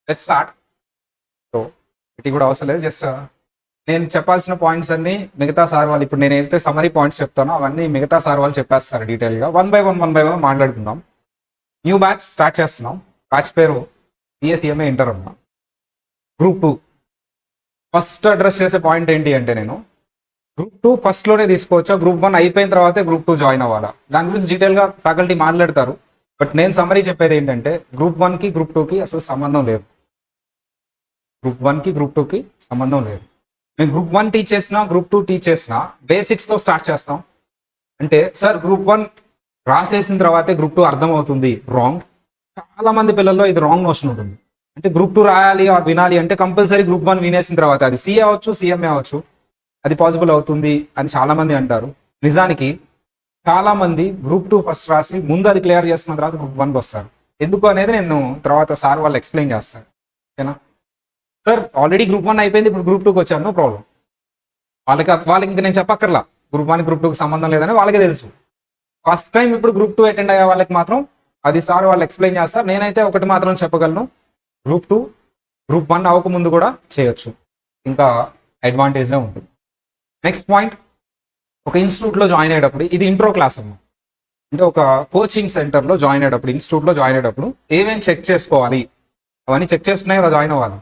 Let's start. So ఇది కూడా అవసరం లేదు, జస్ట్ నేను చెప్పాల్సిన పాయింట్స్ అన్ని మిగతా సార్ వాళ్ళు, ఇప్పుడు నేను ఏదైతే సమరీ పాయింట్స్ చెప్తానో అవన్నీ మిగతా సార్ వాళ్ళు చెప్పేస్తారు డీటెయిల్గా. వన్ బై వన్ మాట్లాడుకుందాం. న్యూ బ్యాచ్ స్టార్ట్ చేస్తున్నాం. బ్యాచ్ పేరు సిఎస్ఈఎంఏ ఇంటర్ అన్న. గ్రూప్ 2 ఫస్ట్ అడ్రస్ చేసే పాయింట్ ఏంటి అంటే, నేను గ్రూప్ 2 ఫస్ట్లోనే తీసుకోవచ్చా, గ్రూప్ 1 అయిపోయిన తర్వాతే గ్రూప్ 2 జాయిన్ అవ్వాలా, దాని గురించి డీటెయిల్గా ఫ్యాకల్టీ మాట్లాడతారు. బట్ నేను సమరీ చెప్పేది ఏంటంటే, గ్రూప్ 1కి గ్రూప్ 2కి అసలు సంబంధం లేదు. గ్రూప్ 1కి గ్రూప్ 2కి సంబంధం లేదు. మేము గ్రూప్ 1 టీచ్ చేసినా గ్రూప్ 2 టీచ్ చేసినా బేసిక్స్తో స్టార్ట్ చేస్తాం. అంటే సార్ గ్రూప్ 1 రాసేసిన తర్వాతే గ్రూప్ 2 అర్థమవుతుంది, రాంగ్. చాలా మంది పిల్లల్లో ఇది రాంగ్ నోషన్ ఉంటుంది. అంటే గ్రూప్ 2 రాయాలి వినాలి అంటే కంపల్సరీ గ్రూప్ 1 వినేసిన తర్వాత, అది సిఏ అవ్వచ్చు సిఎంఏ అవ్వచ్చు, అది పాసిబుల్ అవుతుంది అని చాలా మంది అంటారు. నిజానికి చాలా మంది గ్రూప్ 2 ఫస్ట్ రాసి ముందు అది క్లియర్ చేసుకున్న తర్వాత గ్రూప్ 1కి వస్తారు. ఎందుకు అనేది నేను తర్వాత సార్ వాళ్ళు ఎక్స్ప్లెయిన్ చేస్తారు, ఓకేనా. సార్ ఆల్రెడీ గ్రూప్ 1 అయిపోయింది, ఇప్పుడు గ్రూప్ 2కి వచ్చాను, నో ప్రాబ్లం. వాళ్ళకి ఇంకా నేను చెప్పక్కర్లా, గ్రూప్ 1 గ్రూప్ 2కి సంబంధం లేదని వాళ్ళకే తెలుసు. ఫస్ట్ టైం ఇప్పుడు గ్రూప్ 2 అటెండ్ అయ్యే వాళ్ళకి మాత్రం అది సార్ వాళ్ళు ఎక్స్ప్లెయిన్ చేస్తారు. నేనైతే ఒకటి మాత్రం చెప్పగలను, గ్రూప్ 2 గ్రూప్ 1 అవ్వకముందు కూడా చేయొచ్చు, ఇంకా అడ్వాంటేజ్గా ఉంటుంది. నెక్స్ట్ పాయింట్, ఒక ఇన్స్టిట్యూట్లో జాయిన్ అయ్యేటప్పుడు, ఇది ఇంట్రో క్లాస్ అమ్మ, అంటే ఒక కోచింగ్ సెంటర్లో జాయిన్ అయ్యేటప్పుడు, ఇన్స్టిట్యూట్లో జాయిన్ అయ్యేటప్పుడు ఏమేమి చెక్ చేసుకోవాలి అవన్నీ చెక్ చేసుకునే కదా జాయిన్ అవ్వాలి.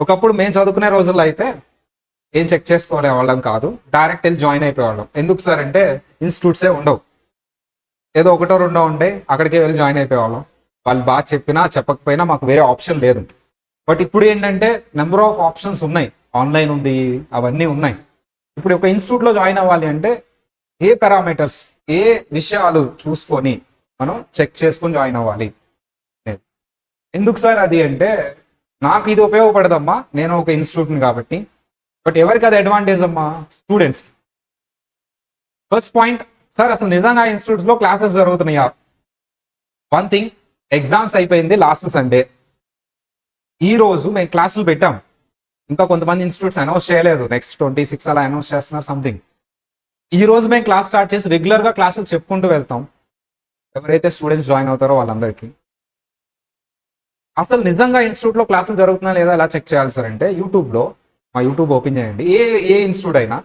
ఒకప్పుడు మేము చదువుకునే రోజుల్లో అయితే ఏం చెక్ చేసుకోలే వాళ్ళం కాదు, డైరెక్ట్ వెళ్ళి జాయిన్ అయిపోయేవాళ్ళం. ఎందుకు సార్ అంటే ఇన్స్టిట్యూట్సే ఉండవు, ఏదో ఒకటో రెండో ఉండే, అక్కడికే వెళ్ళి జాయిన్ అయిపోయేవాళ్ళం. వాళ్ళు బాగా చెప్పినా చెప్పకపోయినా మాకు వేరే ఆప్షన్ లేదు. బట్ ఇప్పుడు ఏంటంటే నెంబర్ ఆఫ్ ఆప్షన్స్ ఉన్నాయి, ఆన్లైన్ ఉంది, అవన్నీ ఉన్నాయి. ఇప్పుడు ఒక ఇన్స్టిట్యూట్లో జాయిన్ అవ్వాలి అంటే ఏ పారామీటర్స్, ఏ విషయాలు చూసుకొని మనం చెక్ చేసుకొని జాయిన్ అవ్వాలి. ఎందుకు సార్ అది అంటే, నాకు ఇది ఉపయోగపడదమ్మా, నేను ఒక ఇన్స్టిట్యూట్ని కాబట్టి. బట్ ఎవరికి అది అడ్వాంటేజ్ అమ్మా? స్టూడెంట్స్. ఫస్ట్ పాయింట్, సార్ అసలు నిజంగా ఇన్స్టిట్యూట్స్లో క్లాసెస్ జరుగుతున్నాయా? వన్ థింగ్, ఎగ్జామ్స్ అయిపోయింది లాస్ట్ సండే, ఈ రోజు మేము క్లాసులు పెట్టాం. ఇంకా కొంతమంది ఇన్స్టిట్యూట్స్ అనౌన్స్ చేయలేదు, నెక్స్ట్ 26 అలా అనౌన్స్ చేస్తున్నారు సంథింగ్. ఈ రోజు మేము క్లాస్ స్టార్ట్ చేసి రెగ్యులర్గా క్లాసులు చెప్పుకుంటూ వెళ్తాం ఎవరైతే స్టూడెంట్స్ జాయిన్ అవుతారో వాళ్ళందరికీ. అసలు నిజంగా ఇన్స్టిట్యూట్లో క్లాసులు జరుగుతున్నా లేదా ఎలా చెక్ చేయాలి సార్ అంటే, యూట్యూబ్లో మా యూట్యూబ్ ఓపెన్ చేయండి. ఏ ఇన్స్టిట్యూట్ అయినా,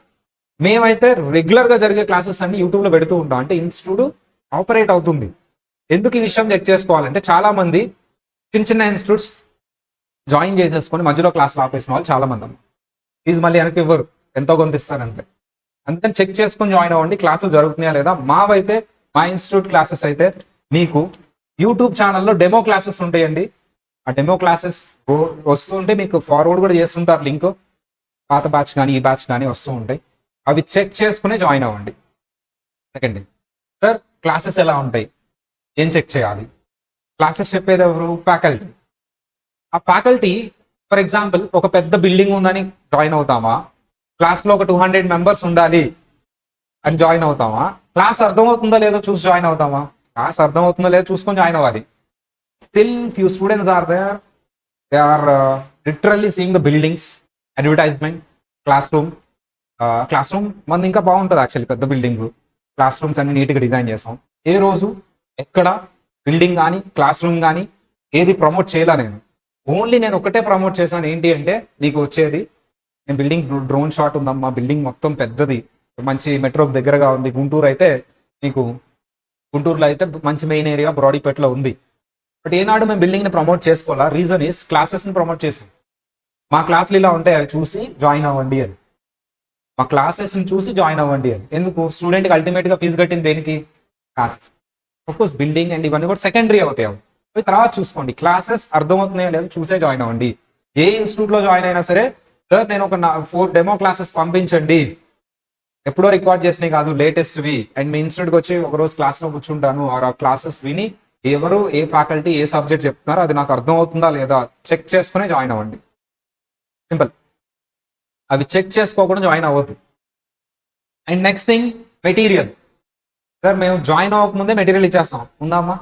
మేమైతే రెగ్యులర్గా జరిగే క్లాసెస్ అన్ని యూట్యూబ్లో పెడుతూ ఉంటాం, అంటే ఇన్స్టిట్యూట్ ఆపరేట్ అవుతుంది. ఎందుకు ఈ విషయం చెక్ చేసుకోవాలంటే, చాలా మంది చిన్న చిన్న ఇన్స్టిట్యూట్స్ జాయిన్ చేసేసుకొని మధ్యలో క్లాసులు ఆపేసిన వాళ్ళు చాలా మంది. ఫీజు మళ్ళీ వెనక్కి ఇవ్వరు, ఎంతో కొంత ఇస్తారంతే. అందుకని చెక్ చేసుకొని జాయిన్ అవ్వండి, క్లాసులు జరుగుతున్నాయా లేదా. మా ఇన్స్టిట్యూట్ క్లాసెస్ అయితే మీకు యూట్యూబ్ ఛానల్లో డెమో క్లాసెస్ ఉంటాయండి. ఆ డెమో క్లాసెస్ వస్తూ ఉంటే మీకు ఫార్వర్డ్ కూడా చేస్తుంటారు లింక్, పాత బ్యాచ్ కానీ ఈ బ్యాచ్ కానీ వస్తూ ఉంటాయి. అవి చెక్ చేసుకునే జాయిన్ అవ్వండి. సెకండ్, సార్ క్లాసెస్ ఎలా ఉంటాయి, ఏం చెక్ చేయాలి? క్లాసెస్ చెప్పేది ఎవరు? ఫ్యాకల్టీ. ఆ ఫ్యాకల్టీ, ఫర్ ఎగ్జాంపుల్ ఒక పెద్ద బిల్డింగ్ ఉందని జాయిన్ అవుతామా, క్లాస్లో ఒక 200 మెంబర్స్ ఉండాలి అని జాయిన్ అవుతామా, క్లాస్ అర్థమవుతుందో లేదో చూసి జాయిన్ అవుతామా? క్లాస్ అర్థమవుతుందో లేదో చూసుకొని జాయిన్ అవ్వాలి. Still few students are there, they are literally seeing the buildings, advertisement, classroom మంది ఇంకా బాగుంటుంది యాక్చువల్లీ, పెద్ద బిల్డింగ్, క్లాస్ రూమ్స్ అన్ని నీట్గా డిజైన్ చేసాం. ఏ రోజు ఎక్కడ బిల్డింగ్ కానీ క్లాస్ రూమ్ కానీ ఏది ప్రమోట్ చేయలే నేను. ఓన్లీ నేను ఒకటే ప్రమోట్ చేశాను, ఏంటి అంటే మీకు వచ్చేది, నేను బిల్డింగ్ డ్రోన్ షాట్ ఉందమ్మా, బిల్డింగ్ మొత్తం పెద్దది, మంచి మెట్రోకి దగ్గరగా ఉంది. గుంటూరులో అయితే మంచి మెయిన్ ఏరియా బ్రాడీపేటలో ఉంది. బట్ ఏనాడు మేము బిల్డింగ్ని ప్రమోట్ చేసుకోవాలా? రీజన్ ఈస్ క్లాసెస్ని ప్రమోట్ చేసాం. మా క్లాసులు ఇలా ఉంటాయి, అవి చూసి జాయిన్ అవ్వండి అని. మా క్లాసెస్ని చూసి జాయిన్ అవ్వండి అని. ఎందుకు? స్టూడెంట్కి అల్టిమేట్గా ఫీజు కట్టింది దేనికి? క్లాసెస్. అఫ్కోర్స్ బిల్డింగ్ అండ్ ఇవన్నీ కూడా సెకండరీ అవుతాయి, అవి తర్వాత చూసుకోండి. క్లాసెస్ అర్థమవుతున్నాయో లేదో చూసే జాయిన్ అవ్వండి. ఏ ఇన్స్టిట్యూట్లో జాయిన్ అయినా సరే, సార్ నేను ఒక 4 డెమో క్లాసెస్ పంపించండి, ఎప్పుడో రికార్డ్ చేసినవి కాదు, లేటెస్ట్వి, అండ్ మీ ఇన్స్టిట్యూట్కి వచ్చి ఒకరోజు క్లాస్లో కూర్చుంటాను, ఆ క్లాసెస్ విని ఎవరు ఏ ఫ్యాకల్టీ ఏ సబ్జెక్ట్ చెప్తున్నారో అది నాకు అర్థమవుతుందా లేదా చెక్ చేసుకునే జాయిన్ అవ్వండి. సింపుల్. అవి చెక్ చేసుకోకుండా జాయిన్ అవ్వద్దు. And next thing, material. Sir మేము జాయిన్ అవ్వకముందే మెటీరియల్ ఇచ్చేస్తాం, ఉందామా?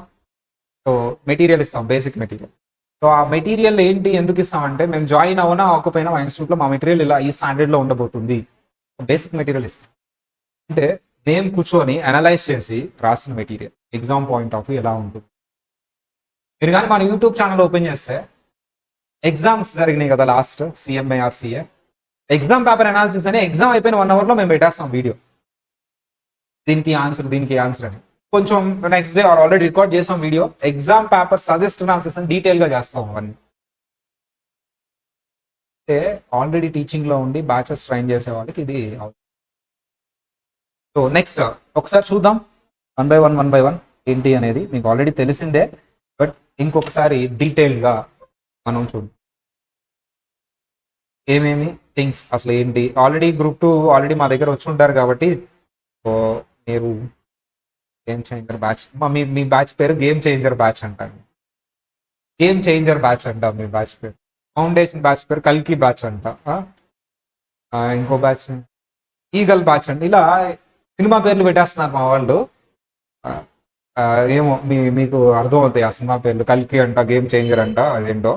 సో మెటీరియల్ ఇస్తాం, బేసిక్ మెటీరియల్. సో ఆ మెటీరియల్ ఏంటి, ఎందుకు ఇస్తామంటే, మేము జాయిన్ అవ్వనా అవ్వకపోయినా మా ఇన్స్టిట్యూట్లో మా మెటీరియల్ ఇలా ఈ స్టాండర్డ్లో ఉండబోతుంది, బేసిక్ మెటీరియల్ ఇస్తాం. అంటే మేము కూర్చొని అనలైజ్ చేసి రాసిన material, exam point of view ఎలా ఉంటుంది. మీరు కానీ మన యూట్యూబ్ ఛానల్ ఓపెన్ చేస్తే ఎగ్జామ్స్ జరిగినాయి కదా last CMA or CA, exam paper analysis అని ఎగ్జామ్ అయిపోయిన 1 hour లో మేము పెట్టేస్తాం వీడియో, దీనికి ఆన్సర్ అని. కొంచెం నెక్స్ట్ డే ఆల్రెడీ రికార్డ్ చేసాం video, exam paper suggest analysis అని డీటెయిల్ గా చేస్తాం అవన్నీ. అంటే ఆల్రెడీ టీచింగ్ లో ఉండి బ్యాచెస్ ట్రైన్ చేసే వాళ్ళకి ఇది. సో నెక్స్ట్ ఒకసారి చూద్దాం 1 by 1 ఏంటి అనేది. మీకు ఆల్రెడీ తెలిసిందే, బట్ ఇంకొకసారి డీటెయిల్డ్ గా మనం చూద్దాం ఏమేమి థింగ్స్ అసలు ఏంటి. ఆల్రెడీ గ్రూప్ 2 ఆల్రెడీ మా దగ్గర వచ్చి ఉంటారు కాబట్టి మీరు గేమ్ చేంజర్ బ్యాచ్, మీ బ్యాచ్ పేరు గేమ్ చేంజర్ బ్యాచ్ అంటారు. గేమ్ చేంజర్ బ్యాచ్ అంట మీ బ్యాచ్ పేరు. ఫౌండేషన్ బ్యాచ్ పేరు కల్కి బ్యాచ్ అంట. ఇంకో బ్యాచ్ ఈగల్ బ్యాచ్ అంట. ఇలా సినిమా పేర్లు పెట్టేస్తున్నారు మా వాళ్ళు. ఏమో మీకు అర్థం అవుతాయి ఆ సినిమా పేర్లు. కల్కి అంట, గేమ్ చేంజర్ అంట, అదేంటో.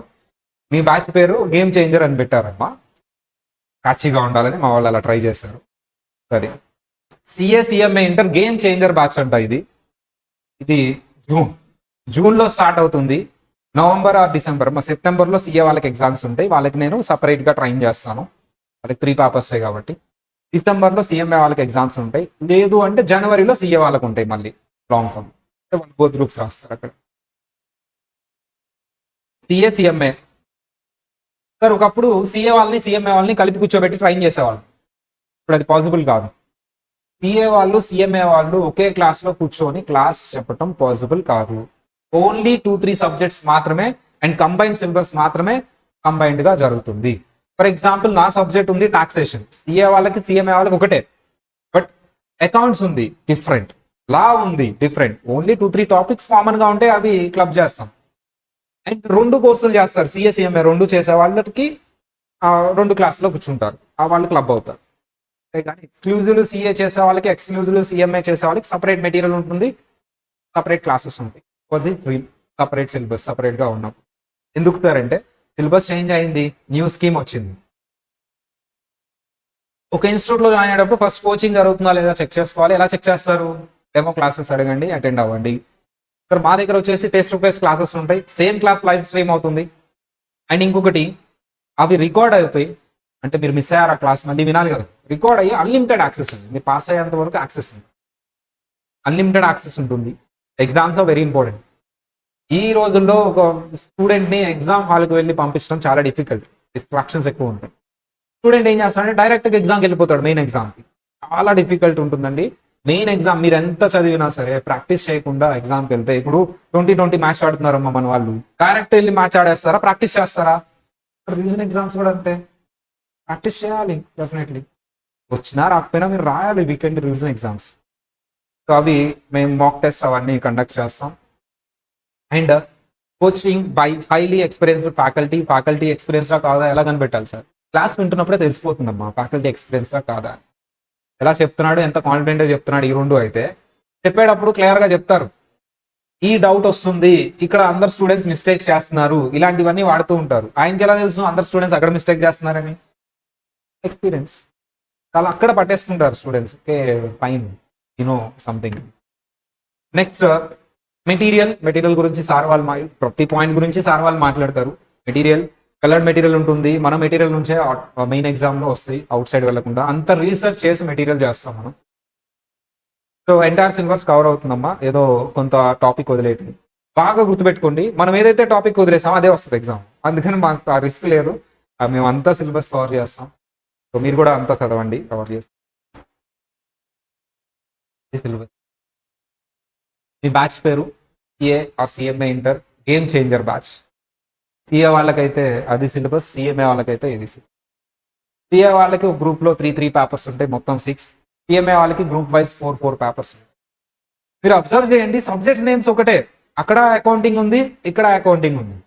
మీ బ్యాచ్ పేరు గేమ్ చేంజర్ అని పెట్టారమ్మా, కాచిగా ఉండాలని మా వాళ్ళు అలా ట్రై చేశారు. సరే, CMA inter game changer batch అంట. ఇది జూన్లో స్టార్ట్ అవుతుంది. నవంబర్ ఆర్ డిసెంబర్, మా సెప్టెంబర్లో సిఏ వాళ్ళకి ఎగ్జామ్స్ ఉంటాయి. వాళ్ళకి నేను సపరేట్గా ట్రైన్ చేస్తాను, వాళ్ళకి 3 పేపర్స్ కాబట్టి. డిసెంబర్లో సిఎంఏ వాళ్ళకి ఎగ్జామ్స్ ఉంటాయి. లేదు అంటే జనవరిలో సిఏ వాళ్ళకి ఉంటాయి మళ్ళీ లాంగ్ టర్మ్. బోత్ గ్రూప్స్ రాస్తారు అక్కడ. సిఎంఏ సార్ ఒకప్పుడు సిఏ వాళ్ళని సిఎంఏ వాళ్ళని కలిపి కూర్చోబెట్టి ట్రైన్ చేసేవాళ్ళు. ఇప్పుడు అది పాసిబుల్ కాదు. సిఏ వాళ్ళు సిఎంఏ వాళ్ళు ఒకే క్లాస్లో కూర్చొని క్లాస్ చెప్పటం పాసిబుల్ కాదు. ఓన్లీ 2-3 సబ్జెక్ట్స్ మాత్రమే అండ్ కంబైన్డ్ సిలబస్ మాత్రమే కంబైన్డ్ గా జరుగుతుంది. ఫర్ ఎగ్జాంపుల్ నా సబ్జెక్ట్ ఉంది టాక్సేషన్, సిఏ వాళ్ళకి సిఎంఏ వాళ్ళకి ఒకటే, బట్ అకౌంట్స్ ఉంది డిఫరెంట్, లా ఉంది డిఫరెంట్. ఓన్లీ 2-3 టాపిక్స్ కామన్ గా ఉంటే అవి క్లబ్ చేస్తాం. అండ్ 2 కోర్సులు చేస్తారు సిఏ సిఎంఏ 2 చేసే వాళ్ళకి 2 క్లాసులో కూర్చుంటారు, వాళ్ళు క్లబ్ అవుతారు. కానీ ఎక్స్క్లూజివ్ సిఏ చేసే వాళ్ళకి, ఎక్స్క్లూజివ్ సిఎంఏ చేసే వాళ్ళకి సపరేట్ మెటీరియల్ ఉంటుంది, సపరేట్ క్లాసెస్ ఉంటాయి. కొద్ది సపరేట్ సిలబస్ సపరేట్ గా ఉన్నాం. ఎందుకు సార్ అంటే సిలబస్ చేంజ్ అయింది, న్యూ స్కీమ్ వచ్చింది. ఒక ఇన్స్టిట్యూట్ లో జాయిన్ అయ్యేటప్పుడు ఫస్ట్ కోచింగ్ జరుగుతుందా లేదా చెక్ చేసుకోవాలి. ఎలా చెక్ చేస్తారు? డెమో క్లాసెస్ అడగండి, అటెండ్ అవ్వండి. సార్ మా దగ్గర వచ్చేసి ఫేస్ టు ఫేస్ క్లాసెస్ ఉంటాయి, సేమ్ క్లాస్ లైవ్ స్ట్రీమ్ అవుతుంది. అండ్ ఇంకొకటి, అవి రికార్డ్ అవుతాయి. అంటే మీరు మిస్ అయ్యారు ఆ క్లాస్ మళ్ళీ వినాలి కదా, రికార్డ్ అయ్యి అన్లిమిటెడ్ యాక్సెస్ ఉంది. మీరు పాస్ అయ్యేంత వరకు యాక్సెస్ ఉంది, అన్లిమిటెడ్ యాక్సెస్ ఉంటుంది. Exams are very important. ఈ రోజుల్లో ఒక స్టూడెంట్ని ఎగ్జామ్ హాల్కి వెళ్ళి పంపించడం చాలా డిఫికల్ట్, డిస్ట్రాక్షన్స్ ఎక్కువ ఉంటాయి. స్టూడెంట్ ఏం చేస్తాడంటే డైరెక్ట్గా ఎగ్జామ్కి వెళ్ళిపోతాడు. మెయిన్ ఎగ్జామ్కి చాలా డిఫికల్ట్ ఉంటుందండి. మెయిన్ ఎగ్జామ్ మీరు ఎంత చదివినా సరే ప్రాక్టీస్ చేయకుండా ఎగ్జామ్కి వెళ్తే, ఇప్పుడు 2020 మ్యాచ్ ఆడుతున్నారమ్మా మన వాళ్ళు, డైరెక్ట్ వెళ్ళి మ్యాచ్ ఆడేస్తారా, ప్రాక్టీస్ చేస్తారా? రివిజన్ ఎగ్జామ్స్ కూడా అంతే, ప్రాక్టీస్ చేయాలి డెఫినెట్లీ. వచ్చినా రాకపోయినా మీరు రాయాలి వీకెండ్ రివిజన్ ఎగ్జామ్స్. సో అవి మేము మాక్ టెస్ట్ అవన్నీ కండక్ట్ చేస్తాం. And coaching by highly experienced faculty ఎక్స్పీరియన్స్డా కాదా ఎలా కనిపెట్టాలి సార్? క్లాస్ వింటున్నప్పుడే తెలిసిపోతుందమ్మా ఫ్యాకల్టీ ఎక్స్పీరియన్స్డా కాదా. ఎలా చెప్తున్నాడు, ఎంత కాన్ఫిడెంట్గా చెప్తున్నాడు. ఈ 2 అయితే చెప్పేటప్పుడు క్లియర్గా చెప్తారు. ఈ డౌట్ వస్తుంది, ఇక్కడ అందరు స్టూడెంట్స్ మిస్టేక్ చేస్తున్నారు, ఇలాంటివన్నీ వాడుతూ ఉంటారు. ఆయనకి ఎలా తెలుసు అందరు స్టూడెంట్స్ అక్కడ మిస్టేక్ చేస్తున్నారని? ఎక్స్పీరియన్స్. చాలా అక్కడ పట్టేసుకుంటారు students. Okay fine, you know something. Next material గురించి సార్ వాళ్ళు ప్రతి పాయింట్ గురించి సార్ వాళ్ళు మాట్లాడతారు. మెటీరియల్ కలర్డ్ మెటీరియల్ ఉంటుంది, మన మెటీరియల్ నుంచే మెయిన్ ఎగ్జామ్లో వస్తాయి, అవుట్ సైడ్ వెళ్లకుండా. అంత రీసెర్చ్ చేసి మెటీరియల్ చేస్తాం మనం. సో ఎంటైర్ సిలబస్ కవర్ అవుతుందమ్మా, ఏదో కొంత టాపిక్ వదిలేయటం. బాగా గుర్తుపెట్టుకోండి, మనం ఏదైతే టాపిక్ వదిలేసామో అదే వస్తుంది ఎగ్జామ్. అందుకని మాకు ఆ రిస్క్ లేదు, మేము అంతా సిలబస్ కవర్ చేస్తాం. సో మీరు కూడా అంతా చదవండి, కవర్ చేస్తాం సిలబస్. మీ బ్యాచ్ పేరు CA are CMA inter game changer batch. CA వాళ్ళకైతే అది సిలబస్, సిఎంఏ వాళ్ళకైతే ఇది సిలబస్. సిఏ వాళ్ళకి ఒక గ్రూప్లో 3 పేపర్స్ ఉంటాయి, మొత్తం 6. సిఎంఏ వాళ్ళకి గ్రూప్ వైజ్ 4 పేపర్స్ ఉంటాయి. మీరు అబ్జర్వ్ చేయండి, సబ్జెక్ట్స్ నేమ్స్ ఒకటే. అక్కడ అకౌంటింగ్ ఉంది, ఇక్కడ అకౌంటింగ్ ఉంది.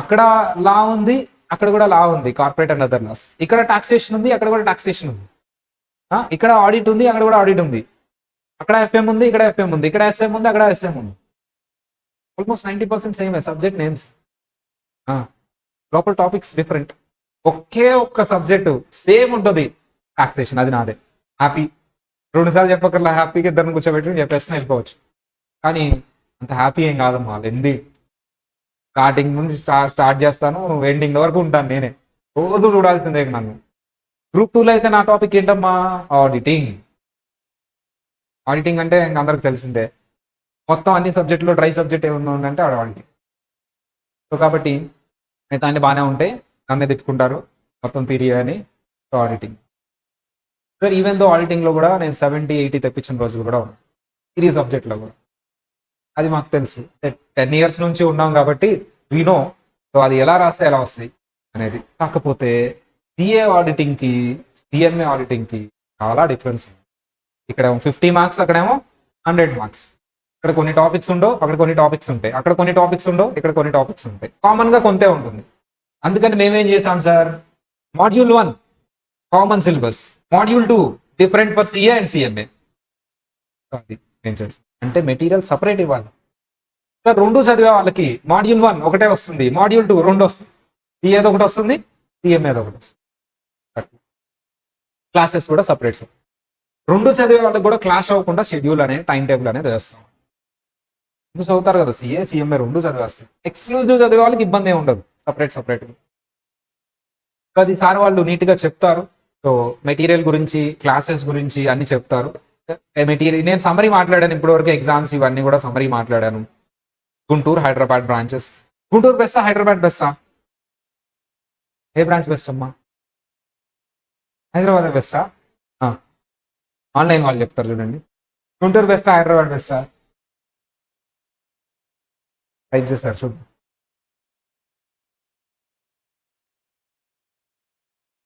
అక్కడ లా ఉంది, అక్కడ కూడా లా ఉంది, కార్పొరేట్ అండ్ అదర్ లాస్. ఇక్కడ టాక్సేషన్ ఉంది, అక్కడ కూడా టాక్సేషన్ ఉంది. ఇక్కడ ఆడిట్ ఉంది, అక్కడ కూడా ఆడిట్ ఉంది. అక్కడ ఎఫ్ఎం ఉంది, ఇక్కడ ఎఫ్ఎం ఉంది. ఇక్కడ ఎస్ఎం ఉంది, అక్కడ ఎస్ఎం ఉంది. ఆల్మోస్ట్ 90% సేమ్ సబ్జెక్ట్ నేమ్స్, లోపల టాపిక్స్ డిఫరెంట్. ఒకే ఒక్క సబ్జెక్టు సేమ్ ఉంటుంది, టాక్సేషన్. అది నాదే. హ్యాపీ 2 సార్లు చెప్పకర్లా, హ్యాపీగా ఇద్దరిని కూర్చోబెట్టి చెప్పేసిన వెళ్ళిపోవచ్చు. కానీ అంత హ్యాపీ ఏం కాదమ్మా, లెంది. స్టార్టింగ్ నుంచి స్టార్ట్ చేస్తాను, ఎండింగ్ వరకు ఉంటాను నేనే. రోజు చూడాల్సిందే నన్ను. గ్రూప్ 2లో అయితే నా టాపిక్ ఏంటమ్మా? ఆడిటింగ్. ఆడిటింగ్ అంటే ఇంక అందరికి తెలిసిందే. మొత్తం అన్ని సబ్జెక్టులో డ్రై సబ్జెక్ట్ ఏమన్నా ఉందంటే ఆడిటింగ్. సో కాబట్టి అయితే అన్ని బాగానే ఉంటాయి, నన్నే తిట్టుకుంటారు మొత్తం థియరీ అని. So auditing sir, even though ఆడిటింగ్లో కూడా నేను 70-80 తెప్పించిన రోజులు కూడా ఉన్నాయి థియరీ సబ్జెక్ట్లో కూడా. అది మాకు తెలుసు, 10 years నుంచి ఉన్నాం కాబట్టి వినో. సో అది ఎలా రాస్తే ఎలా వస్తాయి అనేది. కాకపోతే సిఏ ఆడిటింగ్కి సిఎంఏ ఆడిటింగ్కి చాలా డిఫరెన్స్ ఉంది. ఇక్కడ 50 marks, అక్కడేమో 100 marks. ఇక్కడ కొన్ని టాపిక్స్ ఉండవు, అక్కడ కొన్ని టాపిక్స్ ఉంటాయి. అక్కడ కొన్ని టాపిక్స్ ఉండవు, ఇక్కడ కొన్ని టాపిక్స్ ఉంటాయి. కామన్గా కొంతే ఉంటుంది. అందుకని మేమేం చేసాం sir, module 1 common syllabus, module 2 different for CA and CMA. అది ఏం చేస్తాం అంటే మెటీరియల్ సపరేట్ ఇవ్వాలి సార్. 2 చదివే వాళ్ళకి మాడ్యూల్ 1 ఒకటే వస్తుంది, మాడ్యూల్ 2 2 వస్తుంది. సిఏది ఒకటి వస్తుంది, సిఎంఏది ఒకటి వస్తుంది. క్లాసెస్ కూడా సపరేట్ సార్. 2 చదివే వాళ్ళకి కూడా క్లాష్ అవ్వకుండా షెడ్యూల్ అనేది, టైం టేబుల్ అనేది వేస్తాం. ఇప్పుడు చదువుతారు కదా సిఏ సిఎంఏ 2 చదివేస్తాయి. ఎక్స్క్లూజివ్ చదివే వాళ్ళకి ఇబ్బంది ఏమి ఉండదు, సపరేట్. అది సార్ వాళ్ళు నీట్గా చెప్తారు. సో మెటీరియల్ గురించి, క్లాసెస్ గురించి అన్ని చెప్తారు. మెటీరియల్ నేను సమ్మరీ మాట్లాడాను ఇప్పటివరకు, ఎగ్జామ్స్ ఇవన్నీ కూడా సమ్మరీ మాట్లాడాను. గుంటూరు, హైదరాబాద్ బ్రాంచెస్. గుంటూరు బెస్టా, హైదరాబాద్ బెస్టా? ఏ బ్రాంచ్ బెస్ట్ అమ్మా? హైదరాబాద్ బెస్టా? ఆన్లైన్ వాళ్ళు చెప్తారు చూడండి. గుంటూరు బెస్టా, హైదరాబాద్ బెస్టా? టైప్ చేస్తారు చూద్దాం.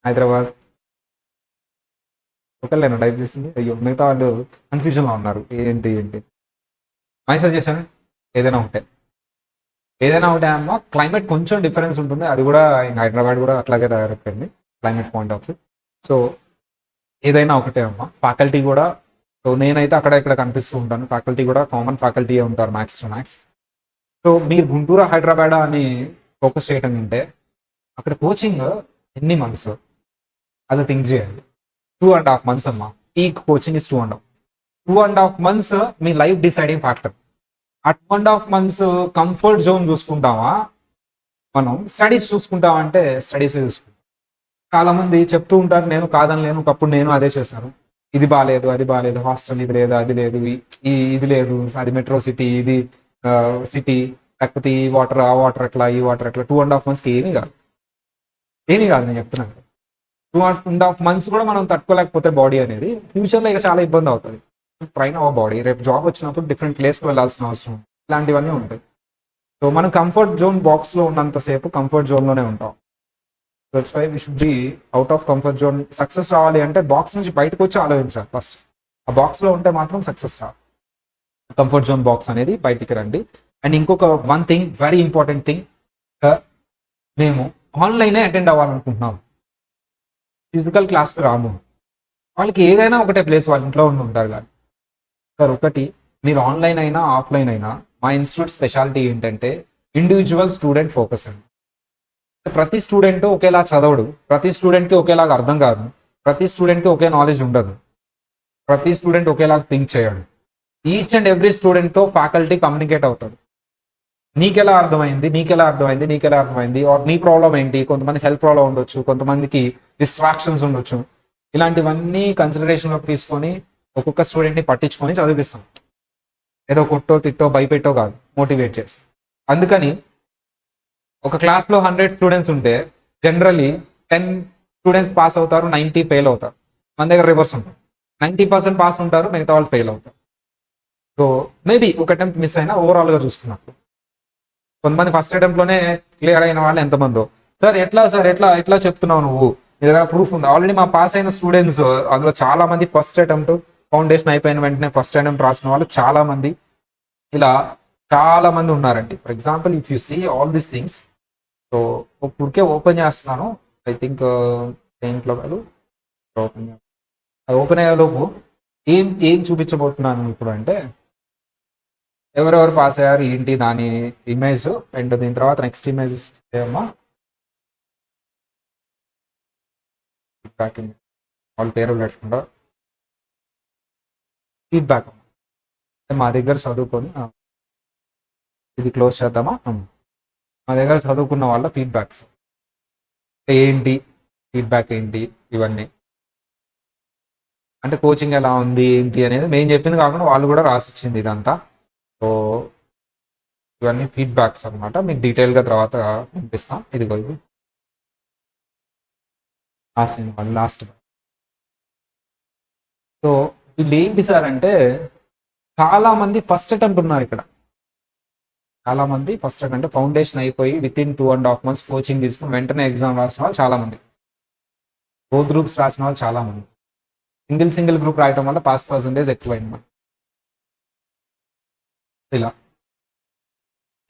హైదరాబాద్. ఒకళ్ళేనా టైప్ చేసింది? అయ్యో, మిగతా వాళ్ళు కన్ఫ్యూజన్లో ఉన్నారు, ఏంటి. మై సజెషన్ ఏదైనా ఒకటే అమ్మా. క్లైమేట్ కొంచెం డిఫరెన్స్ ఉంటుంది, అది కూడా ఇంకా హైదరాబాద్ కూడా అట్లాగే తయారైపోయింది climate point of view. So ఏదైనా ఒకటే అమ్మా. ఫ్యాకల్టీ కూడా, సో నేనైతే అక్కడ ఇక్కడ కనిపిస్తూ ఉంటాను, ఫ్యాకల్టీ కూడా కామన్ ఫ్యాకల్టీ ఉంటారు, మ్యాథ్స్ టు మ్యాథ్స్. సో మీరు గుంటూరు, హైదరాబాద్ అని ఫోకస్ చేయడం అంటే అక్కడ కోచింగ్ ఎన్ని మంత్స్ అది థింక్ చేయాలి. 2.5 months అమ్మా. Peak coaching is 2.5 months me life deciding factor. ఆ 2.5 months కంఫర్ట్ జోన్ చూసుకుంటామా మనం, స్టడీస్ చూసుకుంటామా అంటే స్టడీస్ చూసుకుంటాం. చాలా మంది చెప్తూ ఉంటారు, నేను కాదని లేను, ఒకప్పుడు నేను అదే చేశాను, ఇది బాగాలేదు, అది బాగాలేదు, హాస్టల్ ఇది లేదు, అది లేదు, ఇది లేదు, అది మెట్రో సిటీ, ఇది సిటీ, లేకపోతే ఈ వాటర్, ఆ వాటర్ అట్లా, ఈ వాటర్ అట్లా. 2.5 months ఏమీ కాదు నేను చెప్తున్నాను. 2.5 months కూడా మనం తట్టుకోలేకపోతే బాడీ అనేది ఫ్యూచర్లో ఇక చాలా ఇబ్బంది అవుతుంది. ట్రైన్ అవ్వ బాడీ, రేపు జాబ్ వచ్చినప్పుడు డిఫరెంట్ ప్లేస్కి వెళ్ళాల్సిన అవసరం, ఇలాంటివన్నీ ఉంటాయి. సో మనం కంఫర్ట్ జోన్ బాక్స్లో ఉన్నంతసేపు కంఫర్ట్ జోన్లోనే ఉంటాం. That's why we should be out of comfort zone. Success రావాలి అంటే బాక్స్ నుంచి బయటకు వచ్చి ఆలోచించాలి ఫస్ట్. ఆ బాక్స్లో ఉంటే మాత్రం సక్సెస్ రావాలి. కంఫర్ట్ జోన్ బాక్స్ అనేది బయటికి రండి. అండ్ ఇంకొక one thing, very important thing, మేము ఆన్లైనే అటెండ్ అవ్వాలనుకుంటున్నాం, ఫిజికల్ క్లాస్కి రాము. వాళ్ళకి ఏదైనా ఒకటే ప్లేస్, వాళ్ళ ఇంట్లో ఉంటారు కానీ సార్. ఒకటి, మీరు ఆన్లైన్ అయినా ఆఫ్లైన్ అయినా మా ఇన్స్టిట్యూట్ స్పెషాలిటీ ఏంటంటే ఇండివిజువల్ స్టూడెంట్ ఫోకస్ అండి. ప్రతి స్టూడెంట్ ఒకేలా చదవడు, ప్రతి స్టూడెంట్కి ఒకేలాగా అర్థం కాదు, ప్రతి స్టూడెంట్కి ఒకే నాలెడ్జ్ ఉండదు, ప్రతి స్టూడెంట్ ఒకేలాగా థింక్ చేయడు. ఈచ్ అండ్ ఎవ్రీ స్టూడెంట్తో ఫ్యాకల్టీ కమ్యూనికేట్ అవుతాడు. నీకెలా అర్థమైంది, ఆర్ నీ ప్రాబ్లం ఏంటి. కొంతమంది హెల్త్ ప్రాబ్లం ఉండొచ్చు, కొంతమందికి డిస్ట్రాక్షన్స్ ఉండొచ్చు. ఇలాంటివన్నీ కన్సిడరేషన్లోకి తీసుకొని ఒక్కొక్క స్టూడెంట్ని పట్టించుకొని చదివిస్తాం. ఏదో కొట్టో, తిట్టో, భయపెట్టో కాదు, మోటివేట్ చేసి. అందుకని ఒక క్లాస్లో 100 స్టూడెంట్స్ ఉంటే జనరలీ 10 స్టూడెంట్స్ పాస్ అవుతారు, 90 ఫెయిల్ అవుతారు. మన దగ్గర రివర్స్ ఉంటుంది, 90% పాస్ ఉంటారు, మిగతా వాళ్ళు ఫెయిల్ అవుతారు. సో మేబీ ఒక అటెంప్ట్ మిస్ అయినా ఓవరాల్గా చూసుకున్నప్పుడు కొంతమంది ఫస్ట్ అటెంప్ట్లోనే క్లియర్ అయిన వాళ్ళు ఎంతమందో. సార్ ఎట్లా చెప్తున్నావు నువ్వు, నీ దగ్గర ప్రూఫ్ ఉంది? ఆల్రెడీ మా పాస్ అయిన స్టూడెంట్స్ అందులో చాలా మంది ఫస్ట్ అటెంప్ట్, ఫౌండేషన్ అయిపోయిన వెంటనే ఫస్ట్ అటెంప్ట్ రాసిన వాళ్ళు చాలా మంది, ఇలా చాలా మంది ఉన్నారండి. For example if you see all these things. So ఇప్పటికే ఓపెన్ చేస్తున్నాను, ఐ థింక్ దేంట్లో కాదు, ఓపెన్ అయ్యేలోపు ఏం చూపించబోతున్నాను ఇప్పుడు అంటే ఎవరెవరు పాస్ అయ్యారు ఏంటి దాని ఇమేజ్, అండ్ దీని తర్వాత నెక్స్ట్ ఇమేజ్ అమ్మా వాళ్ళ పేరు లేకుండా ఫీడ్బ్యాక్ మా దగ్గర చదువుకొని ఇది క్లోజ్ చేద్దామా. మా దగ్గర చదువుకున్న వాళ్ళ ఫీడ్బ్యాక్స్ ఏంటి, ఫీడ్బ్యాక్ ఏంటి, ఇవన్నీ అంటే కోచింగ్ ఎలా ఉంది ఏంటి అనేది మేము చెప్పింది కాకుండా వాళ్ళు కూడా రాసిచ్చింది ఇదంతా. సో ఇవన్నీ ఫీడ్బ్యాక్స్ అనమాట, మీకు డీటెయిల్గా తర్వాత పంపిస్తాం. ఇదిగో ఇవి రాసింది వాళ్ళు లాస్ట్. సో వీళ్ళు ఏంటి సార్ అంటే చాలా మంది ఫస్ట్ అటెంప్ట్ ఉన్నారు ఇక్కడ. చాలా మంది ఫస్ట్ అంటే ఫౌండేషన్ అయిపోయి విత్ ఇన్ 2.5 months కోచింగ్ తీసుకుని వెంటనే ఎగ్జామ్ రాసిన వాళ్ళు చాలా మంది, బోత్ గ్రూప్స్ రాసిన వాళ్ళు చాలా మంది. సింగిల్ గ్రూప్ రాయటం వల్ల పాస్ పర్సంటేజ్ ఎక్కువైంది ఇలా.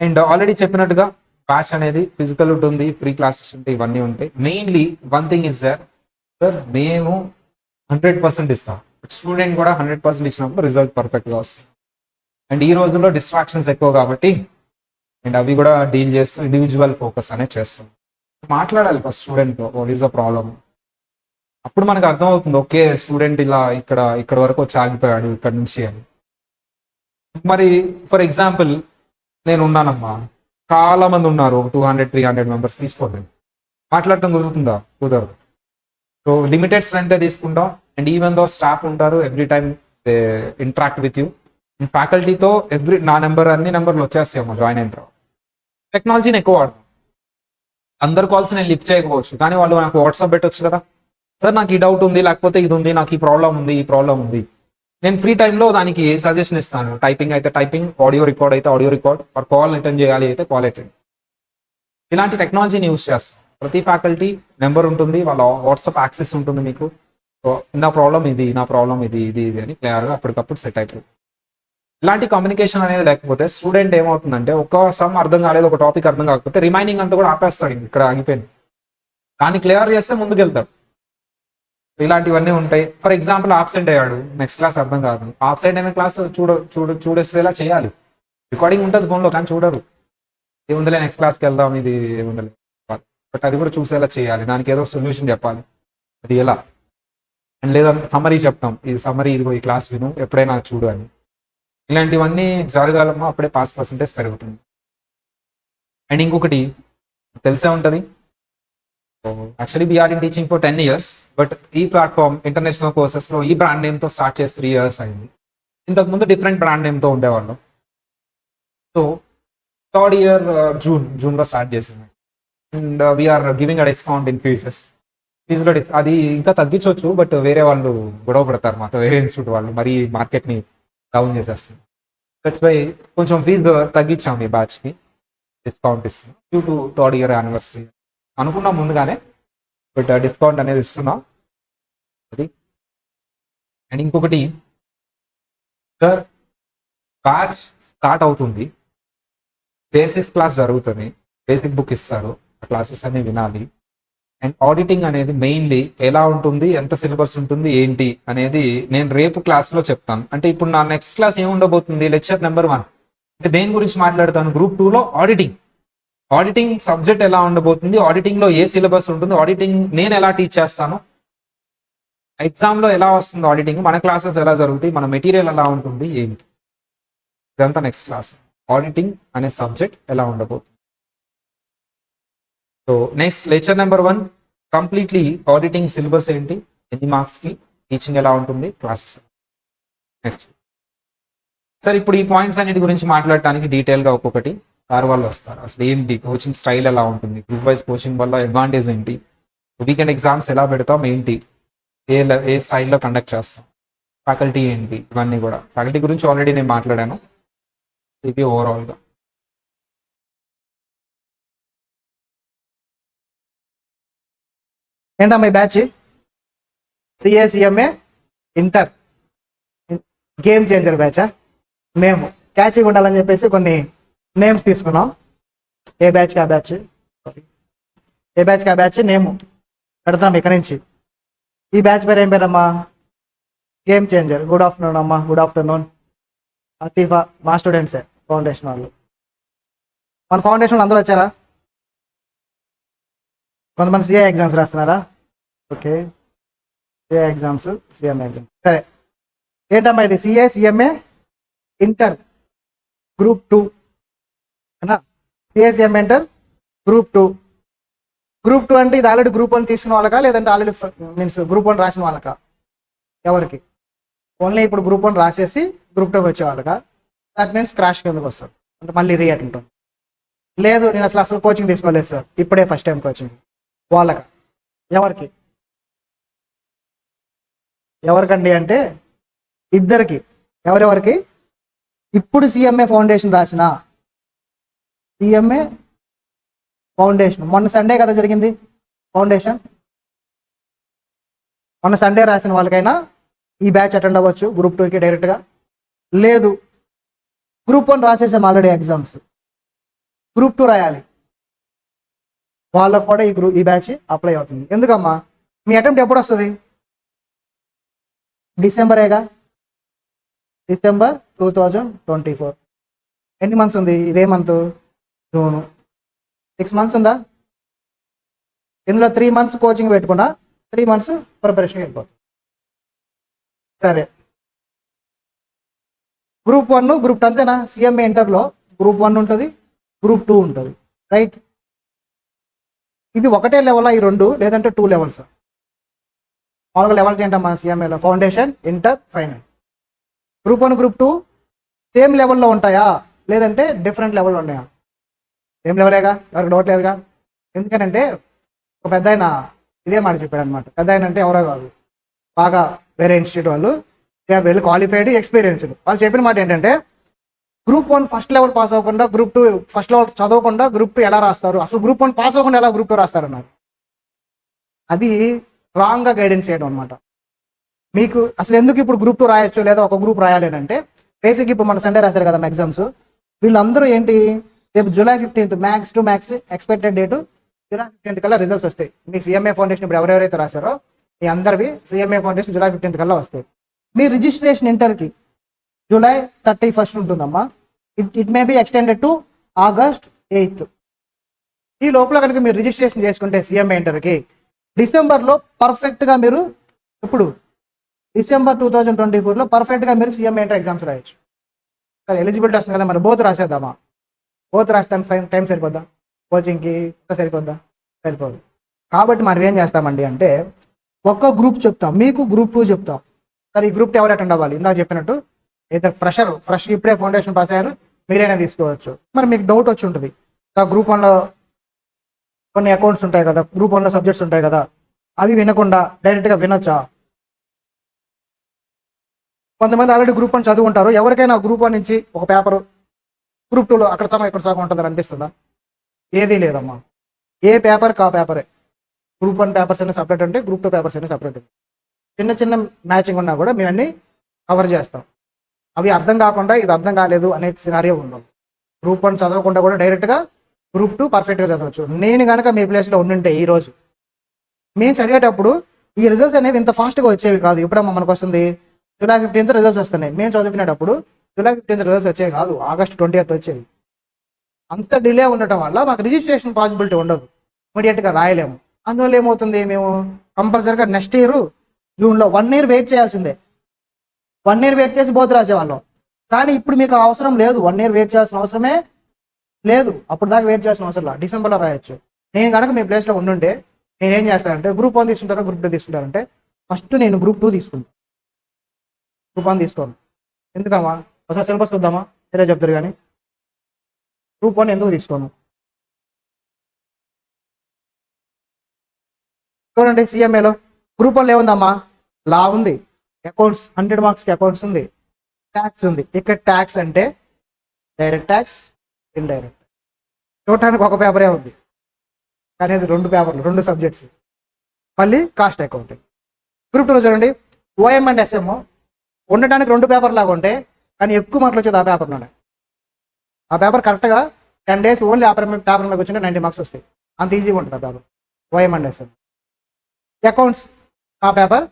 అండ్ ఆల్రెడీ చెప్పినట్టుగా బ్యాచ్ అనేది ఫిజికల్ ఉంటుంది, ఫ్రీ క్లాసెస్ ఉంటాయి, ఇవన్నీ ఉంటాయి. Mainly one thing is sir, మేము 100% ఇస్తాం. స్టూడెంట్ కూడా 100% ఇచ్చినప్పుడు రిజల్ట్ పర్ఫెక్ట్గా వస్తుంది. అండ్ ఈ రోజుల్లో డిస్ట్రాక్షన్స్ ఎక్కువ కాబట్టి అండ్ అవి కూడా డీల్ చేస్తూ ఇండివిజువల్ ఫోకస్ అనేది చేస్తాం. మాట్లాడాలి ఫస్ట్ స్టూడెంట్తో, వాట్ ఈస్ ద ప్రాబ్లమ్. అప్పుడు మనకు అర్థమవుతుంది, ఓకే స్టూడెంట్ ఇలా ఇక్కడ వరకు వచ్చి ఆగిపోయాడు ఇక్కడ నుంచి అని. మరి ఫర్ ఎగ్జాంపుల్ నేను ఉన్నానమ్మా, చాలా మంది ఉన్నారు, 200-300 మెంబర్స్ తీసుకోండి, మాట్లాడటం కుదురుతుందా? కుదరదు. సో లిమిటెడ్ స్ట్రెంత్ తీసుకుంటాం. అండ్ ఈవెన్ దో స్టాఫ్ ఉంటారు, every time interact with you. ఫ్యాకల్టీతో నా నెంబర్ అన్ని నెంబర్లు వచ్చేస్తాయమ్మా జాయిన్ అయిన తర్వాత. టెక్నాలజీని ఎక్కువ వాడతాం. అందరు కాల్స్ నేను లిఫ్ట్ చేయకపోవచ్చు, కానీ వాళ్ళు నాకు వాట్సాప్ పెట్టవచ్చు కదా, సార్ నాకు ఈ డౌట్ ఉంది, లేకపోతే ఇది ఉంది, నాకు ఈ ప్రాబ్లం ఉంది. నేను ఫ్రీ టైంలో దానికి సజెషన్ ఇస్తాను. టైపింగ్ అయితే టైపింగ్, ఆడియో రికార్డ్ అయితే audio record, or call attend చేయాలి అయితే కాల్ అటెండ్. ఇలాంటి టెక్నాలజీని యూస్ చేస్తాం. ప్రతి ఫ్యాకల్టీ నెంబర్ ఉంటుంది, వాళ్ళ వాట్సాప్ యాక్సెస్ ఉంటుంది మీకు. సో నా ప్రాబ్లం ఇది అని క్లియర్గా అప్పటికప్పుడు సెట్ అయిపోతుంది. ఇలాంటి కమ్యూనికేషన్ అనేది లేకపోతే స్టూడెంట్ ఏమవుతుందంటే, ఒక సమ్ అర్థం కాలేదు, ఒక టాపిక్ అర్థం కాకపోతే రిమైనింగ్ అంతా కూడా ఆపేస్తాడు, ఇక్కడ ఆగిపోయింది. దాన్ని క్లియర్ చేస్తే ముందుకెళ్తాడు. ఇలాంటివన్నీ ఉంటాయి. ఫర్ ఎగ్జాంపుల్ ఆబ్సెంట్ అయ్యాడు, నెక్స్ట్ క్లాస్ అర్థం కాదు, ఆబ్సెంట్ అయిన క్లాస్ చూడేసేలా చేయాలి. రికార్డింగ్ ఉంటుంది ఫోన్లో, కానీ చూడరు. ఏముందిలే నెక్స్ట్ క్లాస్కి వెళ్దాం, ఇది ఏముందిలే, బట్ అది కూడా చూసేలా చేయాలి. దానికి ఏదో సొల్యూషన్ చెప్పాలి. అది ఎలా అండ్ లేదా సమ్మరీ చెప్తాం, ఇది సమ్మరీ, ఇదిగో ఈ క్లాస్ విను, ఎప్పుడైనా చూడు అని. ఇలాంటివన్నీ జరగాలమ్మా, అప్పుడే పాస్ పర్సంటేజ్ పెరుగుతుంది. అండ్ ఇంకొకటి తెలిసే ఉంటుంది, actually we are in teaching for 10 years, but ఈ ప్లాట్ఫామ్ ఇంటర్నేషనల్ కోర్సెస్లో ఈ బ్రాండ్ నేమ్తో స్టార్ట్ చేసి 3 years అయింది. ఇంతకుముందు డిఫరెంట్ బ్రాండ్ నేమ్తో ఉండేవాళ్ళం. సో 3rd year జూన్లో స్టార్ట్ చేసింది. And we are giving a discount in fees. ఫీజులో అది ఇంకా తగ్గించవచ్చు, బట్ వేరే వాళ్ళు గొడవ పడతారు మాతో, వేరే ఇన్స్టిట్యూట్ వాళ్ళు, మరీ మార్కెట్ని డౌన్ చేసేస్తుంది. దట్స్ వై కొంచెం ఫీజు తగ్గించాం ఈ బ్యాచ్కి, డిస్కౌంట్ ఇస్తున్నాం due to 3rd year anniversary అనుకున్నాం ముందుగానే, బట్ డిస్కౌంట్ అనేది ఇస్తున్నాం అది. అండ్ ఇంకొకటి సార్, బ్యాచ్ స్టార్ట్ అవుతుంది, బేసిక్స్ క్లాస్ జరుగుతుంది, బేసిక్ బుక్ ఇస్తారు, క్లాసెస్ అన్ని వినాలి. అండ్ ఆడిటింగ్ అనేది మెయిన్లీ ఎలా ఉంటుంది, ఎంత సిలబస్ ఉంటుంది ఏంటి అనేది నేను రేపు క్లాస్లో చెప్తాను. అంటే ఇప్పుడు నా నెక్స్ట్ క్లాస్ ఏముండబోతుంది, లెక్చర్ నెంబర్ 1 అంటే దేని గురించి మాట్లాడతాను, Group 2లో ఆడిటింగ్ సబ్జెక్ట్ ఎలా ఉండబోతుంది, ఆడిటింగ్లో ఏ సిలబస్ ఉంటుంది, ఆడిటింగ్ నేను ఎలా టీచ్ చేస్తాను, ఎగ్జామ్లో ఎలా వస్తుంది ఆడిటింగ్, మన క్లాసెస్ ఎలా జరుగుతాయి, మన మెటీరియల్ ఎలా ఉంటుంది ఏంటి, ఇదంతా నెక్స్ట్ క్లాస్. ఆడిటింగ్ అనే సబ్జెక్ట్ ఎలా ఉండబోతుంది. So next lecture number 1 completely auditing syllabus ఏంటి, ఎన్ని మార్క్స్కి, టీచింగ్ ఎలా ఉంటుంది, క్లాసెస్. నెక్స్ట్ సార్, ఇప్పుడు ఈ పాయింట్స్ అన్నిటి గురించి మాట్లాడటానికి డీటెయిల్గా ఒక్కొక్కటి సార్ వాళ్ళు వస్తారు. అసలు ఏంటి కోచింగ్ స్టైల్ ఎలా ఉంటుంది, గ్రూప్ వైజ్ కోచింగ్ వల్ల అడ్వాంటేజ్ ఏంటి, వీకెండ్ ఎగ్జామ్స్ ఎలా పెడతాం ఏంటి, ఏ స్టైల్లో కండక్ట్ చేస్తాం, ఫ్యాకల్టీ ఏంటి, ఇవన్నీ కూడా. ఫ్యాకల్టీ గురించి ఆల్రెడీ నేను మాట్లాడాను. ఇది ఓవరాల్గా. ఏంటమ్మా ఈ batch? CA inter game changer బ్యాచా? మేము క్యాచింగ్ ఉండాలని చెప్పేసి కొన్ని నేమ్స్ తీసుకున్నాం. ఏ బ్యాచ్కి ఆ బ్యాచ్ నేమ్ పెడతాం ఇక్కడ నుంచి. ఈ బ్యాచ్ పేరు ఏం పేరమ్మా? Game changer. గుడ్ ఆఫ్టర్నూన్ అమ్మా. Good afternoon. ఆసిఫా మా స్టూడెంట్సే, ఫౌండేషన్ వాళ్ళు. మన ఫౌండేషన్ వాళ్ళు అందరూ వచ్చారా? కొంతమంది సిఏ ఎగ్జామ్స్ రాస్తున్నారా? Okay, CA exams, CMA exams. సరే, ఏంటమ్మా ఇది? CA inter Group 2 CA inter group two అంటే ఇది ఆల్రెడీ గ్రూప్ 1 తీసుకున్న వాళ్ళకా, లేదంటే ఆల్రెడీ మీన్స్ గ్రూప్ 1 రాసిన వాళ్ళకా? ఎవరికి? ఓన్లీ ఇప్పుడు గ్రూప్ 1 రాసేసి గ్రూప్ 2కి వచ్చే వాళ్ళకా? దట్ మీన్స్ క్రాష్ కిందకి వస్తారు, అంటే మళ్ళీ రీఅటెంప్ట్. లేదు నేను అసలు కోచింగ్ తీసుకోలేదు సార్, ఇప్పుడే ఫస్ట్ టైం కోచింగ్, వాళ్ళకా? ఎవరికి? ఎవరికండి అంటే ఇద్దరికి. ఎవరెవరికి? ఇప్పుడు సిఎంఏ ఫౌండేషన్ రాసిన, సిఎంఏ ఫౌండేషన్ మొన్న సండే కదా జరిగింది ఫౌండేషన్, మొన్న సండే రాసిన వాళ్ళకైనా ఈ బ్యాచ్ అటెండ్ అవ్వచ్చు గ్రూప్ 2కి డైరెక్ట్గా. లేదు గ్రూప్ 1 రాసేసాం ఆల్రెడీ ఎగ్జామ్స్, గ్రూప్ 2 రాయాలి, వాళ్ళకు కూడా ఈ బ్యాచ్ అప్లై అవుతుంది. ఎందుకమ్మా? మీ అటెంప్ట్ ఎప్పుడు వస్తుంది? డిసెంబరేగా, డిసెంబర్ 2024. ఎన్ని మంత్స్ ఉంది? ఇదే మంత్ జూను, 6 మంత్స్ ఉందా? ఇందులో 3 మంత్స్ కోచింగ్ పెట్టుకున్నా 3 మంత్స్ ప్రిపరేషన్ వెళ్ళిపోతుంది. సరే, గ్రూప్ 1 గ్రూప్ 2 అంతేనా? సిఎంఏ ఇంటర్లో గ్రూప్ 1 ఉంటుంది, గ్రూప్ 2 ఉంటుంది, రైట్? ఇది ఒకటే లెవెలా ఈ రెండు, లేదంటే 2 లెవెల్స్? మామూలుగా లెవెల్స్ ఏంటమ్మా సిఎంఏలో? Foundation, inter, final. Group 1 group 2 same లెవెల్లో ఉంటాయా, లేదంటే డిఫరెంట్ లెవెల్లో ఉన్నాయా? సేమ్ లెవెలేగా, ఎవరికి డౌట్ లేదుగా. ఎందుకనంటే ఒక పెద్ద ఆయన ఇదే మాట చెప్పాడు అనమాట. పెద్ద ఆయన అంటే ఎవరో కాదు, బాగా వేరే ఇన్స్టిట్యూట్ వాళ్ళు, వెల్ క్వాలిఫైడ్, ఎక్స్పీరియన్స్డ్. వాళ్ళు చెప్పిన మాట ఏంటంటే గ్రూప్ 1 ఫస్ట్ లెవెల్ పాస్ అవ్వకుండా, గ్రూప్ 2 ఫస్ట్ లెవెల్ చదవకుండా గ్రూప్ 2 ఎలా రాస్తారు, అసలు గ్రూప్ 1 పాస్ అవ్వకుండా ఎలా గ్రూప్ 2 రాస్తారన్నారు. అది రాంగ్గా గైడెన్స్ చేయడం అనమాట. మీకు అసలు ఎందుకు ఇప్పుడు గ్రూప్ 2 రాయొచ్చు లేదా ఒక గ్రూప్ రాయాలి అంటే, బేసిక్ ఇప్పుడు మన సండే రాశారు కదా ఎగ్జామ్స్, వీళ్ళందరూ ఏంటి, రేపు July 15 max to max expected date July 15 కల్లా రిజల్ట్స్ వస్తాయి. మీ సిఎంఏ ఫౌండేషన్ ఇప్పుడు ఎవరెవరైతే రాశారో మీ అందరివి సిఎంఏ ఫౌండేషన్ జూలై 15 కల్లా వస్తాయి. మీ రిజిస్ట్రేషన్ ఇంటర్కి జూలై 31 ఉంటుందమ్మా. It may be extended to August 8. ఈ లోపల కనుక మీరు రిజిస్ట్రేషన్ చేసుకుంటే సిఎంఏ ఇంటర్కి డిసెంబర్లో పర్ఫెక్ట్గా మీరు, ఇప్పుడు డిసెంబర్ 2024లో పర్ఫెక్ట్గా మీరు సిఎంఏ ఇంటర్ ఎగ్జామ్స్ రాయొచ్చు. సరే, ఎలిజిబిలిటీ వస్తుంది కదా, మరి బోత్ రాసేద్దామా? బోత్ రాస్తాను టైం సరిపోద్దా? కోచింగ్కి సరిపోద్దా? సరిపోదు. కాబట్టి మనం ఏం చేస్తామండి అంటే ఒక్క గ్రూప్ చెప్తాం, మీకు గ్రూప్ 2 చెప్తాం. సరే, ఈ గ్రూప్ 2 ఎవరు అటెండ్ అవ్వాలి? ఇందాక చెప్పినట్టు ఇద్దరు ఫ్రెష్ ఇప్పుడే ఫౌండేషన్ పాస్ అయ్యారు, మీరైనా తీసుకోవచ్చు. మరి మీకు డౌట్ వచ్చి ఉంటుంది, గ్రూప్ 1లో కొన్ని అకౌంట్స్ ఉంటాయి కదా, గ్రూప్ 1లో సబ్జెక్ట్స్ ఉంటాయి కదా, అవి వినకుండా డైరెక్ట్గా వినొచ్చా? కొంతమంది ఆల్రెడీ గ్రూప్ 1 చదువుకుంటారు. ఎవరికైనా గ్రూప్ 1 నుంచి ఒక పేపరు గ్రూప్ 2లో అక్కడ సగం ఇక్కడ సగం ఉంటుందని అనిపిస్తుందా? ఏదీ లేదమ్మా. ఏ పేపర్కి ఆ పేపరే. గ్రూప్ 1 పేపర్స్ అన్ని సపరేట్ ఉంటాయి, గ్రూప్ 2 పేపర్స్ అన్ని సపరేట్ ఉంటాయి. చిన్న చిన్న మ్యాచింగ్ ఉన్నా కూడా మేమన్నీ కవర్ చేస్తాం. అవి అర్థం కాకుండా ఇది అర్థం కాలేదు అనే సినారియో ఉండదు. గ్రూప్ 1 చదవకుండా కూడా డైరెక్ట్గా గ్రూప్ 2 పర్ఫెక్ట్గా చదవచ్చు. నేను కనుక మీ ప్లేస్లో ఉండుంటే ఈరోజు మేము చదివేటప్పుడు ఈ రిజల్ట్స్ అనేవి ఇంత ఫాస్ట్గా వచ్చేవి కాదు. ఇప్పుడమ్మా మనకు వస్తుంది జూలై 15 రిజల్ట్స్ వస్తున్నాయి. మేము చదువుకునేటప్పుడు జూలై 15 రిజల్ట్స్ వచ్చేవి కాదు, ఆగస్ట్ 20 వచ్చేవి. అంత డిలే ఉండటం వల్ల మాకు రిజిస్ట్రేషన్ పాసిబిలిటీ ఉండదు, ఇమీడియట్గా రాయలేము. అందువల్ల ఏమవుతుంది, మేము కంపల్సరీగా నెక్స్ట్ ఇయర్ జూన్లో 1 year వెయిట్ చేయాల్సిందే. 1 year వెయిట్ చేసి బోత్ రాసేవాళ్ళం. కానీ ఇప్పుడు మీకు అవసరం లేదు, 1 year వెయిట్ చేయాల్సిన అవసరమే లేదు. అప్పుడు దాకా వెయిట్ చేయాల్సిన అవసరం లేదు, డిసెంబర్లో రాయొచ్చు. నేను కనుక మీ ప్లేస్లో ఉండుంటే నేనేం చేస్తానంటే గ్రూప్ 1 తీసుకుంటారా గ్రూప్ 2 తీసుకుంటారంటే ఫస్ట్ నేను గ్రూప్ 2 తీసుకుంటాను, గ్రూప్ 1 తీసుకోను. ఎందుకమ్మా? ఒకసారి సిలబస్ చూద్దామా, మీరే చెప్తారు. కానీ గ్రూప్ 1 ఎందుకు తీసుకోను చూడండి. సిఎంఏలో గ్రూప్ 1లో ఏముందమ్మా? లా ఉంది, అకౌంట్స్ 100 మార్క్స్కి అకౌంట్స్ ఉంది, ట్యాక్స్ ఉంది. ఇక్కడ ట్యాక్స్ అంటే డైరెక్ట్ ట్యాక్స్, ఇండైరెక్ట్. చూడటానికి ఒక పేపరే ఉంది, కానీ అది 2 పేపర్లు, 2 సబ్జెక్ట్స్. మళ్ళీ కాస్ట్ అకౌంటింగ్. గ్రూప్ 2లో చూడండి, ఓఎం అండ్ ఎస్ఎం ఉండటానికి 2 పేపర్ లాగా ఉంటాయి, కానీ ఎక్కువ మార్కులు వచ్చేది ఆ పేపర్లోనే. ఆ పేపర్ కరెక్ట్గా 10 days ఓన్లీ ఆ పేపర్ మీద వచ్చింటే 90 మార్క్స్ వస్తాయి. అంత ఈజీగా ఉంటుంది ఆ paper, OM and SM. Accounts ఆ paper,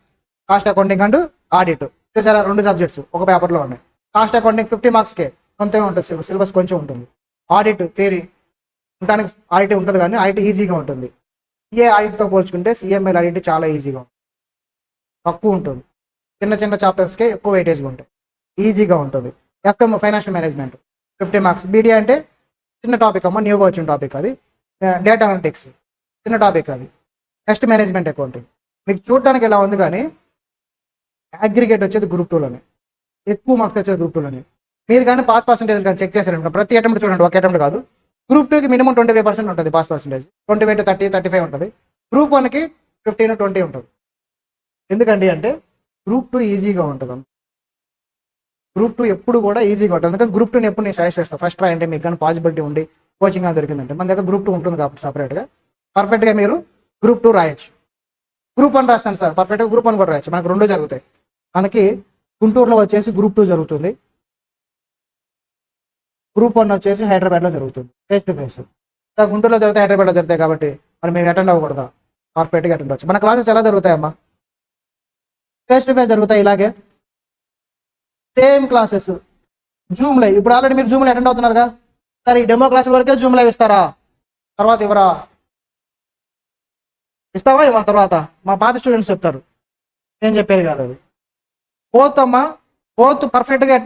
cost accounting and audit చూసారా, 2 సబ్జెక్ట్స్ ఒక పేపర్లో ఉన్నాయి. కాస్ట్ అకౌంటింగ్ 50 మార్క్స్కే కొంత ఉంటుంది, సిలబస్ కొంచెం ఉంటుంది. ఆడిట్ థియరీ ఉండటానికి ఆడిట్ ఉంటుంది, కానీ ఆడిట్ ఈజీగా ఉంటుంది. ఏ ఆడిట్తో పోల్చుకుంటే సిఎంఏ ఆడిట్ చాలా ఈజీగా ఉంటుంది, తక్కువ ఉంటుంది. చిన్న చిన్న చాప్టర్స్కే ఎక్కువ వెయిటేజ్గా ఉంటాయి, ఈజీగా ఉంటుంది. FM financial management 50 marks. BD అంటే చిన్న టాపిక్ అమ్మ, న్యూగా వచ్చిన టాపిక్ అది, డేటా అనలిటిక్స్ చిన్న టాపిక్ అది. Next management accounting. మీకు చూడటానికి ఎలా ఉంది కానీ అగ్రిగేట్ వచ్చేది గ్రూప్ 2లోనే, ఎక్కువ మార్క్స్ వచ్చేది గ్రూప్ 2లోనే. మీరు కానీ పాస్ పర్సెంటేజ్ కానీ చెక్ చేశారనుకో, ప్రతి అటెంప్ట్ చూడండి, ఒక అటెంప్ట్ కాదు. గ్రూప్ 2కి మినిమం 25% ఉంటుంది పాస్ పర్సెంటేజ్, 25 to 30, 35 ఉంటుంది. గ్రూప్ 1కి 15 to 20 ఉంటుంది. ఎందుకండి అంటే గ్రూప్ 2 ఈజీగా ఉంటుంది. గ్రూప్ 2 ఎప్పుడు కూడా ఈజీగా ఉంటుంది. అందుకని గ్రూప్ 2ని ఎప్పుడు నేను సజెస్ట్ చేస్తాను. ఫస్ట్ ట్రై అంటే మీకు కానీ పాసిబిలిటీ ఉండి కోచింగ్ అని దొరికిందంటే మన దగ్గర గ్రూప్ 2 ఉంటుంది కాబట్టి సపరేట్గా పర్ఫెక్ట్గా మీరు గ్రూప్ 2 రాయొచ్చు. గ్రూప్ 1 రాస్తాను సార్, పర్ఫెక్ట్గా గ్రూప్ 1 కూడా రాయొచ్చు. మనకు 2 జరుగుతాయి. మనకి గుంటూరులో వచ్చేసి గ్రూప్ 2 జరుగుతుంది, గ్రూప్ 1 వచ్చేసి హైదరాబాద్లో జరుగుతుంది ఫేస్ టు ఫేస్. గుంటూరులో జరుగుతాయి, హైదరాబాద్లో జరుగుతాయి కాబట్టి మరి మేము అటెండ్ అవ్వకూడదా? పర్ఫెక్ట్గా అటెండ్ అవ్వచ్చు. మన క్లాసెస్ ఎలా జరుగుతాయమ్మా? ఫేస్ టు ఫేస్ జరుగుతాయి. ఇలాగే సేమ్ క్లాసెస్ జూమ్ లైవ్. ఇప్పుడు ఆల్రెడీ మీరు జూమ్ లో అటెండ్ అవుతున్నారుగా. సరే ఈ డెమో క్లాస్ వరకే జూమ్ లైవ్ ఇస్తారా? తర్వాత ఇవ్వరా? ఇస్తావా ఇవ్వ? తర్వాత మా పాత స్టూడెంట్స్ చెప్తారు, నేను చెప్పేది కాదు అది. బోత్ అమ్మా, బోత్ పర్ఫెక్ట్గా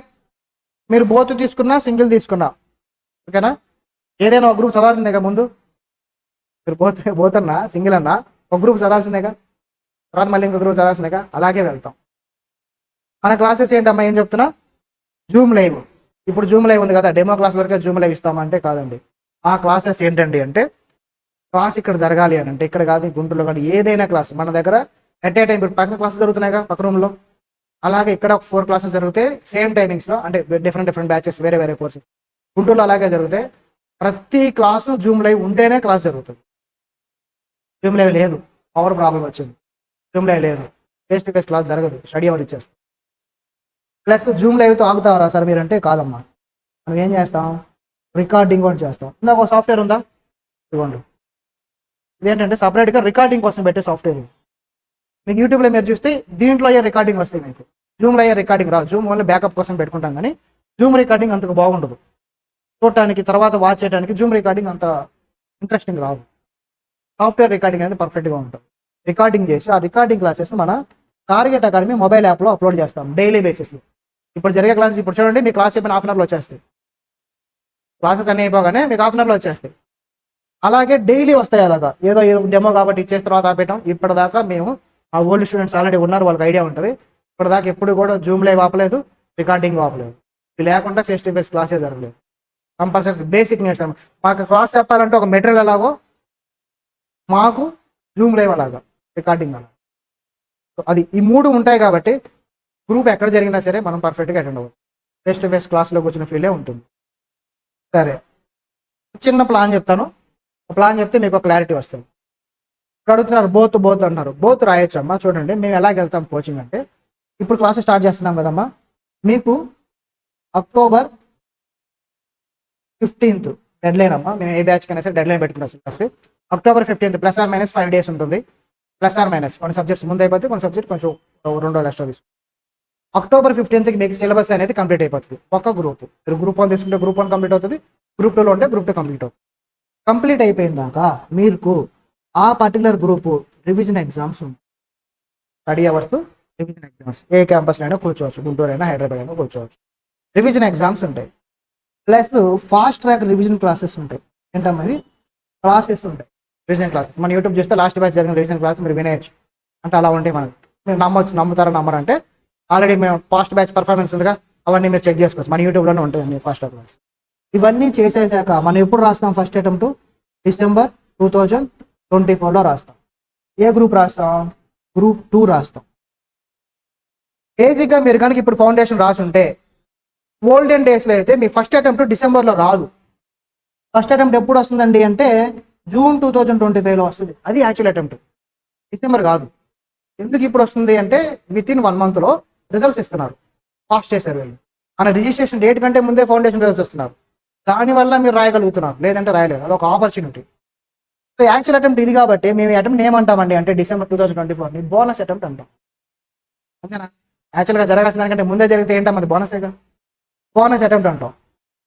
మీరు బోత్ తీసుకున్నా సింగిల్ తీసుకున్నా ఓకేనా. ఏదైనా ఒక గ్రూప్ చదవాల్సిందేగా ముందు. మీరు బోత్ అన్నా సింగిల్ అన్నా ఒక గ్రూప్ చదవాల్సిందేగా, తర్వాత మళ్ళీ ఇంకో గ్రూప్ చదవాల్సిందేగా. అలాగే వెళ్తాం. మన క్లాసెస్ ఏంటమ్మా, ఏం చెప్తున్నా? Zoom live. ఇప్పుడు జూమ్ లైవ్ ఉంది కదా, డెమో క్లాస్ వరకే జూమ్ లైవ్ ఇస్తామంటే కాదండి. ఆ క్లాసెస్ ఏంటండి అంటే క్లాస్ ఇక్కడ జరగాలి అని అంటే ఇక్కడ కాదు, గుంటూరులో కానీ ఏదైనా క్లాస్ మన దగ్గర ఎట్ ఏ టైం. ఇప్పుడు పక్కన క్లాసెస్ జరుగుతున్నాయిగా పక్క రూమ్లో, అలాగే ఇక్కడ ఒక 4 క్లాసెస్ జరుగుతాయి సేమ్ టైమింగ్స్లో, అంటే డిఫరెంట్ బ్యాచెస్, వేరే కోర్సెస్. గుంటూరులో అలాగే జరుగుతాయి. ప్రతి క్లాసు జూమ్ లైవ్ ఉంటేనే క్లాస్ జరుగుతుంది. జూమ్ లైవ్ లేదు, పవర్ ప్రాబ్లం వచ్చింది, జూమ్ లైవ్ లేదు, ఫేస్ టు ఫేస్ క్లాస్ జరగదు, స్టడీ అవర్ ఇచ్చేస్తాం. ప్లస్ జూమ్ లైవ్తో ఆగుతారా సార్ మీరు అంటే కాదమ్మా. మనం ఏం చేస్తాం, రికార్డింగ్ కూడా చేస్తాం. ఇందాక ఒక సాఫ్ట్వేర్ ఉందా, ఇవ్వండి. ఇదేంటంటే సపరేట్గా రికార్డింగ్ కోసం పెట్టే సాఫ్ట్వేర్ ఇది. మీకు యూట్యూబ్లో మీరు చూస్తే దీంట్లో అయ్యే రికార్డింగ్ వస్తాయి మీకు, జూమ్లో అయ్యే రికార్డింగ్ రాదు. జూమ్ వల్ల బ్యాకప్ కోసం పెట్టుకుంటాం కానీ జూమ్ రికార్డింగ్ అంతకు బాగుండదు చూడటానికి, తర్వాత వాచ్ చేయడానికి. జూమ్ రికార్డింగ్ అంత ఇంట్రెస్టింగ్ రాదు. సాఫ్ట్వేర్ రికార్డింగ్ అనేది పర్ఫెక్ట్గా ఉంటుంది. రికార్డింగ్ చేసి ఆ రికార్డింగ్ క్లాసెస్ మన టార్గెట్ అకాడమీ మొబైల్ యాప్లో అప్లోడ్ చేస్తాం డైలీ బేసిస్లో. ఇప్పుడు జరిగే క్లాసెస్ ఇప్పుడు చూడండి, మీ క్లాస్ చెప్పిన హాఫ్ అన్ అవర్లో వచ్చేస్తాయి. క్లాసెస్ అన్నీ అయిపోగానే మీకు హాఫ్ అన్ అవర్లో వచ్చేస్తాయి. అలాగే డైలీ వస్తాయి. అలాగా ఏదో డెమో కాబట్టి ఇచ్చేసిన తర్వాత ఆపేయటం. ఇప్పటిదాకా మేము ఆ ఓల్డ్ స్టూడెంట్స్ ఆల్రెడీ ఉన్నారు, వాళ్ళకి ఐడియా ఉంటుంది. ఇప్పటిదాకా ఎప్పుడు కూడా జూమ్ లైవ్ ఆపలేదు, రికార్డింగ్ ఆపలేదు. ఇది లేకుండా ఫేస్ టు ఫేస్ క్లాసే జరగలేదు. కంపల్సరీ బేసిక్ నేర్చుతాం. మాకు క్లాస్ చెప్పాలంటే ఒక మెటీరియల్ ఎలాగో మాకు జూమ్ లైవ్ అలాగా, రికార్డింగ్ అలాగా. అది ఈ 3 ఉంటాయి కాబట్టి గ్రూప్ ఎక్కడ జరిగినా సరే మనం పర్ఫెక్ట్గా అటెండ్ అవ్వాలి. ఫేస్ టు ఫేస్ క్లాస్లో కూర్చున్న ఫీలే ఉంటుంది. సరే, చిన్న ప్లాన్ చెప్తాను. ప్లాన్ చెప్తే మీకు క్లారిటీ వస్తుంది. ఇప్పుడు అడుగుతున్నారు బోత్ అంటారు. బోత్ రాయొచ్చమ్మా. చూడండి మేము ఎలాగ వెళ్తాం కోచింగ్ అంటే, ఇప్పుడు క్లాసెస్ స్టార్ట్ చేస్తున్నాం కదమ్మా. మీకు October 15th డెడ్ లైన్ అమ్మా. మేము ఏ బ్యాచ్ కైనా సరే డెడ్ లైన్ పెట్టుకున్నాం. October 15th +or- 5 days ఉంటుంది. +or- కొన్ని సబ్జెక్ట్స్ ముందు అయిపోతే, కొన్ని సబ్జెక్ట్ కొంచెం 2 రోజులు ఎక్స్ట్రా తీసుకుంటాం. October 15th మీకు సిలబస్ అనేది కంప్లీట్ అయిపోతుంది. ఒక గ్రూప్, మీరు గ్రూప్ 1 తీసుకుంటే గ్రూప్ 1 కంప్లీట్ అవుతుంది, గ్రూప్ 2లో ఉంటే గ్రూప్ 2 కంప్లీట్ అవుతుంది. కంప్లీట్ అయిపోయిన దాకా మీకు ఆ పర్టికులర్ గ్రూప్ రివిజన్ ఎగ్జామ్స్ ఉంటాయి. Study hours, revision exams. ఏ క్యాంపస్లో అయినా కూర్చోవచ్చు, గుంటూరు అయినా హైదరాబాద్ అయినా కూర్చోవచ్చు. రివిజన్ ఎగ్జామ్స్ ఉంటాయి. Plus fast track revision classes ఉంటాయి. ఏంటమ్మా ఇవి? క్లాసెస్ ఉంటాయి, రివిజన్ క్లాసెస్. మన యూట్యూబ్ చూస్తే లాస్ట్ బ్యాచ్ జరిగిన రివిజన్ క్లాస్ మీరు వినేయచ్చు. అంటే అలా ఉంటాయి మనకి. మీరు నమ్ముతారా నమ్మరంటే ఆల్రెడీ మేము ఫాస్ట్ బ్యాచ్ పర్ఫార్మెన్స్ ఉందిగా, అవన్నీ మీరు చెక్ చేసుకోవచ్చు. మన యూట్యూబ్లోనే ఉంటాయండి ఫాస్ట్ క్లాస్. ఇవన్నీ చేసేసాక మనం ఎప్పుడు రాస్తాం? ఫస్ట్ అటెంప్ట్ December 2024లో రాస్తాం. ఏ గ్రూప్ రాస్తాం? గ్రూప్ 2 రాస్తాం. బేసిక్గా మీరు కనుక ఇప్పుడు ఫౌండేషన్ రాసుంటే ఓల్డెన్ డేస్లో అయితే మీ ఫస్ట్ అటెంప్ట్ డిసెంబర్లో రాదు. ఫస్ట్ అటెంప్ట్ ఎప్పుడు వస్తుందండి అంటే June 2025లో వస్తుంది. అది యాక్చువల్ అటెంప్ట్, డిసెంబర్ కాదు. ఎందుకు ఇప్పుడు వస్తుంది అంటే విత్ ఇన్ 1 monthలో రిజల్ట్స్ ఇస్తున్నారు. పాస్ చేశారు వీళ్ళు. మన రిజిస్ట్రేషన్ డేట్ కంటే ముందే ఫౌండేషన్ రిజల్ట్స్ వస్తున్నారు. దానివల్ల మీరు రాయగలుగుతున్నారు, లేదంటే రాయలేదు. అదొక ఆపర్చునిటీ. సో యాక్చువల్ అటెంప్ట్ ఇది కాబట్టి మేము ఈ అటెంప్ట్ ఏమంటామండి అంటే December 2024ని బోనస్ అటెంప్ట్ అంటాం. అంతేనా? యాక్చువల్గా జరగాల్సిన దానికంటే ముందే జరిగితే ఏంటో అది బోనసేగా, బోనస్ అటెంప్ట్ అంటాం.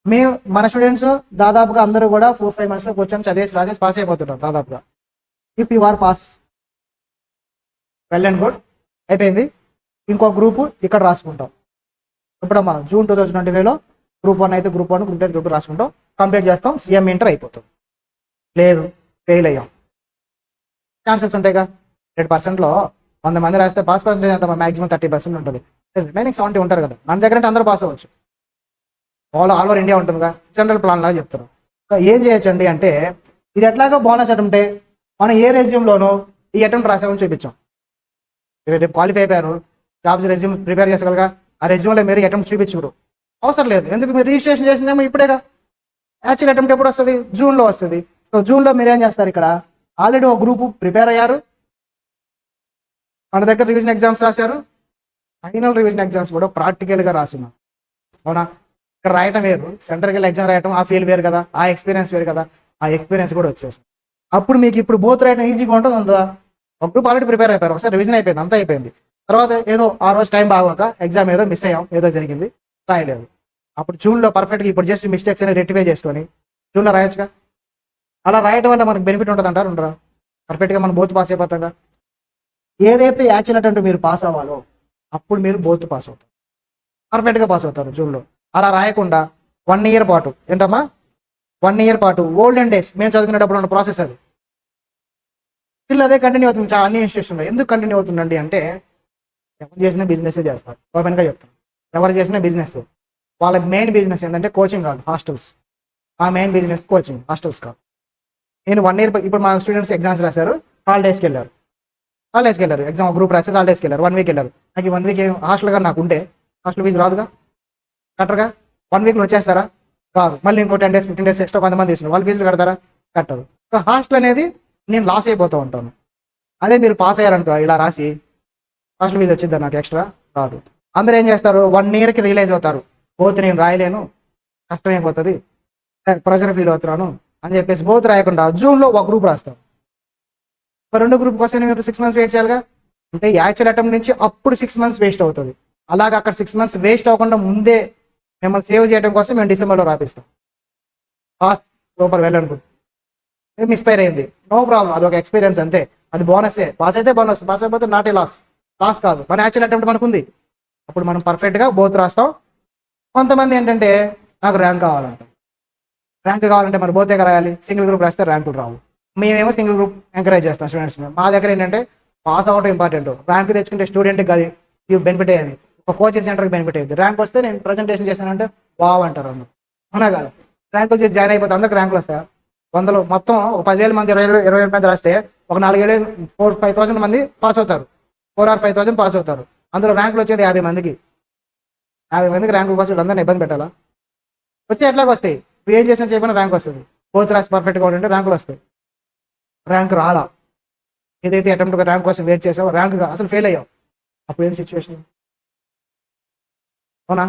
మేము మన స్టూడెంట్స్ దాదాపుగా అందరూ కూడా 4-5 monthsలో కూర్చొని చదివేసి రాసేసి పాస్ అయిపోతుంటారు దాదాపుగా. If you are pass, well and good, అయిపోయింది. ఇంకో గ్రూపు ఇక్కడ రాసుకుంటాం. ఇప్పుడమ్మా June 2025లో గ్రూప్ 1 అయితే గ్రూప్ 1, గ్రూప్ 2 గ్రూప్ 2 రాసుకుంటాం, కంప్లీట్ చేస్తాం, CM ఇంటర్ అయిపోతుంది. లేదు, ఫెయిల్ అయ్యాం. ఛాన్సెస్ ఉంటాయిగా. 100%లో 100 మంది రాస్తే పాస్ పర్సెంటేజ్ ఎంత మాక్సిమం 30% ఉంటుంది. రిమైనింగ్ 70 ఉంటారు కదా. మన దగ్గర అంటే అందరూ పాస్ అవ్వచ్చు. ఆల్ ఓవర్ ఇండియా ఉంటుందిగా. జనరల్ ప్లాన్ లాగా చెప్తారు. ఏం చేయొచ్చు అండి అంటే, ఇది ఎట్లాగో బోనస్ అటెంప్టే, మనం ఏ రెజ్యూమ్లోనూ ఈ అటెంప్ట్ రాసామని చూపించాం. రేపు క్వాలిఫై అయిపోయారు, జాబ్స్ రెజ్యూమ్ ప్రిపేర్ చేసుకోగలగా, ఆ రెజ్యూమ్లో మీరు అటెంప్ట్ చూపించుకోరు, అవసరం లేదు. ఎందుకు, మీరు రిజిస్ట్రేషన్ చేసిందేమో ఇప్పుడేగా. యాక్చువల్ అటెంప్ట్ ఎప్పుడు వస్తుంది? జూన్లో వస్తుంది. సో జూన్లో మీరు ఏం చేస్తారు, ఇక్కడ ఆల్రెడీ ఒక గ్రూపు ప్రిపేర్ అయ్యారు, మన దగ్గర రివిజన్ ఎగ్జామ్స్ రాశారు, ఫైనల్ రివిజన్ ఎగ్జామ్స్ కూడా ప్రాక్టికల్గా రాస్తున్నాం. అవునా? ఇక్కడ రాయటం వేరు, సెంటర్కి వెళ్ళి ఎగ్జామ్ రాయటం, ఆ ఫీల్ వేరు కదా, ఆ ఎక్స్పీరియన్స్ వేరు కదా. ఆ ఎక్స్పీరియన్స్ కూడా వచ్చేస్తుంది. అప్పుడు మీకు ఇప్పుడు బోత్ రాయటం ఈజీగా ఉంటుంది. ఉందా? ఒక గ్రూప్ ఆల్రెడీ ప్రిపేర్ అయిపోయారు, ఒకసారి రివిజన్ అయిపోయింది, అంతా అయిపోయింది. తర్వాత ఏదో ఆ రోజు టైం బాగోక ఎగ్జామ్ ఏదో మిస్ అయ్యాం, ఏదో జరిగింది, రాయలేదు. అప్పుడు జూన్లో పర్ఫెక్ట్గా ఇప్పుడు జస్ట్ మిస్టేక్స్ అని రెక్టిఫై చేసుకొని జూన్లో రాయొచ్చుగా. అలా రాయటం వల్ల మనకు బెనిఫిట్ ఉంటుంది అంటారు, ఉండరా? పర్ఫెక్ట్గా మనం బోత్ పాస్ అయిపోతాంగా. ఏదైతే యాక్చువల్ అటెంప్ట్ మీరు పాస్ అవ్వాలో అప్పుడు మీరు బోత్ పాస్ అవుతారు, పర్ఫెక్ట్గా పాస్ అవుతారు జూన్లో. అలా రాయకుండా 1 ఇయర్ పాటు, ఏంటమ్మా 1 ఇయర్ పాటు ఓల్డెన్ డేస్ మేము చదువుకునేటప్పుడు ఉన్న ప్రాసెస్ అది స్టిల్ అదే కంటిన్యూ అవుతుంది. చాలా అన్ని ఇన్స్టిట్యూషన్లో ఎందుకు కంటిన్యూ అవుతుందండి అంటే, ఎవరు చేసిన బిజినెస్ చేస్తారు. ఓపెన్గా చెప్తాను, ఎవరు చేసిన బిజినెస్, వాళ్ళ మెయిన్ బిజినెస్ ఏంటంటే కోచింగ్ కాదు, హాస్టల్స్. ఆ మెయిన్ బిజినెస్ కోచింగ్, హాస్టల్స్ కాదు. నేను 1 ఇయర్, ఇప్పుడు మా స్టూడెంట్స్ ఎగ్జామ్స్ రాశారు, హాలిడేస్కి వెళ్ళారు, ఎగ్జామ్ గ్రూప్ రాసేసి హాలిడేస్కి వెళ్ళారు, 1 వీక్ వెళ్ళారు. నాకు 1 వీక్ హాస్టల్గా నాకు ఉంటే హాస్టల్ ఫీజు రాదుగా, కట్టరుగా. 1 వీక్లో వచ్చేస్తారా? రాదు. మళ్ళీ ఇంకో 10 డేస్ 15 డేస్ ఎక్స్ట్రా కొంతమంది తీసుకున్నారు, వాళ్ళు ఫీజులు కడతారా? కట్టరు. సో హాస్టల్ అనేది నేను లాస్ అయిపోతూ ఉంటాను. అదే మీరు పాస్ అయ్యారనుకో, ఇలా రాసి హాస్టల్ ఫీజు వచ్చిందా నాకు ఎక్స్ట్రా? రాదు. అందరూ ఏం చేస్తారు, 1 ఇయర్కి రియలైజ్ అవుతారు, బోత్ నేను రాయలేను, కష్టమైపోతుంది, ప్రెషర్ ఫీల్ అవుతున్నాను అని చెప్పేసి బోత్ రాయకుండా జూన్లో ఒక గ్రూప్ రాస్తారు. రెండో గ్రూప్ కోసం మీరు 6 మంత్స్ వెయిట్ చేయాలిగా. అంటే యాక్చువల్ అటెంప్ట్ నుంచి అప్పుడు 6 మంత్స్ వేస్ట్ అవుతుంది. అలాగే అక్కడ 6 మంత్స్ వేస్ట్ అవ్వకుండా ముందే మిమ్మల్ని సేవ్ చేయడం కోసం మేము డిసెంబర్లో రాపిస్తాం. పాస్ సూపర్ వెల్ అనుకుంటు, మిస్ఫైర్ అయింది, నో ప్రాబ్లం, అది ఒక ఎక్స్పీరియన్స్ అంతే, అది బోనస్సే. పాస్ అయితే బోనస్, పాస్ అయిపోతే నాట్ ఏ లాస్ కాదు. మన యాక్చువల్ అటెంప్ట్ మనకుంది, అప్పుడు మనం పర్ఫెక్ట్గా బోత్ రాస్తాం. కొంతమంది ఏంటంటే నాకు ర్యాంక్ కావాలంటే మరి బోతే రాయాలి, సింగిల్ గ్రూప్ రాస్తే ర్యాంకులు రావు. మేమేమో సింగిల్ గ్రూప్ ఎంకరేజ్ చేస్తాం స్టూడెంట్స్. మా దగ్గర ఏంటంటే పాస్ అవ్వడం ఇంపార్టెంట్, ర్యాంక్ తెచ్చుకుంటే స్టూడెంట్కి అది బెనిఫిట్ అయ్యేది, ఒక కోచింగ్ సెంటర్కి బెనిఫిట్ అయ్యింది. ర్యాంక్ వస్తే నేను ప్రజెంటేషన్ చేశానంటే వావ్ అంటారు అందరూ, అవునా కాదు? ర్యాంకులు చేసి జాయిన్ అయిపోతే అందరికి ర్యాంకులు వస్తాయి. 100లో మొత్తం ఒక 10,000 మంది 20,000 మంది రాస్తే ఒక 4,000-5,000 మంది పాస్ అవుతారు, 4,000 or 5,000 పాస్ అవుతారు. అందులో ర్యాంకులు వచ్చేది 50 మందికి. 50 మందికి ర్యాంకులు కోసం వీళ్ళందరినీ ఇబ్బంది పెట్టాలా? వచ్చి ఎట్లాగ వస్తాయి, నువ్వు ఏం చేసినా చేయకుండా ర్యాంక్ వస్తుంది. బోత్ రాసి పర్ఫెక్ట్గా ఉంటే ర్యాంకులు వస్తాయి. ర్యాంక్ రాలా, ఏదైతే అటెంప్ట్ ర్యాంక్ కోసం వెయిట్ చేసావో ర్యాంక్ అసలు ఫెయిల్ అయ్యావు, అప్పుడు ఏంటి సిచ్యువేషన్? అవునా?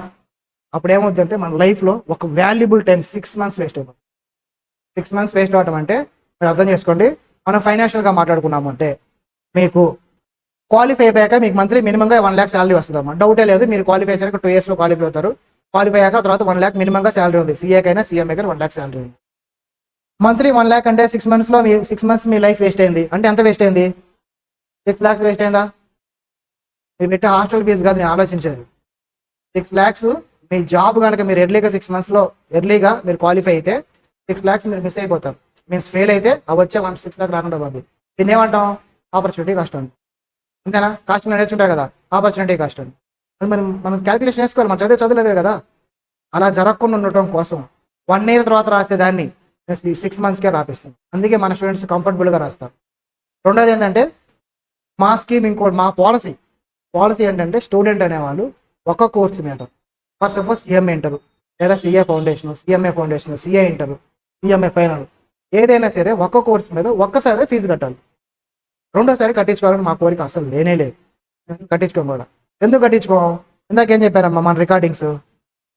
అప్పుడు ఏమవుతుందంటే మన లైఫ్లో ఒక వాల్యుబుల్ టైం 6 మంత్స్ వేస్ట్ అయిపోతుంది. 6 మంత్స్ వేస్ట్ అవ్వటం అంటే మీరు అర్థం చేసుకోండి. మనం ఫైనాన్షియల్గా మాట్లాడుకున్నాము అంటే, మీకు క్వాలిఫై అయిపోయాక మీకు మంత్లీ మినిమంగా 1 lakh శాలరీ వస్తుందమ్మా, డౌటే లేదు. మీరు క్వాలిఫై అయ్యాక 2 yearsలో క్వాలిఫై అవుతారు. క్వాలిఫై అయ్యాక తర్వాత 1 lakh మినిమంగా శాలరీ ఉంది. సీఏకైనా సీఎంఏకైనా 1 lakh శాలరీ ఉంది. మంత్లీ 1 lakh అంటే 6 monthsలో మీ 6 months మీ లైఫ్ వేస్ట్ అయింది అంటే ఎంత వేస్ట్ అయింది? 6 lakhs వేస్ట్ అయిందా? మీరు పెట్టే హాస్టల్ ఫీజు కాదు నేను ఆలోచించేది. 6 lakhs మీ జాబ్ కనుక మీరు ఎర్లీగా 6 monthsలో ఎర్లీగా మీరు క్వాలిఫై అయితే 6 lakhs మీరు మిస్ అయిపోతారు. మీన్స్ ఫెయిల్ అయితే అవి వచ్చే 6 lakh రాకుండా పోతుంది. దీన్ని ఏమంటాం? ఆపర్చునిటీ కాస్ట్ అండి. అంతేనా? కాస్ట్ నేర్చుంటారు కదా, ఆపర్చునిటీ కాస్ట్ అండి. అది మనం క్యాలిక్యులేషన్ చేసుకోవాలి, మనం చదవలేదు కదా. అలా జరగకుండా ఉండటం కోసం 1 year తర్వాత రాసేదాన్ని 6 monthsకే రాపిస్తాం. అందుకే మన స్టూడెంట్స్ కంఫర్టబుల్గా రాస్తారు. రెండోది ఏంటంటే మా స్కీమ్, ఇంకోటి మా పాలసీ ఏంటంటే స్టూడెంట్ అనేవాళ్ళు ఒక కోర్సు మీద, ఫర్ సపోజ్ సిఎంఏ ఇంటరు లేదా CA foundation, CMA foundation, CA inter, CMA final, ఏదైనా సరే ఒక కోర్సు మీద ఒక్కసారి ఫీజు కట్టాలి. రెండోసారి కట్టించుకోవాలని మా కోరిక అసలు లేనే లేదు. కట్టించుకోం కూడా. ఎందుకు కట్టించుకోం? ఇందాకేం చెప్పారమ్మా, మన రికార్డింగ్స్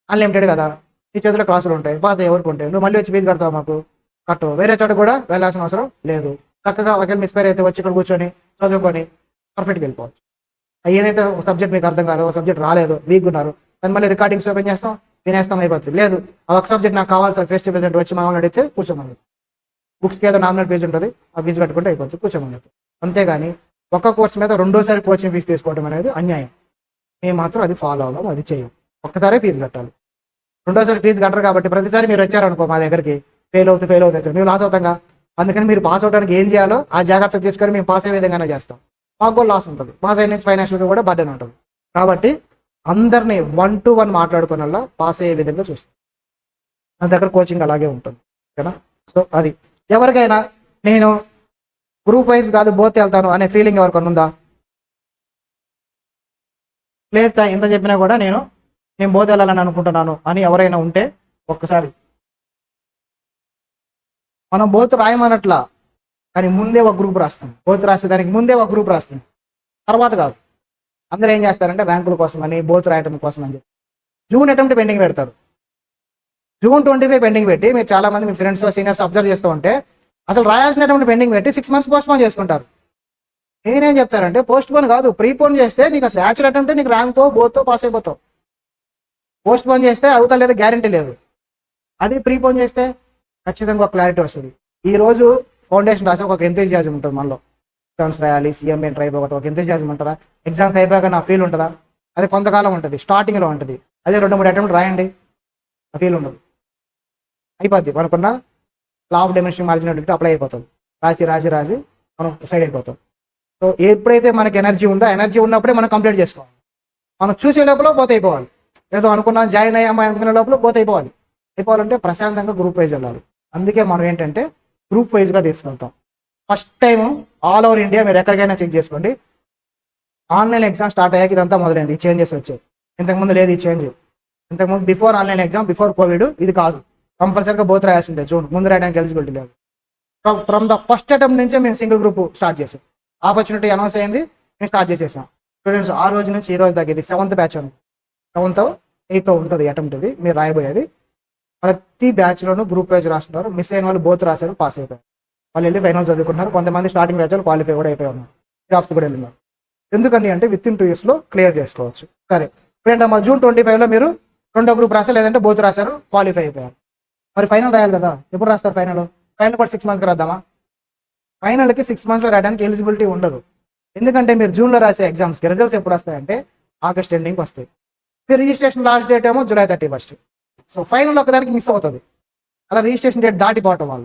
అన్లిమిటెడ్ కదా, నీ చేతిలో క్లాసులు ఉంటాయి, పాస్ ఎవరికి ఉంటాయి, నువ్వు మళ్ళీ వచ్చి ఫీజు కడతావు, మాకు కట్టవు. వేరే చోట కూడా వెళ్ళాల్సిన అవసరం లేదు. చక్కగా ఒకవేళ మిస్పైర్ అయితే వచ్చి ఇక్కడ కూర్చొని చదువుకొని పర్ఫెక్ట్గా వెళ్ళిపోవచ్చు. ఏదైతే ఒక సబ్జెక్ట్ మీకు అర్థం కాదు, ఒక సబ్జెక్ట్ రాలేదు, వీక్ ఉన్నారు, దాన్ని మళ్ళీ రికార్డింగ్స్ ఓపెన్ చేస్తాం, వినేస్తాం, అయిపోతుంది. లేదు ఆ ఒక సబ్జెక్ట్ నాకు కావాలి సార్, ఫేస్ టు ఫేస్ వచ్చి మామూలు అడిగితే కూర్చోమని, బుక్స్కి ఏదో నామినల్ ఫీజు ఉంటుంది, ఆ ఫీజు కట్టుకుంటే అయిపోతుంది, కూర్చోమని. అంతేగాని ఒక్క కోర్సు మీద రెండోసారి కోచింగ్ ఫీజు తీసుకోవడం అనేది అన్యాయం. మేము మాత్రం అది ఫాలో అవ్వం, అది చేయం. ఒక్కసారి ఫీజు కట్టాలి, రెండోసారి ఫీజు కట్టరు. కాబట్టి ప్రతిసారి మీరు వచ్చారనుకో మా దగ్గరికి, ఫెయిల్ అవుతుంది మేము లాస్ అవుతాంగా. అందుకని మీరు పాస్ అవడానికి ఏం చేయాలో ఆ జాగ్రత్త తీసుకొని మేము పాస్ అయ్యే విధంగానే చేస్తాం. మాకు కూడా లాస్ ఉంటుంది, పాస్ అయిన ఫైనాన్షియల్గా కూడా బర్డెన్ ఉంటుంది. కాబట్టి అందరినీ 1-to-1 మాట్లాడుకునే వల్ల పాస్ అయ్యే విధంగా చూస్తాం. నా దగ్గర కోచింగ్ అలాగే ఉంటుంది ఓకేనా. సో అది ఎవరికైనా నేను గ్రూప్ వైజ్ కాదు బోత్ వెళ్తాను అనే ఫీలింగ్ ఎవరికైనా ఉందా? లేదు సార్ ఎంత చెప్పినా కూడా నేను బోత్ వెళ్ళాలని అనుకుంటున్నాను అని ఎవరైనా ఉంటే ఒక్కసారి మనం బోత్ రాయమన్నట్లా, కానీ ముందే ఒక గ్రూప్ రాస్తాం. బోత్ రాసే దానికి ముందే ఒక గ్రూప్ రాస్తాం, తర్వాత కాదు. అందరూ ఏం చేస్తారంటే ర్యాంకుల కోసం అని బోత్ రాయటం కోసం అని చెప్పి జూన్ అటెంప్ట్ పెండింగ్ పెడతారు. June 25 పెండింగ్ పెట్టి మీరు చాలా మంది మీ ఫ్రెండ్స్ సీనియర్స్ అబ్జర్వ్ చేస్తూ ఉంటే అసలు రాయాల్సిన అటెంప్ట్ పెండింగ్ పెట్టి 6 months పోస్ట్పోన్ చేసుకుంటారు. నేనేం చెప్తానంటే పోస్ట్పోన్ కాదు, ప్రీపోన్ చేస్తే నీకు అసలు యాక్చువల్ అటెంప్ట్ నీకు ర్యాంక్ బోతో పాస్ అయిపోతావు. పోస్ట్పోన్ చేస్తే అవుతా లేదా గ్యారంటీ లేదు. అది ప్రీపోన్ చేస్తే ఖచ్చితంగా ఒక క్లారిటీ వస్తుంది. ఈ రోజు ఫౌండేషన్ రాసే ఒక ఎంతూజియాజం ఉంటుంది మనలో. ఎగ్జామ్స్ రాయాలి, సీఎం ట్రై పోగొట్టు ఒక ఎంతూజియాజం ఉంటుందా? ఎగ్జామ్స్ అయిపోయాక నా ఫీల్ ఉంటుందా? అది కొంతకాలం ఉంటుంది, స్టార్టింగ్లో ఉంటుంది. అదే 2-3 అటెంప్ట్ రాయండి, ఆ ఫీల్ ఉండదు, అయిపోద్ది. మనకున్న లా ఆఫ్ డైమెన్షన్ మార్జినాలిటీ అప్లై అయిపోతుంది. రాసి రాసి రాసి మనం సైడ్ అయిపోతాం. సో ఎప్పుడైతే మనకి ఎనర్జీ ఉందో, ఎనర్జీ ఉన్నప్పుడే మనం కంప్లీట్ చేసుకోవాలి. మనం చూసే లోపల పోతే అయిపోవాలి. ఏదో అనుకున్నాం జాయిన్ అయ్యామా అనుకునే లోపల పోతే అయిపోవాలి. అయిపోవాలంటే ప్రశాంతంగా గ్రూప్ వైజ్ వెళ్ళాలి. అందుకే మనం ఏంటంటే గ్రూప్ వైజ్గా తీసుకెళ్తాం. First time all over India మీరు ఎక్కడికైనా చెక్ చేసుకోండి, ఆన్లైన్ ఎగ్జామ్ స్టార్ట్ అయ్యాక ఇదంతా మొదలైంది. ఈ చేంజెస్ వచ్చాయి. ఇంతకుముందు లేదు ఈ చేంజ్. ఇంతకుముందు before online exam, before Covid ఇది కాదు. కంపల్సరీగా బోత్ రాయాల్సిందే. జూన్ ముందు రాయడానికి ఎలిజిబిలిటీ లేదు. ఫ్రమ్ ద ఫస్ట్ అటెంప్ట్ నుంచే మేము సింగిల్ గ్రూప్ స్టార్ట్ చేసాం. ఆపర్చునిటీ అనౌన్స్ అయింది, మేము స్టార్ట్ చేసేసాం. స్టూడెంట్స్ ఆ రోజు నుంచి ఈ రోజు దాకా ఇది 7th బ్యాచ్ అని, 7th 8th ఉంటుంది అటెంప్ట్. ఇది మీరు రాయబోయేది. ప్రతి బ్యాచ్లోనూ గ్రూప్ వైజ్ రాస్తున్నారు. మిస్ అయిన వాళ్ళు బోత్ రాశారు, పాస్ అయిపోయారు. వాళ్ళు వెళ్ళి ఫైనల్ చదువుకుంటున్నారు. కొంతమంది స్టార్టింగ్ బ్యాచ్ వాళ్ళు క్వాలిఫై కూడా అయిపోయి ఉన్నారు, జాబ్స్ కూడా వెళ్ళినారు. ఎందుకండి అంటే విత్ ఇన్ 2 years క్లియర్ చేసుకోవచ్చు. సరే ఇప్పుడేంటమ్మా June 25 మీరు రెండో గ్రూప్ రాశారు, లేదంటే బోత్ రాశారు, క్వాలిఫై అయిపోయారు. మరి ఫైనల్ రాయాలి కదా, ఎప్పుడు రాస్తారు ఫైనల్? ఫైనల్ కూడా 6 months రాద్దామా? ఫైనల్కి 6 months రాయడానికి ఎలిజిబిలిటీ ఉండదు. ఎందుకంటే మీరు జూన్లో రాసే ఎగ్జామ్స్కి రిజల్ట్స్ ఎప్పుడు వస్తాయంటే ఆగస్ట్ ఎండింగ్కి వస్తాయి. మీరు రిజిస్ట్రేషన్ లాస్ట్ డేట్ ఏమో July 31. సో ఫైనల్ ఒకదానికి మిస్ అవుతుంది, అలా రిజిస్ట్రేషన్ డేట్ దాటిపోవటం వల్ల.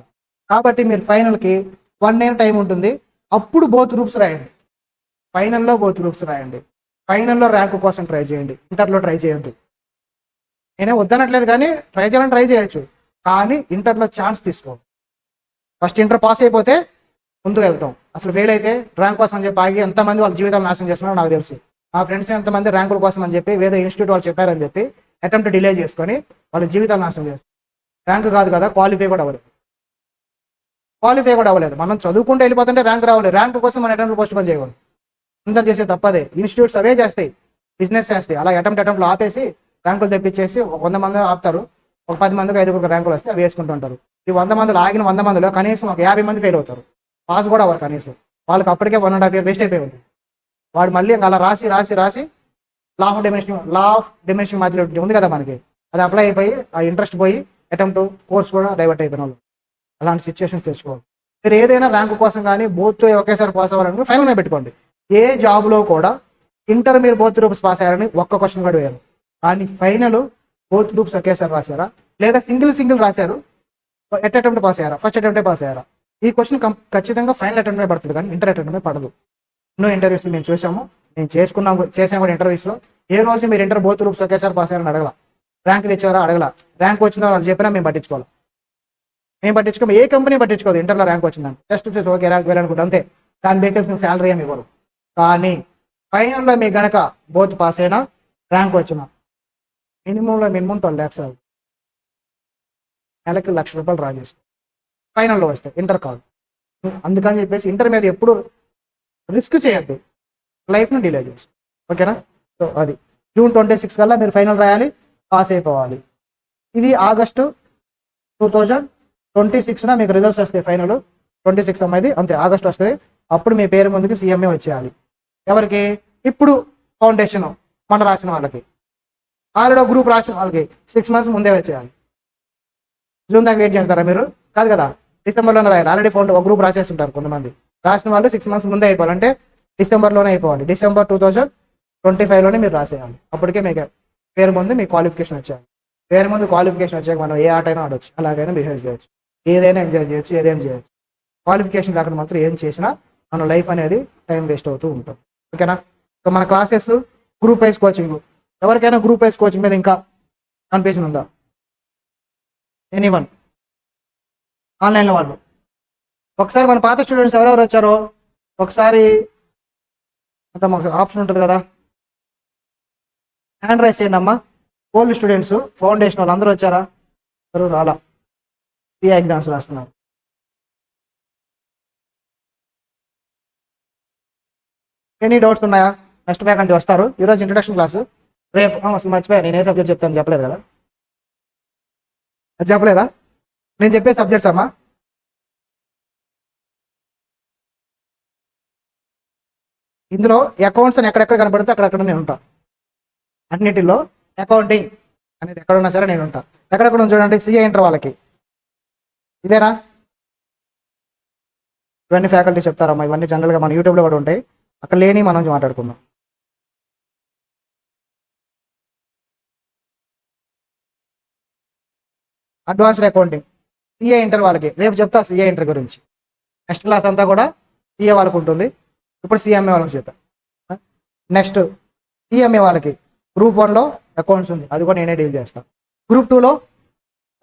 కాబట్టి మీరు ఫైనల్కి 1 year టైం ఉంటుంది. అప్పుడు బోత్ గ్రూప్స్ రాయండి. ఫైనల్లో బోత్ గ్రూప్స్ రాయండి. ఫైనల్లో ర్యాంకు కోసం ట్రై చేయండి, ఇంటర్లో ట్రై చేయొద్దు. నేనే వద్దనట్లేదు, కానీ ట్రై చేయాలని ట్రై చేయొచ్చు, కానీ ఇంటర్లో ఛాన్స్ తీసుకో. ఫస్ట్ ఇంటర్ పాస్ అయిపోతే ముందుకు వెళ్తాం. అసలు ఫెయిల్ అయితే ర్యాంక్ కోసం అని చెప్పి ఆగి ఎంతమంది వాళ్ళ జీవితాలు నాశనం చేస్తున్నారో నాకు తెలుసు. మా ఫ్రెండ్స్ ఎంతమంది ర్యాంకుల కోసం అని చెప్పి వేరే ఇన్స్టిట్యూట్ వాళ్ళు చెప్పారని చెప్పి అటెంప్ట్ డిలే చేసుకొని వాళ్ళ జీవితాలు నాశనం చేస్తారు. ర్యాంక్ కాదు కదా, క్వాలిఫై కూడా అవ్వలేదు. మనం చదువుకుంటూ వెళ్ళిపోతుంటే ర్యాంక్ రావాలి. ర్యాంక్ కోసం మన అటెంప్ట్ పోస్ట్ పోన్ చేయకూడదు. అందరు చేసే తప్పదే. ఇన్స్టిట్యూట్స్ అవే చేస్తాయి, బిజినెస్ చేస్తాయి. అలా అటెంప్ట్లు ఆపేసి ర్యాంకులు తెప్పించేసి 100 మంది ఆపుతారు. ఒక 10 మందికి 5 ర్యాంకులు వస్తే అవి వేసుకుంటుంటారు. ఈ 100 మందిలో ఆగిన 100 మందిలో కనీసం ఒక 50 మంది ఫెయిల్ అవుతారు, పాస్ కూడా అవ్వరు కనీసం. వాళ్ళకి అప్పటికే 1.5 year వేస్ట్ అయిపోయి ఉంటుంది. వాడు మళ్ళీ అలా రాసి లా ఆఫ్ డైమెన్షన్ మార్జినాలిటీ ఉంది కదా మనకి, అది అప్లై అయిపోయి ఆ ఇంట్రెస్ట్ పోయి అటెంప్ట్ కోర్స్ కూడా డైవర్ట్ అయిపోయిన వాళ్ళు. అలాంటి సిచ్యువేషన్స్ తెచ్చుకోవాలి. మీరు ఏదైనా ర్యాంకు కోసం కానీ బోత్ ఒకేసారి పాస్ అవ్వాలని ఫైనల్ మీద పెట్టుకోండి. ఏ జాబ్లో కూడా ఇంటర్ మీరు బోత్ గ్రూప్స్ పాస్ అయ్యారని ఒక్క క్వశ్చన్ కూడా వేయరు. కానీ ఫైనల్ బోత్ గ్రూప్స్ ఒకేసారి రాశారా, లేదా సింగిల్ రాశారు, అటెంప్ట్ పాస్ అయ్యారా, ఫస్ట్ అటెంప్టే పాస్ అయ్యారా? ఈ క్వశ్చన్ ఖచ్చితంగా ఫైనల్ అటెంప్ట్ మీద పడుతుంది, కానీ ఇంటర్ అటెంప్ట్ మీద పడదు. ఎన్నో ఇంటర్వ్యూస్ మేము చూసాము, మేము చేసాము కూడా ఇంటర్వ్యూస్లో. ఏ రోజు మీరు ఇంటర్ బోత్ గ్రూప్స్ ఒకేసారి పాస్ అయ్యారని అడగల, ర్యాంక్ తెచ్చారా అడగల. ర్యాంక్ వచ్చిందో వాళ్ళు చెప్పినా మేము పట్టించుకోము. ఏ కంపెనీ పట్టించుకోదు. ఇంటర్లో ర్యాంక్ వచ్చిందని టెస్ట్ చేసి ఓకే ర్యాంక్ వెళ్ళాలనుకుంటే అంతే, దాని బేసిస్ మీకు శాలరీ ఏమి ఇవ్వరు. కానీ ఫైనల్లో మీ గనక బోత్ పాస్ అయినా ర్యాంక్ వచ్చిన మినిమం 12 lakhs నెలకి ₹1,00,000 డ్రా చేసుకో ఫైనల్లో వస్తే, ఇంటర్ కాదు. అందుకని చెప్పేసి ఇంటర్ మీద ఎప్పుడు రిస్క్ చేయొద్దు, లైఫ్ను డిలే చేసుకో. ఓకేనా? సో అది June 26 కల్లా మీరు ఫైనల్ రాయాలి, పాస్ అయిపోవాలి. ఇది August 2026 మీకు రిజల్ట్స్ వస్తాయి. ఫైనల్ 26 అమ్మాయిది అంతే, ఆగస్ట్ వస్తుంది. అప్పుడు మీ పేరు ముందుకు CMA వచ్చేయాలి. ఎవరికి? ఇప్పుడు ఫౌండేషన్ మన రాసిన వాళ్ళకి, ఆల్రెడీ గ్రూప్ రాసిన వాళ్ళకి 6 months ముందే వచ్చేయాలి. జూన్ దాకా వెయిట్ చేస్తారా మీరు? కాదు కదా, డిసెంబర్లోనే రాయాలి. ఆల్రెడీ ఒక గ్రూప్ రాసేస్తుంటారు కొంతమంది. రాసిన వాళ్ళు 6 months ముందే అయిపోవాలంటే డిసెంబర్లోనే అయిపోవాలి. December 2025లోనే మీరు రాసేయాలి. అప్పటికే మీకు పేరు ముందు మీ క్వాలిఫికేషన్ వచ్చేయాలి. పేరు ముందు క్వాలిఫికేషన్ వచ్చాక మనం ఏ ఆట అయినా ఆడొచ్చు, అలాగైనా బిహేవ్ చేయొచ్చు, ఏదైనా ఎంజాయ్ చేయొచ్చు, ఏదైనా చేయొచ్చు. క్వాలిఫికేషన్ లేకుండా మాత్రం ఏం చేసినా మన లైఫ్ అనేది టైం వేస్ట్ అవుతూ ఉంటుంది. ఓకేనా? సో మన క్లాసెస్ గ్రూప్ వైజ్ కోచింగ్, ఎవరికైనా గ్రూప్ వైజ్ కోచింగ్ మీద ఇంకా కన్ఫ్యూజన్ ఉందా? ఎనీవన్ ఆన్లైన్లో వాళ్ళు ఒకసారి మన పాత స్టూడెంట్స్ ఎవరెవరు వచ్చారో ఒకసారి అంటే మాకు ఆప్షన్ ఉంటుంది కదా, హ్యాండ్ రైస్ చేయండి అమ్మా. ఓల్డ్ స్టూడెంట్స్ ఫౌండేషన్ వాళ్ళు అందరూ వచ్చారా? ఎవరు రాలా, ఈ ఎగ్జామ్స్ రాస్తున్నారు. ఎనీ డౌట్స్ ఉన్నాయా? నెక్స్ట్ ఫ్యాకల్టీ వస్తారు. ఈరోజు ఇంట్రడక్షన్ క్లాసు, రేపు అసలు మర్చిపోయా నేను ఏ సబ్జెక్ట్ చెప్తాను చెప్పలేదు కదా, అది చెప్పలేదా? నేను చెప్పే సబ్జెక్ట్స్ అమ్మా ఇందులో అకౌంట్స్ అని ఎక్కడెక్కడ కనపడితే అక్కడెక్కడ నేను ఉంటా. అన్నిటిలో అకౌంటింగ్ అనేది ఎక్కడున్నా సరే నేను ఉంటా. ఎక్కడెక్కడ చూడండి, సిఏ ఇంటర్ వాళ్ళకి ఇదేనా? ఇవన్నీ ఫ్యాకల్టీ చెప్తారమ్మా. ఇవన్నీ జనరల్గా మన యూట్యూబ్లో కూడా ఉంటాయి, అక్కడ లేని మనం మాట్లాడుకుందాం. అడ్వాన్స్డ్ అకౌంటింగ్ సిఏ ఇంటర్ వాళ్ళకి రేపు చెప్తా. సిఏ ఇంటర్ గురించి నెక్స్ట్ క్లాస్ అంతా కూడా సిఏ వాళ్ళకు ఉంటుంది. ఇప్పుడు సిఎంఏ వాళ్ళకి చెప్పాను. నెక్స్ట్ సిఎంఏ వాళ్ళకి గ్రూప్ 1లో అకౌంట్స్ ఉంది, అది కూడా నేనే డీల్ చేస్తాను. గ్రూప్ 2లో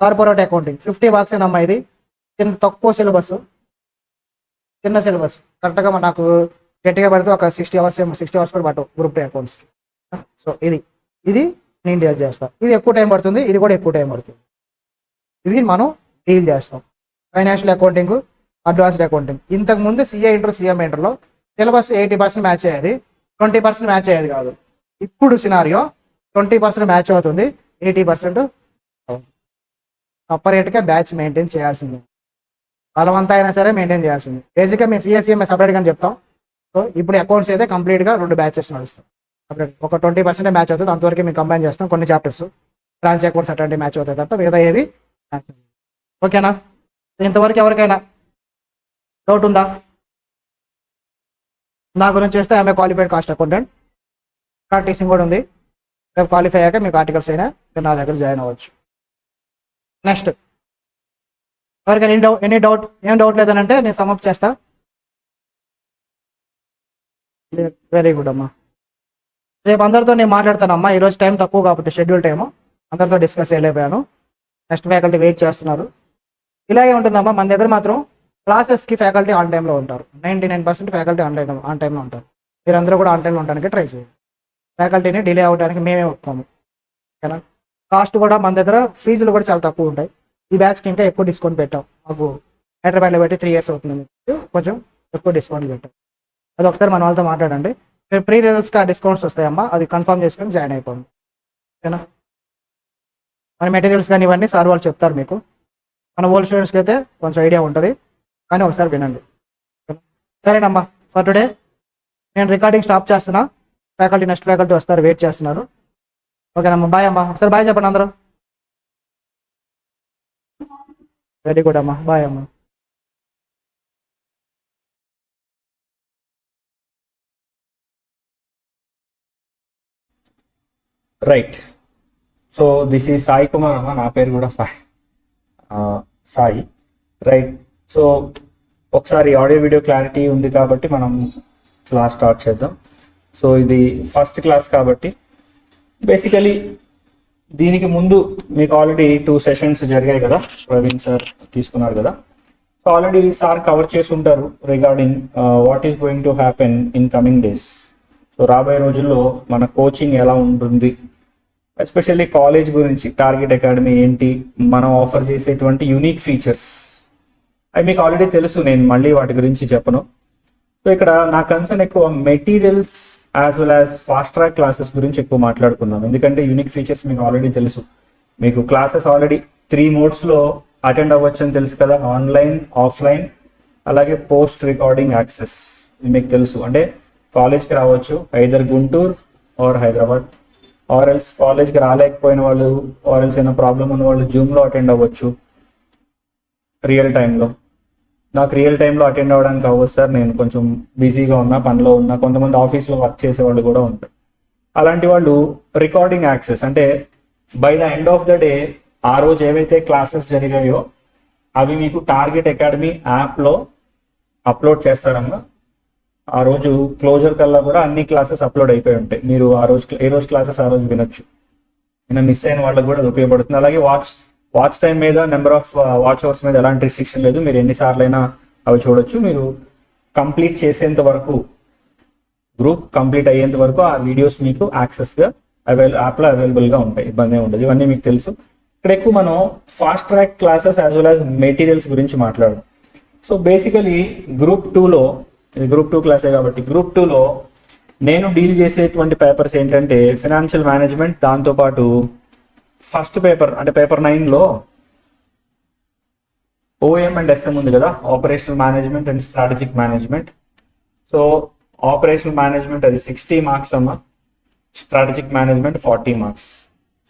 కార్పొరేట్ అకౌంటింగ్ 50 మార్క్స్ అమ్మా. ఇది చిన్న తక్కువ సిలబస్, చిన్న సిలబస్. కరెక్ట్గా నాకు గట్టిగా పడితే ఒక 60 అవర్స్ కూడా పట్టవు గ్రూప్ 2 అకౌంట్స్కి. సో ఇది నేను డీల్ చేస్తాను. ఇది ఎక్కువ టైం పడుతుంది, ఇది కూడా ఎక్కువ టైం పడుతుంది. ఇవి మనం డీల్ చేస్తాం. Financial accounting, advanced accounting. ఇంతకుముందు సిఏ ఇంటర్ సిఎంఏ ఇంటర్లో సిలబస్ 80% మ్యాచ్ అయ్యేది, 20% మ్యాచ్ అయ్యేది కాదు. ఇప్పుడు సినారియో 20% మ్యాచ్ అవుతుంది, 80% సపరేట్గా బ్యాచ్ మెయింటైన్ చేయాల్సిందే. బలవంతా అయినా సరే మెయింటైన్ చేయాల్సింది. బేసిక్గా మేము సిఎస్సిఎంఏ సపరేట్గా చెప్తాం. సో ఇప్పుడు అకౌంట్స్ అయితే కంప్లీట్గా 2 బ్యాచెస్ నడుస్తాం. సపరేట్ ఒక 20% మ్యాచ్ అవుతుంది, అంతవరకు మేము కంబైన్ చేస్తాం. కొన్ని చాప్టర్స్ బ్రాంచ్ అకౌంట్స్ అట్లాంటి మ్యాచ్ అవుతాయి తప్ప మిగతా ఏవి. ఓకేనా? ఇంతవరకు ఎవరికైనా డౌట్ ఉందా? నా గురించి వస్తే ఆమె క్వాలిఫైడ్ కాస్ట్ అకౌంటెంట్, టీచింగ్ కూడా ఉంది. రేపు క్వాలిఫై అయ్యాక మీకు ఆర్టికల్స్ అయినా మీరు నా దగ్గర జాయిన్ అవ్వచ్చు. నెక్స్ట్ ఎవరికైనా ఎనీ డౌట్? ఏం డౌట్ లేదనంటే నేను సమ్అప్ చేస్తా. వెరీ గుడ్ అమ్మా. రేపు అందరితో నేను మాట్లాడతానమ్మా. ఈరోజు టైం తక్కువ కాబట్టి షెడ్యూల్ టైము అందరితో డిస్కస్ చేయలేకపోయాను. నెక్స్ట్ ఫ్యాకల్టీ వెయిట్ చేస్తున్నారు. ఇలాగే ఉంటుందమ్మా మన దగ్గర మాత్రం. క్లాసెస్కి ఫ్యాకల్టీ ఆన్ టైంలో ఉంటారు. 99% ఫ్యాకల్టీ ఆన్ టైంలో ఉంటారు. మీరందరూ కూడా ఆన్ టైంలో ఉండడానికి ట్రై చేయండి. ఫ్యాకల్టీని డిలే అవ్వడానికి మేమే ఒప్పుకోము. ఓకేనా? కాస్ట్ కూడా మన దగ్గర ఫీజులు కూడా చాలా తక్కువ ఉంటాయి. ఈ బ్యాచ్కి ఇంకా ఎక్కువ డిస్కౌంట్ పెట్టాం. మాకు హైదరాబాద్లో పెట్టి 3 years అవుతుంది, కొంచెం ఎక్కువ డిస్కౌంట్ పెట్టాం. అది ఒకసారి మన వాళ్ళతో మాట్లాడండి. మీరు ప్రీ రిజల్ట్స్కి ఆ డిస్కౌంట్స్ వస్తాయమ్మా, అది కన్ఫర్మ్ చేసుకొని జాయిన్ అయిపోండి. ఓకేనా? మన మెటీరియల్స్ కానీ ఇవన్నీ సార్ వాళ్ళు చెప్తారు మీకు. మన ఓల్డ్ స్టూడెంట్స్కి అయితే కొంచెం ఐడియా ఉంటుంది, కానీ ఒకసారి వినండి. సరేనమ్మా, ఫర్ టుడే నేను రికార్డింగ్ స్టాప్ చేస్తున్నా. ఫ్యాకల్టీ నెక్స్ట్ ఫ్యాకల్టీ వస్తారు, వెయిట్ చేస్తున్నారు. ఓకేనమ్మా, బాయ్ అమ్మా. ఒకసారి బాయ్ చెప్పండి అందరూ. వెరీ గుడ్ అమ్మా, బాయ్ అమ్మా. Right. So this is Sai Kumar అమ్మ, నా పేరు కూడా సాయి. రైట్. సో ఒకసారి ఆడియో వీడియో క్లారిటీ ఉంది కాబట్టి మనం క్లాస్ స్టార్ట్ చేద్దాం. సో ఇది ఫస్ట్ క్లాస్ కాబట్టి బేసికలీ దీనికి ముందు మీకు ఆల్రెడీ 2 sessions జరిగాయి కదా, ప్రవీణ్ సార్ తీసుకున్నారు కదా. సో ఆల్రెడీ సార్ కవర్ చేసి ఉంటారు regarding what is going to happen in coming days. So రాబోయే రోజుల్లో మన కోచింగ్ ఎలా ఉంటుంది, ఎస్పెషల్లీ కాలేజ్ గురించి, టార్గెట్ అకాడమీ ఏంటి, మనం ఆఫర్ చేసేటువంటి యూనిక్ ఫీచర్స్ అవి మీకు ఆల్రెడీ తెలుసు, నేను మళ్ళీ వాటి గురించి చెప్పను. సో ఇక్కడ నా కన్సర్న్ ఎక్కువ materials as well as fast track classes గురించి ఎక్కువ మాట్లాడుకుందాం. ఎందుకంటే యూనిక్ ఫీచర్స్ మీకు ఆల్రెడీ తెలుసు. మీకు క్లాసెస్ ఆల్రెడీ 3 మోడ్స్లో అటెండ్ అవ్వచ్చు అని తెలుసు కదా, ఆన్లైన్, ఆఫ్లైన్, అలాగే పోస్ట్ రికార్డింగ్ యాక్సెస్. ఇది మీకు తెలుసు. అంటే కాలేజ్కి రావచ్చు, either Guntur or Hyderabad, or else కాలేజ్కి రాలేకపోయిన వాళ్ళు, ఆర్ ఎల్స్ ఏమైనా ప్రాబ్లం ఉన్న వాళ్ళు జూమ్లో అటెండ్ అవ్వచ్చు రియల్ టైంలో. నాకు రియల్ టైంలో అటెండ్ అవ్వడానికి అవ్వదు సార్, నేను కొంచెం బిజీగా ఉన్నా, పనిలో ఉన్నా. కొంతమంది ఆఫీస్లో వర్క్ చేసే వాళ్ళు కూడా ఉంటారు. అలాంటి వాళ్ళు రికార్డింగ్ యాక్సెస్, అంటే by the end of the day ఆ రోజు ఏవైతే క్లాసెస్ జరిగాయో అవి మీకు టార్గెట్ అకాడమీ యాప్లో అప్లోడ్ చేస్తారమ్మా. ఆ రోజు క్లోజర్ కల్లా కూడా అన్ని క్లాసెస్ అప్లోడ్ అయిపోయి ఉంటాయి. మీరు ఆ రోజు ఏ రోజు క్లాసెస్ ఆ రోజు వినొచ్చు. అయినా మిస్ అయిన వాళ్ళకి కూడా అది ఉపయోగపడుతుంది. అలాగే వాచ్ టైం మీద, నెంబర్ ఆఫ్ వాచ్ అవర్స్ మీద ఎలాంటి రిస్ట్రిక్షన్ లేదు. మీరు ఎన్నిసార్లు అయినా అవి చూడొచ్చు. మీరు కంప్లీట్ చేసేంత వరకు, గ్రూప్ కంప్లీట్ అయ్యేంత వరకు ఆ వీడియోస్ మీకు యాక్సెస్గా యాప్లో అవైలబుల్గా ఉంటాయి. ఇబ్బంది ఏమి ఉండదు. ఇవన్నీ మీకు తెలుసు. ఇక్కడ ఎక్కువ మనం fast track classes as well as materials గురించి మాట్లాడదాం. సో బేసికలీ గ్రూప్ 2లో, ఇది గ్రూప్ 2 క్లాసే కాబట్టి గ్రూప్ 2లో నేను డీల్ చేసేటువంటి పేపర్స్ ఏంటంటే ఫైనాన్షియల్ మేనేజ్మెంట్, దాంతోపాటు ఫస్ట్ పేపర్ అంటే పేపర్ 9లో ఓఎం అండ్ ఎస్ఎం ఉంది కదా, operational management and strategic management. So operational management అది 60 మార్క్స్ అమ్మ, స్ట్రాటజిక్ మేనేజ్మెంట్ 40 మార్క్స్.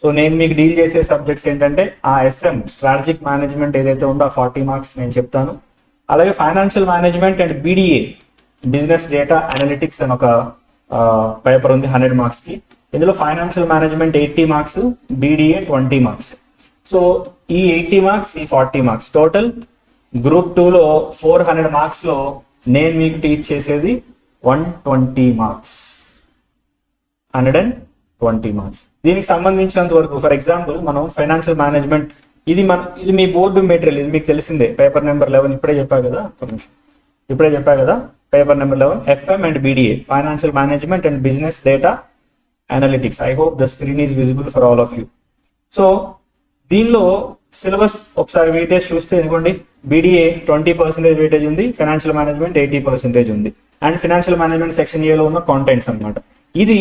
సో నేను మీకు డీల్ చేసే సబ్జెక్ట్స్ ఏంటంటే ఆ ఎస్ఎం స్ట్రాటజిక్ మేనేజ్మెంట్ ఏదైతే ఉందో ఆ 40 మార్క్స్ నేను చెప్తాను. అలాగే financial management and BDA, business data analytics అని ఒక పేపర్ ఉంది 100 మార్క్స్కి. ఇందులో financial management 80 marks, BDA 20 marks. So ఈ 80 మార్క్స్, ఈ 40 మార్క్స్ టోటల్ గ్రూప్ 2లో 400 మార్క్స్లో నేను మీకు టీచ్ చేసేది 120 మార్క్స్, 120 మార్క్స్. దీనికి సంబంధించినంత వరకు ఫర్ ఎగ్జాంపుల్ మనం ఫైనాన్షియల్ మేనేజ్మెంట్, ఇది మీ బోర్డు మెటీరియల్, ఇది మీకు తెలిసిందే. పేపర్ నెంబర్ 11 ఇప్పుడే చెప్పా కదా, paper number 11 FM and BDA, financial management and business data analytics. I hope the screen is visible for all of you. So దీనిలో సిలబస్ ఒకసారి వెయిటేజ్ చూస్తే ఇదిగోండి, బీడీఏ 20% వెయిటేజ్ ఉంది, ఫైనాన్షియల్ మేనేజ్మెంట్ 80% ఉంది. అండ్ ఫైనాన్షియల్ మేనేజ్మెంట్ సెక్షన్ ఏలో ఉన్న contents అన్నమాట. ఇది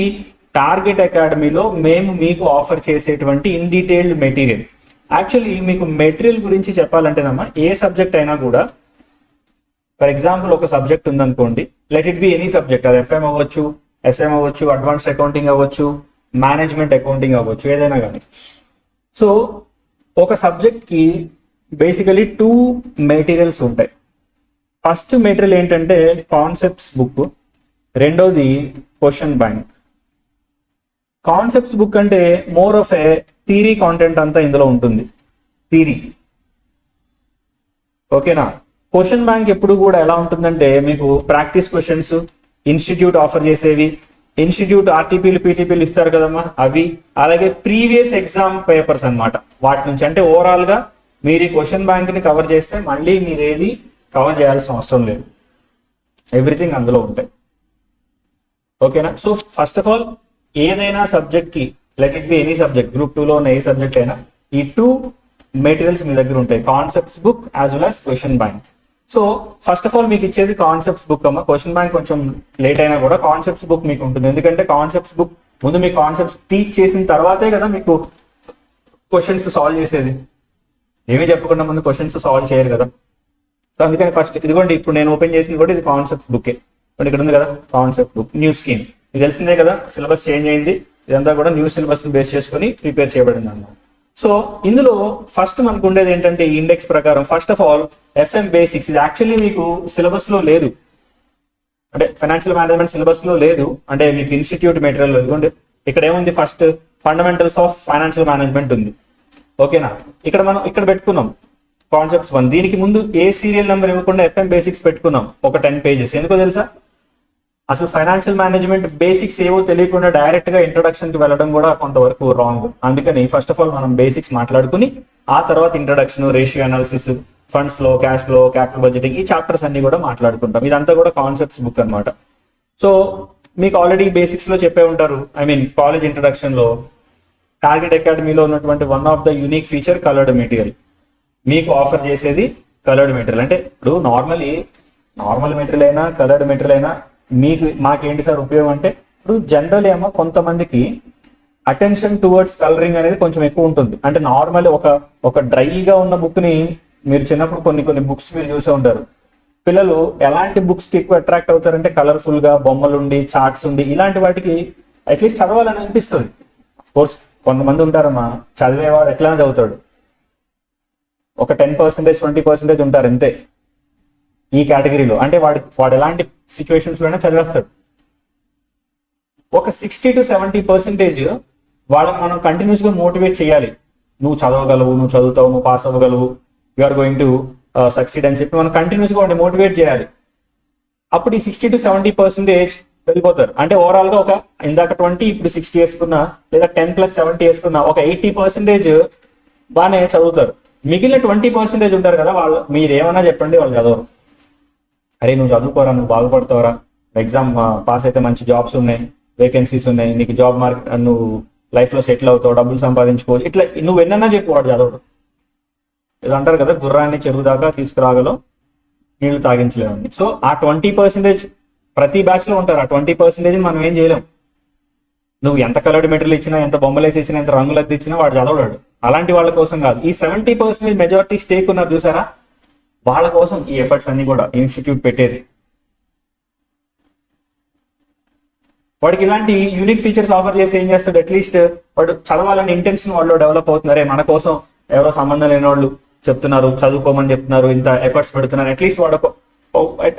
టార్గెట్ అకాడమీలో మేము మీకు ఆఫర్ చేసేటువంటి ఇన్ డీటెయిల్డ్ మెటీరియల్. యాక్చువల్లీ మీకు మెటీరియల్ గురించి చెప్పాలంటేనమ్మా, ఏ సబ్జెక్ట్ అయినా కూడా, ఫర్ ఎగ్జాంపుల్ ఒక సబ్జెక్ట్ ఉందనుకోండి, let it be any subject, అది ఎఫ్ఎం అవ్వచ్చు, ఎస్ఎం అవ్వచ్చు, అడ్వాన్స్డ్ అకౌంటింగ్ అవ్వచ్చు, మేనేజ్మెంట్ అకౌంటింగ్ అవ్వచ్చు, ఏదైనా కానీ. సో ఒక సబ్జెక్ట్కి బేసికలీ 2 మెటీరియల్స్ ఉంటాయి. ఫస్ట్ మెటీరియల్ ఏంటంటే కాన్సెప్ట్స్ బుక్, రెండోది క్వశ్చన్ బ్యాంక్. కాన్సెప్ట్స్ బుక్ అంటే more of A theory content అంతా ఇందులో ఉంటుంది, థియరీ. ఓకేనా. క్వశ్చన్ బ్యాంక్ ఎప్పుడు కూడా ఎలా ఉంటుందంటే మీకు ప్రాక్టీస్ క్వశ్చన్స్, ఇన్స్టిట్యూట్ ఆఫర్ చేసేవి, ఇన్స్టిట్యూట్ ఆర్టీపీలు పీటీపీలు ఇస్తారు కదమ్మా అవి, అలాగే ప్రీవియస్ ఎగ్జామ్ పేపర్స్ అన్నమాట. వాటి నుంచి అంటే ఓవరాల్ గా మీరు ఈ క్వశ్చన్ బ్యాంక్ ని కవర్ చేస్తే మళ్ళీ మీరు ఏది కవర్ చేయాల్సిన అవసరం లేదు, ఎవ్రీథింగ్ అందులో ఉంటాయి. ఓకేనా. సో ఫస్ట్ ఆఫ్ ఆల్ ఏదైనా సబ్జెక్ట్ కి, let it be any subject, group 2లో ఉన్న ఏ సబ్జెక్ట్ అయినా ఈ 2 మెటీరియల్స్ మీ దగ్గర ఉంటాయి, concepts book as well as question bank. So first of all మీకు ఇచ్చేది కాన్సెప్ట్స్ బుక్ అమ్మ. క్వశ్చన్ బ్యాంక్ కొంచెం లేట్ అయినా కూడా కాన్సెప్ట్స్ బుక్ మీకు ఉంటుంది. ఎందుకంటే కాన్సెప్ట్స్ బుక్ ముందు మీ కాన్సెప్ట్స్ టీచ్ చేసిన తర్వాతే కదా మీకు క్వశ్చన్స్ సాల్వ్ చేసేది. ఏమీ చెప్పకుండా ముందు క్వశ్చన్స్ సాల్వ్ చేయరు కదా. సో అందుకని ఫస్ట్ ఇదిగోండి, ఇప్పుడు నేను ఓపెన్ చేసింది కూడా ఇది కాన్సెప్ట్ బుకే. ఇక్కడ ఉంది కదా కాన్సెప్ట్ బుక్, న్యూ స్కీమ్. ఇది తెలిసిందే కదా, సిలబస్ చేంజ్ అయింది. ఇదంతా కూడా న్యూ సిలబస్ ని బేస్ చేసుకుని ప్రిపేర్ చేయబడింది అన్నమాట. సో ఇందులో ఫస్ట్ మనకు ఉండేది ఏంటంటే ఈ ఇండెక్స్ ప్రకారం first of all FM basics. ఇది యాక్చువల్లీ మీకు సిలబస్ లో లేదు, అంటే ఫైనాన్షియల్ మేనేజ్మెంట్ సిలబస్ లో లేదు, అంటే మీకు ఇన్స్టిట్యూట్ మెటీరియల్ ఇదిగోండి. ఇక్కడ ఏముంది, first fundamentals of financial management ఉంది. ఓకేనా. ఇక్కడ మనం ఇక్కడ పెట్టుకున్నాం కాన్సెప్ట్స్ 1. దీనికి ముందు ఏ సీరియల్ నెంబర్ ఇవ్వకుండా ఎఫ్ఎం బేసిక్స్ పెట్టుకున్నాం ఒక 10 పేజెస్. ఎందుకో తెలుసా, అసలు ఫైనాన్షియల్ మేనేజ్మెంట్ బేసిక్స్ ఏవో తెలియకుండా డైరెక్ట్ గా ఇంట్రొడక్షన్ కి వెళ్ళడం కూడా కొంతవరకు రాంగ్. అందుకని ఫస్ట్ ఆఫ్ ఆల్ మనం బేసిక్స్ మాట్లాడుకుని ఆ తర్వాత introduction, ratio analysis, funds flow, cash flow, capital budgeting, ఈ చాప్టర్స్ అన్ని కూడా మాట్లాడుకుంటాం. ఇదంతా కూడా కాన్సెప్ట్స్ బుక్ అన్నమాట. సో మీకు ఆల్రెడీ బేసిక్స్ లో చెప్పే ఉంటారు, ఐ మీన్ కాలేజ్ ఇంట్రొడక్షన్ లో, టార్గెట్ అకాడమీలో ఉన్నటువంటి one of the unique feature coloured material. మీకు ఆఫర్ చేసేది కలర్డ్ మెటీరియల్. అంటే ఇప్పుడు నార్మల్ మెటీరియల్ అయినా కలర్డ్ మెటీరియల్ అయినా మాకేంటి సార్ ఉపయోగం అంటే, ఇప్పుడు జనరల్ ఏమో కొంతమందికి అటెన్షన్ టువర్డ్స్ కలరింగ్ అనేది కొంచెం ఎక్కువ ఉంటుంది. అంటే నార్మల్ ఒక డ్రైగా ఉన్న బుక్ ని మీరు చిన్నప్పుడు కొన్ని బుక్స్ మీరు చూసే ఉంటారు. పిల్లలు ఎలాంటి బుక్స్ కి ఎక్కువ అట్రాక్ట్ అవుతారంటే కలర్ఫుల్ గా బొమ్మలుండి, చార్ట్స్ ఉండి, ఇలాంటి వాటికి అట్లీస్ట్ చదవాలని అనిపిస్తుంది. కోర్స్ కొంతమంది ఉంటారమ్మా, చదివేవాడు ఎట్లా చదువుతాడు, ఒక 10%, 20% ఉంటారు అంతే ఈ కేటగిరీలో. అంటే వాడు ఎలాంటి సిచ్యువేషన్స్ లోనే చదివేస్తాడు. ఒక 60 to 70% వాళ్ళని మనం కంటిన్యూస్ గా మోటివేట్ చేయాలి. నువ్వు చదవగలవు, నువ్వు చదువుతావు, నువ్వు పాస్ అవ్వగలవు, you are going to succeed అని చెప్పి మనం కంటిన్యూస్ గా వాడిని మోటివేట్ చేయాలి. అప్పుడు ఈ 60-70% వెళ్ళిపోతారు. అంటే ఓవరాల్ గా ఒక ఇందాక 20 ఇప్పుడు 60 వేసుకున్నా, లేదా 10+70 వేసుకున్నా, ఒక 80% బాగానే చదువుతారు. మిగిలిన 20% ఉంటారు కదా, వాళ్ళు మీరు ఏమన్నా చెప్పండి వాళ్ళు చదవరు. అరే నువ్వు చదువుకోరా, నువ్వు బాగుపడతావరా, ఎగ్జామ్ పాస్ అయితే మంచి జాబ్స్ ఉన్నాయి, వేకెన్సీస్ ఉన్నాయి, నీకు జాబ్ మార్కెట్, నువ్వు లైఫ్ లో సెటిల్ అవుతావు, డబ్బులు సంపాదించుకోవచ్చు, ఇట్లా నువ్వు ఎన్నన్నా చెప్పు, వాడు చదవడు. ఇది అంటారు కదా, గుర్రాన్ని చెరువు దాకా తీసుకురాగలో నీళ్లు తాగించలేమండి. సో ఆ 20% ప్రతి బ్యాచ్ లో ఉంటారు. ఆ 20% మనం ఏం చేయలేం. నువ్వు ఎంత కలర్డ్ మెటీరియల్ ఇచ్చినా, ఎంత బొమ్మలు వేసి ఇచ్చినా, ఎంత రంగులు అద్ది ఇచ్చినా వాడు చదవడాడు. అలాంటి వాళ్ళ కోసం కాదు. ఈ 70% మెజారిటీ స్టేక్ ఉన్నారు చూసారా, వాళ్ళ కోసం ఈ ఎఫర్ట్స్ అన్ని కూడా ఇన్స్టిట్యూట్ పెట్టేది. వాడికి ఇలాంటి యూనిక్ ఫీచర్స్ ఆఫర్ చేసి ఏం చేస్తాడు, అట్లీస్ట్ వాడు చదవాలని ఇంటెన్షన్ వాళ్ళు డెవలప్ అవుతున్నారే, మన కోసం ఎవరో సంబంధం లేని వాళ్ళు చెప్తున్నారు, చదువుకోమని చెప్తున్నారు, ఇంత ఎఫర్ట్స్ పెడుతున్నారు, అట్లీస్ట్ వాడు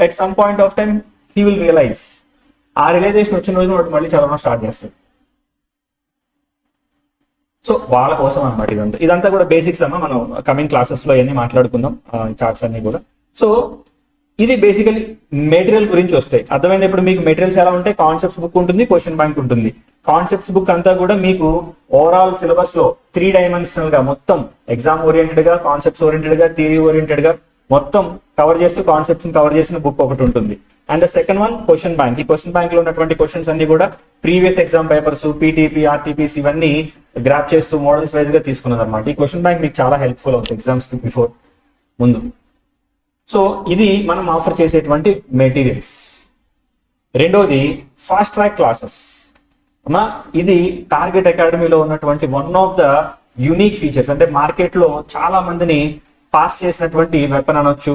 at some point of time he will realise. ఆ రియలైజేషన్ వచ్చిన రోజు వాడు మళ్ళీ చదవడం స్టార్ట్ చేస్తాడు. సో వాళ్ళ కోసం అనమాట ఇదంతా కూడా బేసిక్స్ అమ్మా. మనం కమింగ్ క్లాసెస్ లో ఇవన్నీ మాట్లాడుకుందాం, చార్ట్స్ అన్ని కూడా. సో ఇది బేసికలీ మెటీరియల్ గురించి వస్తాయి. అర్థమైంది. ఇప్పుడు మీకు మెటీరియల్స్ ఎలా ఉంటాయి, కాన్సెప్ట్స్ బుక్ ఉంటుంది, క్వశ్చన్ బ్యాంక్ ఉంటుంది. కాన్సెప్ట్స్ బుక్ అంతా కూడా మీకు ఓవరాల్ సిలబస్ లో 3 డైమెన్షనల్ గా మొత్తం ఎగ్జామ్ ఓరియంటెడ్ గా, కాన్సెప్ట్స్ ఓరియంటెడ్ గా, థియరీ ఓరియంటెడ్ గా మొత్తం కవర్ చేస్తూ కాన్సెప్ట్స్ కవర్ చేసిన బుక్ ఒకటి ఉంటుంది. And second one question bank. ఈ క్వశ్చన్ బ్యాంక్ లో ఉన్నటువంటి క్వశ్చన్స్ అన్ని కూడా ప్రీవియస్ ఎగ్జామ్ పేపర్స్, పీటీపీ, ఆర్టీపీస్ ఇవన్నీ గ్రాప్ చేస్తూ మోడల్స్ వైజ్ గా తీసుకున్నది అనమాట. ఈ క్వశ్చన్ బ్యాంక్ మీకు చాలా హెల్ప్ఫుల్ అవుతుంది ఎగ్జామ్స్ కి బిఫోర్ ముందు. సో ఇది మనం ఆఫర్ చేసేటువంటి మెటీరియల్స్. రెండోది ఫాస్ట్ ట్రాక్ క్లాసెస్ అమ్మా. ఇది టార్గెట్ అకాడమీలో ఉన్నటువంటి one of the unique features. అంటే మార్కెట్ లో చాలా మందిని పాస్ చేసినటువంటి వెపన్ అనొచ్చు.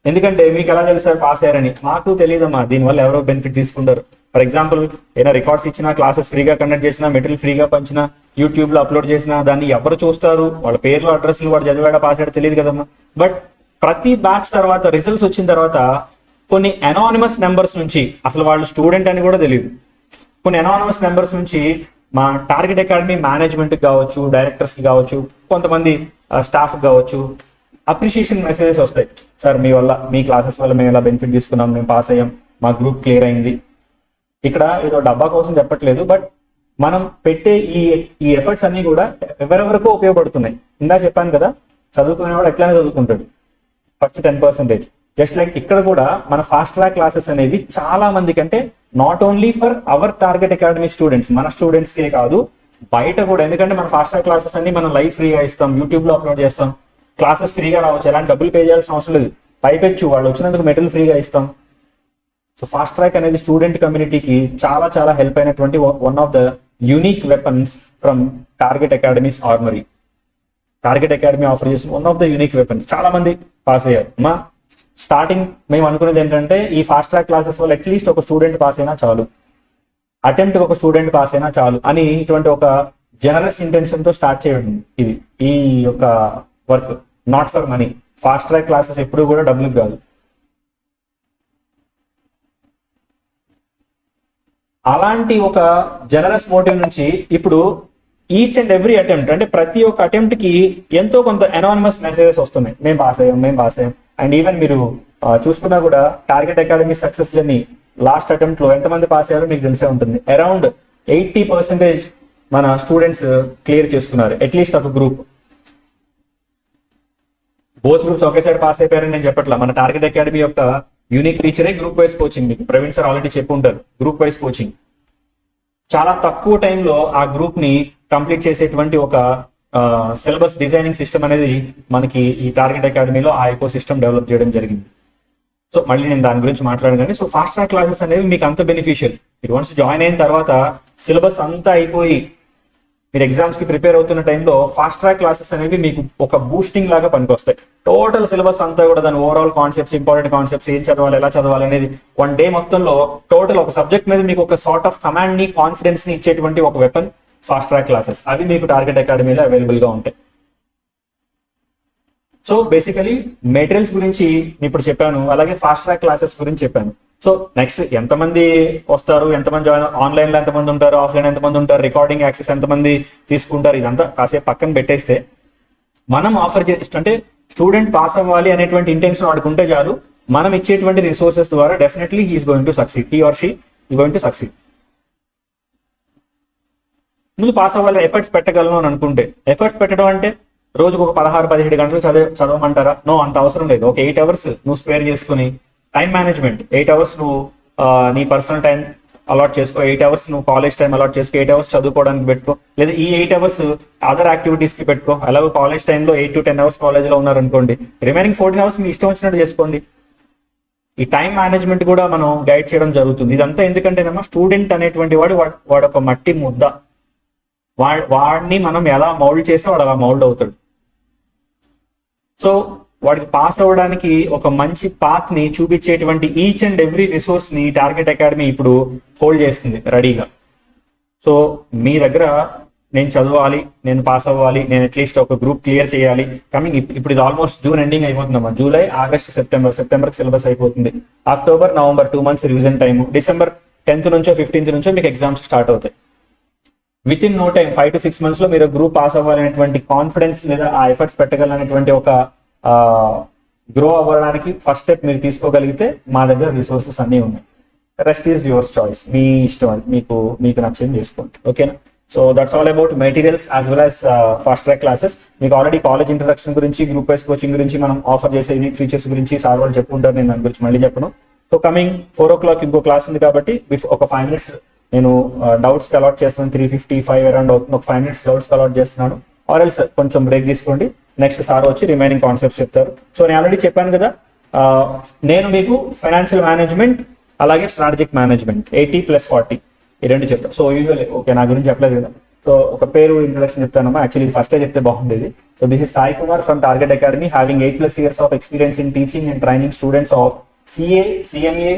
ఎందుకంటే మీకు ఎలా తెలుసు పాస్ అయ్యారని? మాకు తెలియదమ్మా. దీనివల్ల ఎవరో బెనిఫిట్ తీసుకుంటారు. ఫర్ ఎగ్జాంపుల్ ఏదైనా రికార్డ్స్ ఇచ్చినా, క్లాసెస్ ఫ్రీగా కండక్ట్ చేసినా, మెటీరియల్ ఫ్రీగా పంచినా, యూట్యూబ్ లో అప్లోడ్ చేసినా, దాన్ని ఎవరు చూస్తారు? వాళ్ళ పేర్లు, అడ్రస్లు, వాడు చదివాడా పాస్ అయ్యాడు తెలియదు కదమ్మా. బట్ ప్రతి బ్యాచ్ తర్వాత రిజల్ట్స్ వచ్చిన తర్వాత కొన్ని అనానిమస్ నెంబర్స్ నుంచి, అసలు వాళ్ళు స్టూడెంట్ అని కూడా తెలియదు, కొన్ని అనానిమస్ నెంబర్స్ నుంచి మా టార్గెట్ అకాడమీ మేనేజ్మెంట్ కి కావచ్చు, డైరెక్టర్స్ కి కావచ్చు, కొంతమంది స్టాఫ్ కావచ్చు, అప్రిషియేషన్ మెసేజెస్ వస్తాయి. సార్ మీ వల్ల, మీ క్లాసెస్ వల్ల మేము ఎలా బెనిఫిట్ తీసుకున్నాం, మేము పాస్ అయ్యాం, మా గ్రూప్ క్లియర్ అయింది. ఇక్కడ ఏదో డబ్బా కోసం చెప్పట్లేదు, బట్ మనం పెట్టే ఈ ఎఫర్ట్స్ అన్ని కూడా ఎవరెవరికో ఉపయోగపడుతున్నాయి. ఇందా చెప్పాను కదా, చదువుకునేవాడు ఎట్లానే చదువుకుంటాడు ఫస్ట్ 10%. జస్ట్ లైక్ ఇక్కడ కూడా మన ఫాస్ట్ ట్రాక్ క్లాసెస్ అనేవి చాలా మందికి, అంటే not only for our target academy students, మన స్టూడెంట్స్ కే కాదు, బయట కూడా. ఎందుకంటే మన ఫాస్ట్ ట్రాక్ క్లాసెస్ అన్ని మనం లైవ్ ఫ్రీగా ఇస్తాం, యూట్యూబ్ లో అప్లోడ్ చేస్తాం. క్లాసెస్ ఫ్రీగా రావచ్చు, ఎలాంటి డబ్బులు పే చేయాల్సిన అవసరం లేదు. పైపెచ్చు వాళ్ళు వచ్చినందుకు మెటీరియల్ ఫ్రీగా ఇస్తాం. సో ఫాస్ట్ ట్రాక్ అనేది స్టూడెంట్ కమ్యూనిటీకి చాలా చాలా హెల్ప్ అయినటువంటి one of the unique weapons from target academy's armoury. Target academy offer చేసిన one of the unique weapons. చాలా మంది పాస్ అయ్యారు. మా స్టార్టింగ్ మేము అనుకునేది ఏంటంటే, ఈ ఫాస్ట్ ట్రాక్ క్లాసెస్ వల్ల అట్లీస్ట్ ఒక స్టూడెంట్ పాస్ అయినా చాలు, అటెంప్ట్ ఒక స్టూడెంట్ పాస్ అయినా చాలు అని ఇటువంటి ఒక జనరస్ ఇంటెన్షన్ తో స్టార్ట్ చేయడం ఇది ఈ యొక్క work. Not for money. Fast track classes ఎప్పుడు కూడా డబ్బులకు కాదు. అలాంటి ఒక జనరస్ మోటివ్ నుంచి ఇప్పుడు ఈచ్ అండ్ ఎవ్రీ అటెంప్ట్, అంటే ప్రతి ఒక్క అటెంప్ట్ కి ఎంతో కొంత అనానిమస్ మెసేజెస్ వస్తున్నాయి, మేము పాస్ అయ్యాం, మేము పాస్ అయ్యాం. అండ్ ఈవెన్ మీరు చూసుకున్నా కూడా target academy success journey last attempt లో ఎంతమంది పాస్ అయ్యారో మీకు తెలిసే ఉంటుంది. అరౌండ్ 80% మన స్టూడెంట్స్ క్లియర్ చేసుకున్నారు, అట్లీస్ట్ ఒక గ్రూప్. బోత్ గ్రూప్స్ ఒకేసారి పాస్ అయిపోయారని నేను చెప్పట్లా. మన టార్గెట్ అకాడమీ యొక్క యూనిక్ ఫీచరే గ్రూప్ వైజ్ కోచింగ్. మీకు ప్రవీణ్ సార్ ఆల్రెడీ చెప్పి ఉంటారు, గ్రూప్ వైజ్ కోచింగ్. చాలా తక్కువ టైంలో ఆ గ్రూప్ ని కంప్లీట్ చేసేటువంటి ఒక సిలబస్ డిజైనింగ్ సిస్టమ్ అనేది మనకి ఈ టార్గెట్ అకాడమీలో ఆ ఎకో సిస్టమ్ డెవలప్ చేయడం జరిగింది. సో మళ్ళీ నేను దాని గురించి మాట్లాడాను. కానీ సో ఫాస్ట్ ట్రాక్ క్లాసెస్ అనేవి మీకు అంత బెనిఫిషియల్. మీరు వన్స్ జాయిన్ అయిన తర్వాత సిలబస్ అంతా అయిపోయి మీరు ఎగ్జామ్స్ కి ప్రిపేర్ అవుతున్న టైంలో ఫాస్ట్ ట్రాక్ క్లాసెస్ అనేవి మీకు ఒక బూస్టింగ్ లాగా పనికొస్తాయి. టోటల్ సిలబస్ అంతా కూడా దాని ఓవరాల్ కాన్సెప్ట్స్, ఇంపార్టెంట్ కాన్సెప్ట్స్, ఏం చదవాలి, ఎలా చదవాలి అనేది వన్ డే మొత్తంలో టోటల్ ఒక సబ్జెక్ట్ మీద మీకు ఒక సార్ట్ ఆఫ్ కమాండ్ ని, కాన్ఫిడెన్స్ ని ఇచ్చేటువంటి ఒక వెపన్ ఫాస్ట్ ట్రాక్ క్లాసెస్. అవి మీకు టార్గెట్ అకాడమీలో అవైలబుల్ గా ఉంటాయి. సో బేసికలీ మెటీరియల్స్ గురించి ఇప్పుడు చెప్పాను, అలాగే ఫాస్ట్ ట్రాక్ క్లాసెస్ గురించి చెప్పాను. సో నెక్స్ట్ ఎంతమంది వస్తారు, ఎంతమంది జాయిన్, ఆన్లైన్ లో ఎంతమంది ఉంటారు, ఆఫ్లైన్ ఎంతమంది ఉంటారు, రికార్డింగ్ యాక్సెస్ ఎంతమంది తీసుకుంటారు, ఇదంతా కాసేపు పక్కన పెట్టేస్తే మనం ఆఫర్ చేస్తే, అంటే స్టూడెంట్ పాస్ అవ్వాలి అనేటువంటి ఇంటెన్షన్ వాడుకుంటే చాలు, మనం ఇచ్చేటువంటి రిసోర్సెస్ ద్వారా definitely he is going to succeed, he or she is going to succeed. ముందు పాస్ అవ్వాలి, ఎఫర్ట్స్ పెట్టగలను అని అనుకుంటే, ఎఫర్ట్స్ పెట్టడం అంటే రోజుకు ఒక 16-17 గంటలు చదవమంటారా? నో, అంత అవసరం లేదు. ఒక 8 hours నువ్వు స్పేర్ చేసుకుని, టైం మేనేజ్మెంట్, 8 hours నువ్వు నీ పర్సనల్ టైం అలాట్ చేసుకో, 8 hours నువ్వు కాలేజ్ టైం అలాట్ చేసుకో, 8 hours చదువుకోవడానికి పెట్టుకో, లేదా ఈ 8 hours అదర్ యాక్టివిటీస్ కి పెట్టుకో. అలాగే కాలేజ్ టైంలో 8 to 10 hours కాలేజ్లో ఉన్నారనుకోండి, రిమైనింగ్ 14 hours మీ ఇష్టం వచ్చినట్టు చేసుకోండి. ఈ టైం మేనేజ్మెంట్ కూడా మనం గైడ్ చేయడం జరుగుతుంది. ఇదంతా ఎందుకంటేనేమో స్టూడెంట్ అనేటువంటి వాడు ఒక మట్టి ముద్ద, వాడిని మనం ఎలా మౌల్డ్ చేస్తే వాడు అలా మౌల్డ్ అవుతాడు. సో వాడికి పాస్ అవ్వడానికి ఒక మంచి పాత్ ని చూపించేటువంటి ఈచ్ అండ్ ఎవ్రీ రిసోర్స్ ని టార్గెట్ అకాడమీ ఇప్పుడు హోల్డ్ చేస్తుంది రెడీగా. సో మీ దగ్గర నేను చదవాలి, నేను పాస్ అవ్వాలి, నేను అట్లీస్ట్ ఒక గ్రూప్ క్లియర్ చేయాలి. కమింగ్ ఇప్పుడు ఇది ఆల్మోస్ట్ జూన్ ఎండింగ్ అయిపోతుందమ్మా. జూలై, ఆగస్ట్, సెప్టెంబర్ సిలబస్ అయిపోతుంది. October, November 2 months revision time. December 10th నుంచో 15th నుంచో మీకు ఎగ్జామ్స్ స్టార్ట్ అవుతాయి. Within no time 5 to 6 months లో మీరు గ్రూప్ పాస్ అవ్వాలనేటువంటి కాన్ఫిడెన్స్ లేదా ఆ ఎఫర్ట్స్ పెట్టగలనేటువంటి ఒక గ్రో అవ్వడానికి ఫస్ట్ స్టెప్ మీరు తీసుకోగలిగితే మా దగ్గర రిసోర్సెస్ అన్నీ ఉన్నాయి. రెస్ట్ ఈజ్ యువర్స్ చాయిస్, మీ ఇష్టం, అది మీకు నచ్చింది చేసుకోండి. ఓకేనా? So that's all about materials as well as fast track classes. మీకు ఆల్రెడీ కాలేజ్ ఇంట్రడక్షన్ గురించి, గ్రూప్ వైస్ కోచింగ్ గురించి, మనం ఆఫర్ చేసే యూనిక్ ఫీచర్స్ గురించి సార్ వాళ్ళు చెప్పుకుంటారు, నేను దాని గురించి మళ్ళీ చెప్పను. సో కమింగ్ 4 o'clock ఇంకో క్లాస్ ఉంది కాబట్టి ఒక 5 minutes నేను డౌట్స్ కి అలాట్ చేస్తున్నాను. 3:55 అరౌండ్ అవుతుంది. ఒక 5 minutes డౌట్స్ కి అలాట్ చేస్తున్నాను. ఆర్ ఎల్స్ కొంచెం బ్రేక్ తీసుకోండి, నెక్స్ట్ సార్ వచ్చి రిమైనింగ్ కాన్సెప్ట్స్ చెప్తారు. సో నేను ఆల్రెడీ చెప్పాను కదా, నేను మీకు ఫైనాన్షియల్ మేనేజ్మెంట్ అలాగే స్ట్రాటజిక్ మేనేజ్మెంట్ 80+40 ఈ రెండు చెప్తాను. సో యూజువల్లీ ఓకే, నా గురించి చెప్పలేదు కదా. సో ఒక పేరు ఇంట్రడక్షన్ చెప్తానమ్మా. యాక్చువల్లీ ఫస్టే చెప్తే బాగుండేది. So this is Sai Kumar from target academy, having 8+ years of experience in teaching and training students of CA, CMA,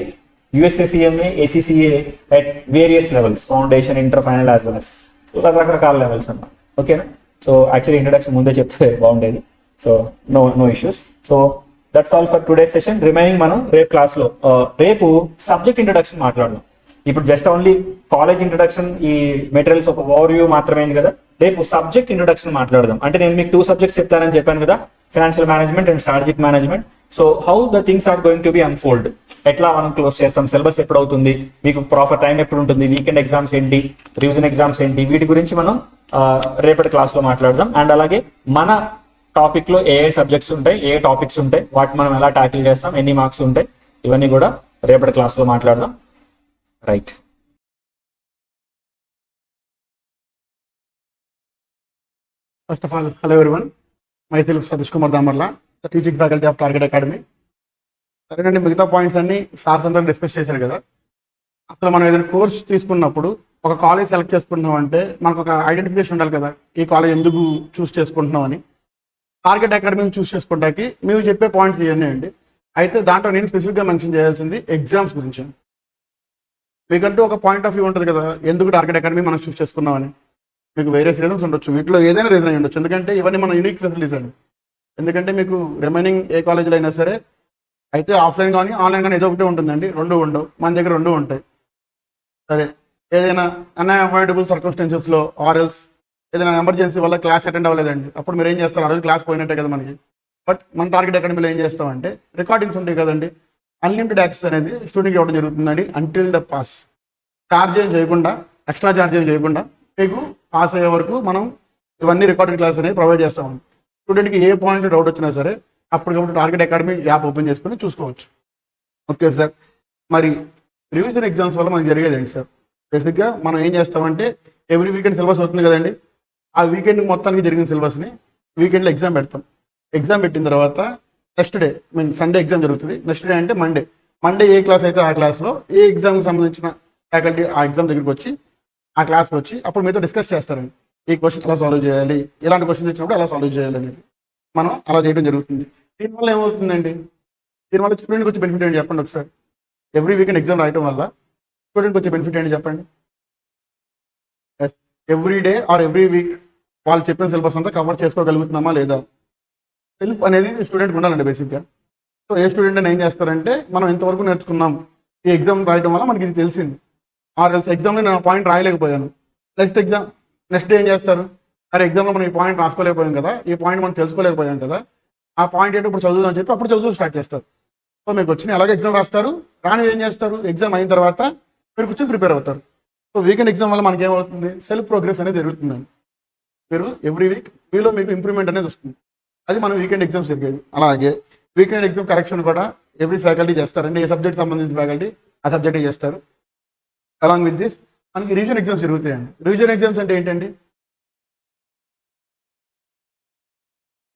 USCCMA, ACCA at various levels, foundation, inter, final as well as రకరకాల levels అన్నమాట. ఓకేనా? So actually introduction ముందే చెప్తే బాగుండేది. So no issues. So that's all for today session. Remaining మనం రేపు క్లాస్లో రేపు సబ్జెక్ట్ ఇంట్రడక్షన్ మాట్లాడదాం. ఇప్పుడు జస్ట్ ఓన్లీ కాలేజ్ ఇంట్రడక్షన్, ఈ మెటీరియల్స్ ఒక ఓవర్వ్యూ మాత్రమే కదా. రేపు సబ్జెక్ట్ ఇంట్రడక్షన్ మాట్లాడదాం. అంటే నేను మీకు 2 subjects చెప్తానని చెప్పాను కదా, financial management and strategic management. So how the things are going to be unfold, ఎట్లా మనం క్లోజ్ చేస్తాం, సిలబస్ ఎప్పుడు అవుతుంది, మీకు ప్రాపర్ టైం ఎప్పుడు ఉంటుంది, వీకెండ్ ఎగ్జామ్స్ ఏంటి, రివిజన్ ఎగ్జామ్స్ ఏంటి, వీటి గురించి మనం రేపటి క్లాస్లో మాట్లాడదాం. అండ్ అలాగే మన టాపిక్ లో ఏ సబ్జెక్ట్స్ ఉంటాయి, ఏ టాపిక్స్ ఉంటాయి, వాటిని మనం ఎలా ట్యాకిల్ చేస్తాం, ఎన్ని మార్క్స్ ఉంటాయి, ఇవన్నీ కూడా రేపటి క్లాస్లో మాట్లాడదాం. Right. First of all, hello everyone. Myself Satish Kumar Damarla, the teaching faculty of Target Academy. సరేనండి, మిగతా పాయింట్స్ అన్ని సార్స్ అంతా డిస్కస్ చేశారు కదా. అసలు మనం ఏదైనా కోర్స్ తీసుకున్నప్పుడు ఒక కాలేజ్ సెలెక్ట్ చేసుకుంటున్నాం అంటే మనకు ఒక ఐడెంటిఫికేషన్ ఉండాలి కదా, ఈ కాలేజ్ ఎందుకు చూస్ చేసుకుంటున్నాం అని. టార్గెట్ అకాడమీని చూస్ చేసుకుంటాకి మేము చెప్పే పాయింట్స్ ఇవన్నీ అండి. అయితే దాంట్లో నేను స్పెసిఫిక్గా మెన్షన్ చేయాల్సింది ఎగ్జామ్స్ గురించి. మీకంటూ ఒక పాయింట్ ఆఫ్ వ్యూ ఉంటుంది కదా, ఎందుకు టార్గెట్ అకాడమీ మనం చూస్ చేసుకున్నామని. మీకు వేరియస్ రీజన్స్ ఉండొచ్చు, వీటిలో ఏదైనా రీజన్ అయి ఉండొచ్చు. ఎందుకంటే ఇవన్నీ మన యూనిక్ ఫెసిలిటీస్ అండి. ఎందుకంటే మీకు రిమైనింగ్ ఏ కాలేజీలో అయినా సరే అయితే ఆఫ్లైన్ కానీ ఆన్లైన్ కానీ ఏదో ఒకటి ఉంటుందండి, 2 ఉండవు. మన దగ్గర 2 ఉంటాయి. సరే, ఏదైనా అన్అవాయిడబుల్ సర్కమ్స్టెన్సెస్లో ఆర్ఎల్స్ ఏదైనా ఎమర్జెన్సీ వల్ల క్లాస్ అటెండ్ అవ్వలేదండి, అప్పుడు మీరు ఏం చేస్తారు, ఆ రోజు క్లాస్ పోయినట్టే కదా మనకి. బట్ మన టార్గెట్ అకాడమీలో ఏం చేస్తామంటే రికార్డింగ్స్ ఉంటాయి కదండి, అన్లిమిటెడ్ యాక్సెస్ అనేది స్టూడెంట్కి ఇవ్వడం జరుగుతుందండి. అంటిల్ ద పాస్, ఛార్జ్ ఏం చేయకుండా, ఎక్స్ట్రా ఛార్జ్ ఏం చేయకుండా మీకు పాస్ అయ్యే వరకు మనం ఇవన్నీ రికార్డింగ్ క్లాస్ అనేది ప్రొవైడ్ చేస్తామండి. స్టూడెంట్కి ఏ పాయింట్ డౌట్ వచ్చినా సరే అప్పటికప్పుడు టార్గెట్ అకాడమీ యాప్ ఓపెన్ చేసుకుని చూసుకోవచ్చు. ఓకే సార్, మరి రివిజన్ ఎగ్జామ్స్ వల్ల మనకి జరిగేది ఏంటి సార్? బేసిక్గా మనం ఏం చేస్తామంటే ఎవ్రీ వీకెండ్ సిలబస్ అవుతుంది కదండి, ఆ వీకెండ్ మొత్తానికి జరిగిన సిలబస్ని వీకెండ్లో ఎగ్జామ్ పెడతాం. ఎగ్జామ్ పెట్టిన తర్వాత నెక్స్ట్ డే సండే ఎగ్జామ్ జరుగుతుంది. నెక్స్ట్ డే అంటే మండే ఏ క్లాస్ అయితే ఆ క్లాస్లో ఏ ఎగ్జామ్కి సంబంధించిన ఫ్యాకల్టీ ఆ ఎగ్జామ్ దగ్గరికి వచ్చి ఆ క్లాస్కి వచ్చి అప్పుడు మీతో డిస్కస్ చేస్తారండి. ఈ క్వశ్చన్ ఎలా సాల్వ్ చేయాలి, ఇలాంటి క్వశ్చన్స్ ఇచ్చినప్పుడు ఎలా సాల్వ్ చేయాలి అనేది మనం అలా చేయడం జరుగుతుంది. దీనివల్ల ఏమవుతుందండి, దీనివల్ల స్టూడెంట్కి వచ్చే బెనిఫిట్ ఏంటి చెప్పండి ఒకసారి. ఎవ్రీ వీకెండ్ ఎగ్జామ్ రాయటం వల్ల స్టూడెంట్కి వచ్చే బెనిఫిట్ ఏంటి చెప్పండి. Yes, every day or every week వాళ్ళు చెప్పిన సిలబస్ అంతా కవర్ చేసుకోగలుగుతున్నామా లేదా, సెల్ఫ్ అనేది స్టూడెంట్కి ఉండాలండి బేసిక్గా. సో ఏ స్టూడెంట్ అని ఏం చేస్తారంటే మనం ఇంతవరకు నేర్చుకున్నాం, ఈ ఎగ్జామ్ రాయడం వల్ల మనకి ఇది తెలిసింది, ఆర్ ఎల్స్ ఎగ్జామ్లో నేను ఆ పాయింట్ రాయలేకపోయాను. నెక్స్ట్ డే ఏం చేస్తారు, అరే ఎగ్జామ్లో మనం ఈ పాయింట్ రాసుకోలేకపోయాం కదా, ఈ పాయింట్ మనం తెలుసుకోలేకపోయాం కదా, ఆ పాయింట్ ఏంటో ఇప్పుడు చదువుదాం అని చెప్పి అప్పుడు చదువు స్టార్ట్ చేస్తారు. సో మీకు వచ్చిన ఎలాగో ఎగ్జామ్ రాస్తారు, రాని ఏం చేస్తారు, ఎగ్జామ్ అయిన తర్వాత మీరు కూర్చొని ప్రిపేర్ అవుతారు. సో వీకెండ్ ఎగ్జామ్ వల్ల మనకి ఏమవుతుంది, సెల్ఫ్ ప్రోగ్రెస్ అనేది జరుగుతుందండి. మీరు ఎవ్రీ వీక్ మీలో మీకు ఇంప్రూవ్మెంట్ అనేది వస్తుంది. అది మనం వీకెండ్ ఎగ్జామ్స్ జరిగేది. అలాగే వీకెండ్ ఎగ్జామ్ కరెక్షన్ కూడా ఎవ్రీ ఫ్యాకల్టీ చేస్తారండి. ఏ సబ్జెక్ట్ సంబంధించిన ఫ్యాకల్టీ ఆ సబ్జెక్ట్ చేస్తారు. అలాంగ్ విత్ దిస్ మనకి రివిజన్ ఎగ్జామ్స్ జరుగుతాయండి. రివిజన్ ఎగ్జామ్స్ అంటే ఏంటండి?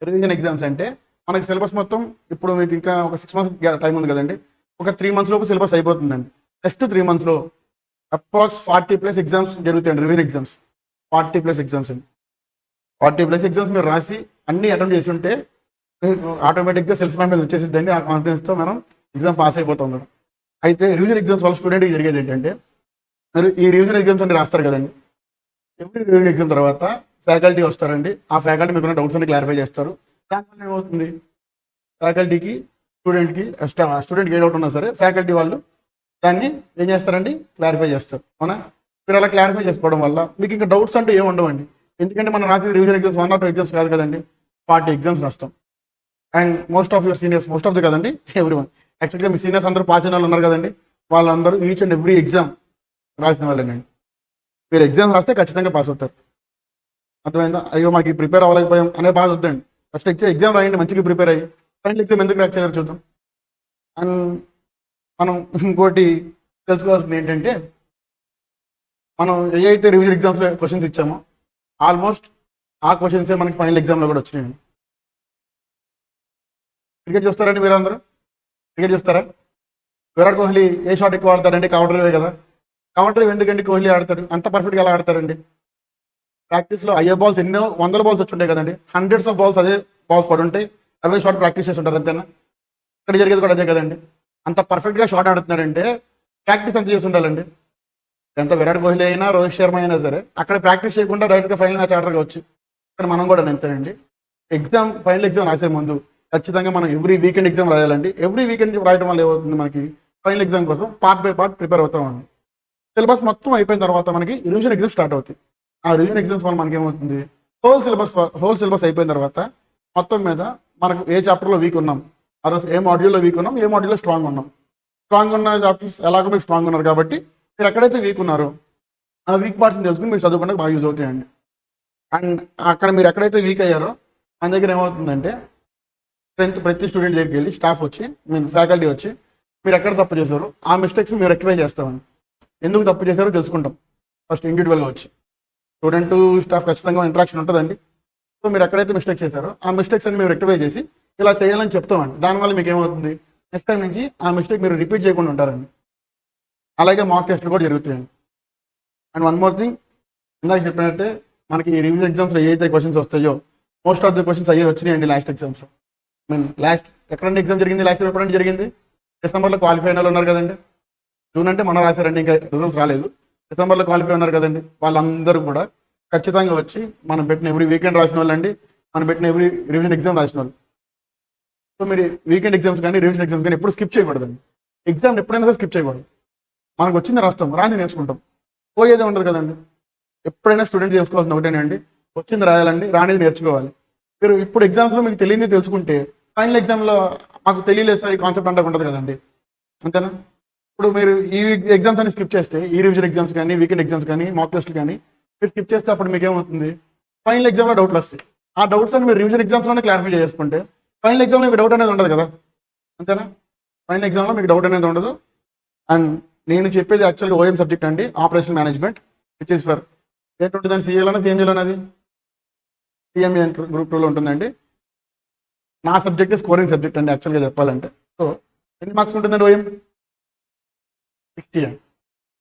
రివిజన్ ఎగ్జామ్స్ అంటే మనకి సిలబస్ మొత్తం ఇప్పుడు మీకు ఇంకా ఒక 6 months టైం ఉంది కదండి. ఒక 3 months లోపు సిలబస్ అయిపోతుందండి. నెక్స్ట్ 3 months లో అప్రాక్స్ 40+ ఎగ్జామ్స్ జరుగుతాయండి. రివిజన్ ఎగ్జామ్స్ 40+ ఎగ్జామ్స్ అండి. 40+ ఎగ్జామ్స్ మీరు రాసి అన్ని అటెంప్ట్ చేసి ఉంటే మీకు ఆటోమేటిక్గా సెల్ఫ్ కాన్ఫిడెన్స్ వచ్చేసిద్దండి. ఆ కాన్ఫిడెన్స్తో మనం ఎగ్జామ్ పాస్ అయిపోతాం కదా. అయితే రివిజన్ ఎగ్జామ్స్ వల్ల స్టూడెంట్కి జరిగేది ఏంటంటే, మీరు ఈ రివిజన్ ఎగ్జామ్స్ అన్ని రాస్తారు కదండి. ఎవ్రీ రివిజన్ ఎగ్జామ్ తర్వాత ఫ్యాకల్టీ వస్తారండి. ఆ ఫ్యాకల్టీ మీకు డౌట్స్ అన్ని క్లారిఫై చేస్తారు. దానివల్ల ఏమవుతుంది, ఫ్యాకల్టీకి స్టూడెంట్కి స్టూడెంట్కి ఏ డౌట్ ఉన్నా సరే ఫ్యాకల్టీ వాళ్ళు దాన్ని ఏం చేస్తారండి, క్లారిఫై చేస్తారు. అవునా? మీరు అలా క్లారిఫై చేసుకోవడం వల్ల మీకు ఇంకా డౌట్స్ అంటే ఏమి ఉండవండి. ఎందుకంటే మనం రాసిన రివిజన్ ఎగ్జామ్స్ 1 or 2 ఎగ్జామ్స్ కాదు కదండి, 40 ఎగ్జామ్స్ రాస్తాం. And most of your seniors, most of the కదండి, ఎవ్రీవన్ యాక్చువల్గా మీ సీనియర్స్ అందరూ పాస్ అయిన వాళ్ళు ఉన్నారు కదండి, వాళ్ళందరూ ఈచ్ అండ్ ఎవ్రీ ఎగ్జామ్ రాసిన వాళ్ళేనండి. మీరు ఎగ్జామ్స్ రాస్తే ఖచ్చితంగా పాస్ అవుతారు. అర్థమైందా? అయ్యో మాకు ప్రిపేర్ అవ్వలేకపోయాం అనే బాధ వద్దండి. ఫస్ట్ ఎగ్జామ్ రాయండి, మంచిగా ప్రిపేర్ అయ్యి ఫైనల్ ఎగ్జామ్ ఎందుకు ర్యాక్ చేయలేరు చూద్దాం. అండ్ మనం ఇంకోటి తెలుసుకోవాల్సింది ఏంటంటే, మనం ఏ అయితే రివిజన్ ఎగ్జామ్స్లో క్వశ్చన్స్ ఇచ్చామో ఆల్మోస్ట్ ఆ క్వశ్చన్సే మనకి ఫైనల్ ఎగ్జామ్లో కూడా వచ్చినాయండి. క్రికెట్ చూస్తారండి మీరు అందరూ? క్రికెట్ చూస్తారా? విరాట్ కోహ్లీ ఏ షాట్ ఎక్కువ ఆడతారండి? కౌంటర్ డ్రైవ్ కదా. కౌంటర్ డ్రైవ్ ఎందుకండి కోహ్లీ ఆడతాడు? అంత పర్ఫెక్ట్గా ఎలా ఆడతారండి? ప్రాక్టీస్లో అయ్యే బాల్స్ ఎన్నో 100 balls వచ్చి ఉంటాయి కదండి, హండ్రెడ్స్ ఆఫ్ బాల్స్ అదే బాల్స్ పడి ఉంటాయి, అవే షాట్ ప్రాక్టీస్ చేసి ఉంటారు. అంతేనా? ఇక్కడ జరిగేది కూడా అదే కదండి. అంత పర్ఫెక్ట్గా షాట్ ఆడుతున్నాడంటే ప్రాక్టీస్ అంత చేసి ఉండాలండి. ఎంత విరాట్ కోహ్లీ అయినా రోహిత్ శర్మ అయినా సరే అక్కడ ప్రాక్టీస్ చేయకుండా డైరెక్ట్గా ఫైనల్ మ్యాచ్ ఆడరు కావచ్చు. ఇక్కడ మనం కూడా అంతేనండి. ఫైనల్ ఎగ్జామ్ రాసే ముందు ఖచ్చితంగా మనం ఎవ్రీ వీకెండ్ ఎగ్జామ్ రాయాలండి. ఎవ్రీ వీకెండ్ రాయడం వల్ల ఏమవుతుంది, మనకి ఫైనల్ ఎగ్జామ్ కోసం పార్ట్ బై పార్ట్ ప్రిపేర్ అవుతామండి. సిలబస్ మొత్తం అయిపోయిన తర్వాత మనకి రివిజన్ ఎగ్జామ్ స్టార్ట్ అవుతాయి. ఆ రివిజన్ ఎగ్జామ్స్ వల్ల మనకి ఏమవుతుంది, హోల్ సిలబస్ అయిపోయిన తర్వాత మొత్తం మీద మనకు ఏ చాప్టర్లో వీక్ ఉన్నాం, ఆ రోజు ఏ మాడ్యూల్లో వీక్ ఉన్నాం, ఏ మాడ్యూల్లో స్ట్రాంగ్ ఉన్నాం. స్ట్రాంగ్ ఉన్న చాప్టర్స్ ఎలాగో మీరు స్ట్రాంగ్ ఉన్నారు కాబట్టి మీరు ఎక్కడైతే వీక్ ఉన్నారో ఆ వీక్ పార్ట్స్ని తెలుసుకుని మీరు చదువుకోవడానికి బాగా యూజ్ అవుతాయండి. అండ్ అక్కడ మీరు ఎక్కడైతే వీక్ అయ్యారో మన దగ్గర ఏమవుతుందంటే, ప్రతి స్టూడెంట్ దగ్గరికి వెళ్ళి స్టాఫ్ వచ్చి, ఫ్యాకల్టీ వచ్చి మీరు ఎక్కడ తప్పు చేశారో ఆ మిస్టేక్స్ మీరు రెక్టిఫై చేస్తామండి. ఎందుకు తప్పు చేశారో తెలుసుకుంటాం ఫస్ట్ ఇండివిజువల్గా వచ్చి. స్టూడెంట్ స్టాఫ్ ఖచ్చితంగా ఇంటరాక్షన్ ఉంటుందండి. సో మీరు ఎక్కడైతే మిస్టేక్స్ చేశారో ఆ మిస్టేక్స్ అని మేము రెక్టిఫై చేసి ఇలా చేయాలని చెప్తామండి. దానివల్ల మీకు ఏమవుతుంది, నెక్స్ట్ టైం నుంచి ఆ మిస్టేక్ మీరు రిపీట్ చేయకుండా ఉంటారండి. అలాగే మాక్ టెస్ట్లు కూడా జరుగుతాయండి. అండ్ వన్ మోర్ థింగ్, ఇందాక చెప్పినట్టే మనకి ఈ రివిజన్ ఎగ్జామ్స్లో ఏ అయితే క్వశ్చన్స్ వస్తాయో మోస్ట్ ఆఫ్ ది క్వశ్చన్స్ అయ్యే వచ్చినాయండి లాస్ట్ ఎగ్జామ్స్లో. లాస్ట్ ఎక్కడంటే ఎగ్జామ్ జరిగింది, లాస్ట్ ఎప్పుడంటే జరిగింది, డిసెంబర్లో క్వాలిఫై అయిన వాళ్ళు ఉన్నారు కదండి. జూన్ అంటే మనం రాశారండి, ఇంకా రిజల్ట్స్ రాలేదు. డిసెంబర్లో క్వాలిఫై ఉన్నారు కదండి, వాళ్ళందరూ కూడా ఖచ్చితంగా వచ్చి మనం పెట్టిన ఎవ్రీ వీకెండ్ రాసిన వాళ్ళు అండి, మనం పెట్టిన ఎవ్రీ రివిజన్ ఎగ్జామ్ రాసిన వాళ్ళు. సో మీరు వీకెండ్ ఎగ్జామ్స్ కానీ రివిజన్ ఎగ్జామ్స్ కానీ ఎప్పుడు స్కిప్ చేయకూడదండి. ఎగ్జామ్ ఎప్పుడైనా సరే స్కిప్ చేయకూడదు. మనకు వచ్చింది రాస్తాం, రాంది నేర్చుకుంటాం, పోయేదే ఉండదు కదండి. ఎప్పుడైనా స్టూడెంట్ చేసుకోవాల్సిన ఒకటేనండి, వచ్చింది రాయాలండి, రానిది నేర్చుకోవాలి. మీరు ఇప్పుడు ఎగ్జామ్స్లో మీకు తెలియదు తెలుసుకుంటే ఫైనల్ ఎగ్జామ్లో మాకు తెలియలేదు సార్ ఈ కాన్సెప్ట్ అంటే ఉండదు కదండి. అంతేనా? ఇప్పుడు మీరు ఈ ఎగ్జామ్స్ అని స్కిప్ చేస్తే, ఈ రివిజన్ ఎగ్జామ్స్ కానీ వీకెండ్ ఎగ్జామ్స్ కానీ మాక్ టెస్ట్లు కానీ మీరు స్కిప్ చేస్తే అప్పుడు మీకు ఏమవుతుంది, ఫైనల్ ఎగ్జామ్లో డౌట్లు వస్తాయి. ఆ డౌట్స్ అని మీరు రివిజన్ ఎగ్జామ్స్లోనే క్లారిఫై చేసుకుంటే ఫైనల్ ఎగ్జామ్లో మీకు డౌట్ అనేది ఉండదు కదా. అంతేనా? ఫైనల్ ఎగ్జామ్లో మీకు డౌట్ అనేది ఉండదు. అండ్ నేను చెప్పేది యాక్చువల్గా ఓఎం సబ్జెక్ట్ అండి, operational management, which is for ఏంటుంటుందండి, సిఏలోనా సిఎంఏలోనా? అది సిఎంఏ గ్రూప్ 2లో ఉంటుందండి. నా సబ్జెక్ట్ స్కోరింగ్ సబ్జెక్ట్ అండి యాక్చువల్గా చెప్పాలంటే. సో ఎన్ని మార్క్స్ ఉంటుందండి ఓఎం? 60 అండి.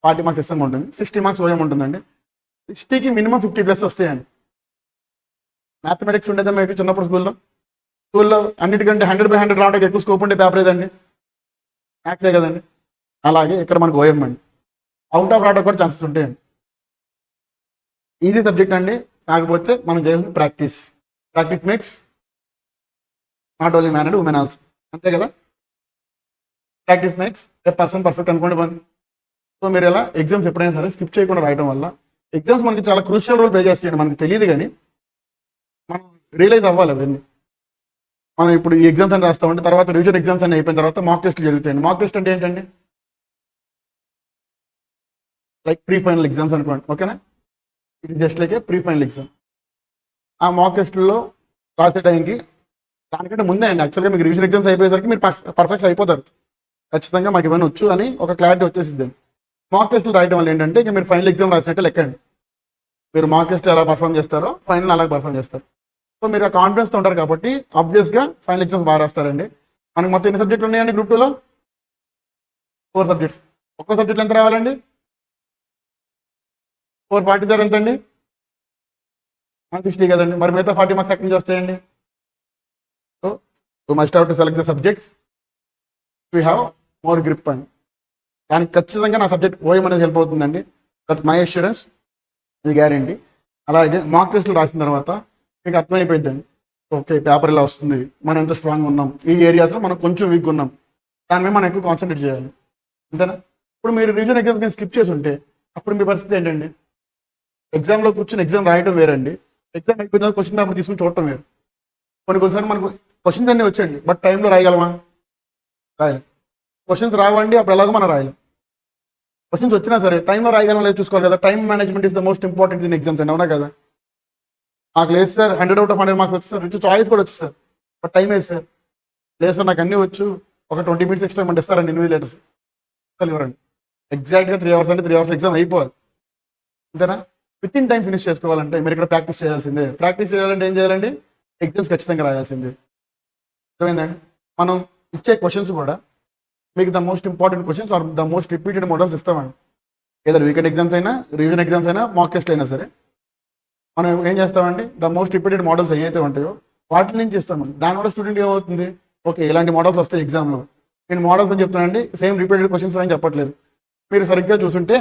40 మార్క్స్ ఎస్ఎం ఉంటుంది, 60 మార్క్స్ ఓఎం ఉంటుందండి. 60కి మినిమం 50+ వస్తాయండి. మ్యాథమెటిక్స్ ఉండేదా మీకు చిన్నప్పుడు స్కూల్లో అన్నిటికంటే 100/100 రావడానికి ఎక్కువ స్కోప్ ఉండే పేపర్ ఏదండి? మ్యాథ్సే కదండి. అలాగే ఇక్కడ మనకు ఓఎం అండి, అవుట్ ఆఫ్ రావడానికి కూడా ఛాన్సెస్ ఉంటాయండి. ఈజీ సబ్జెక్ట్ అండి, కాకపోతే మనం చేయాల్సిన practice makes not only man and women also. అంతే కదా? Practice makes a person perfect అనుకోండి బంద్. సో మీరు ఇలా ఎగ్జామ్స్ ఎప్పుడైనా సరే స్కిప్ చేయకుండా రాయడం వల్ల ఎగ్జామ్స్ మనకి చాలా క్రూషియల్ రోల్ ప్లే చేస్తాయండి. మనకి తెలియదు కానీ మనం రియలైజ్ అవ్వాలి అవన్నీ. మనం ఇప్పుడు ఈ ఎగ్జామ్స్ అని రాస్తామంటే తర్వాత రివిజన్ ఎగ్జామ్స్ అని అయిపోయిన తర్వాత మాక్ టెస్ట్లు జరుగుతాయండి. మాక్ టెస్ట్ అంటే ఏంటండి? లైక్ ప్రీ ఫైనల్ ఎగ్జామ్స్ అనుకోండి, ఓకేనా? It is just like A pre final exam. ఆ మాక్ టెస్ట్లో రాసే టైంకి దానికంటే ముందే అండి యాక్చువల్గా మీకు రివిజన్ ఎగ్జామ్స్ అయిపోయేసరికి మీరు పర్ఫెక్ట్ అయిపోతారు. ఖచ్చితంగా మాకు ఇవన్నీ వచ్చు అని ఒక క్లారిటీ వచ్చేసిద్ది. మాక్ టెస్ట్లు రాయడం వల్ల ఏంటంటే ఇక మీరు ఫైనల్ ఎగ్జామ్ రాసినట్టే లెక్కండి. మీరు మాక్ టెస్ట్ ఎలా పర్ఫామ్ చేస్తారో ఫైనల్ అలాగే పర్ఫామ్ చేస్తారు. సో మీరు ఆ కాన్ఫిడెన్స్తో ఉంటారు కాబట్టి ఆబ్వియస్గా ఫైనల్ ఎగ్జామ్స్ బాగా రాస్తారండి. మనకి మొత్తం ఎన్ని సబ్జెక్టులు ఉన్నాయండి గ్రూప్ 2లో? 4 సబ్జెక్ట్స్. ఒక్కో సబ్జెక్ట్ ఎంత రావాలండి? 440 ఎంత అండి? 160 కదండి. మరి మిగతా 40 మార్క్స్ ఎక్కడి నుంచి వస్తాయండి? So you must have to select the subjects we have more grip అండి. దానికి ఖచ్చితంగా నా సబ్జెక్ట్ ఓఎం అనేది హెల్ప్ అవుతుందండి. దట్ మై అష్యూరెన్స్, ఇది గ్యారెంటీ. అలాగే మాక్ టెస్ట్లు రాసిన తర్వాత మీకు అర్థమైపోయిందండి, ఓకే పేపర్ ఇలా వస్తుంది, మనం ఎంత స్ట్రాంగ్ ఉన్నాం, ఈ ఏరియాస్లో మనం కొంచెం వీక్ ఉన్నాం, దాని మీద మనం ఎక్కువ కాన్సన్ట్రేట్ చేయాలి, అంతేనా? ఇప్పుడు మీరు రివిజన్ ఎగ్జామ్స్ కానీ స్కిప్ చేసి ఉంటే అప్పుడు మీ పరిస్థితి ఏంటండి? ఎగ్జామ్లో కూర్చొని ఎగ్జామ్ రాయడం వేరండి, ఎగ్జామ్ అయిపోయిన క్వశ్చన్ పేపర్ తీసుకుని చూడటం వేరు. కొన్నిసార్లు మనకు క్వశ్చన్స్ అన్నీ వచ్చండి, బట్ టైంలో రాయగలమా? రాయలేం. క్వశ్చన్స్ రావండి, అప్పుడు ఎలాగో మనం రాయలేం. క్వశ్చన్స్ వచ్చినా సరే టైంలో రాయగలం లేదు చూసుకోవాలి కదా. Time management is the most important in exams అండి, అవునా కదా? నాకు లేదు సార్ 100 out of 100 మార్క్స్ వచ్చి సార్, రిచ్ చాయిస్ కూడా వచ్చి సార్, బట్ టైం వేసి సార్, లేదు సార్ నాకు అన్నీ వచ్చు, ఒక 20 minutes ఎక్స్ట్రా ఇవ్వండి ఇస్తారండి ఇన్విజిలేటర్స్, అసలు ఇవ్వరండి. ఎగ్జాక్ట్గా 3 hours అంటే 3 hours ఎగ్జామ్ అయిపోవాలి, అంతేనా? విత్ ఇన్ టైం ఫినిష్ చేసుకోవాలంటే మీరు ఇక్కడ ప్రాక్టీస్ చేయాల్సిందే. ప్రాక్టీస్ చేయాలంటే ఏం చేయాలండి? ఎగ్జామ్స్ ఖచ్చితంగా రాయాల్సిందే. అర్థమైందండి? మనం ఇచ్చే క్వశ్చన్స్ కూడా మీకు the most important questions are the most repeated models ఇస్తామండి. ఏదో వీకెండ్ ఎగ్జామ్స్ అయినా, రివిజన్ ఎగ్జామ్స్ అయినా, మాక్ టెస్ట్ అయినా సరే మనం ఏం చేస్తామండి, ద మోస్ట్ రిపీటెడ్ మోడల్స్ ఏవైతే ఉంటాయో వాటి నుంచి ఇస్తామండి. దానివల్ల స్టూడెంట్ ఏమవుతుంది, ఓకే ఇలాంటి మోడల్స్ వస్తాయి ఎగ్జామ్లో, నేను మోడల్స్ అని చెప్తానండి, సేమ్ రిపీటెడ్ క్వశ్చన్స్ అని చెప్పట్లేదు. మీరు సరిగ్గా చూసుంటే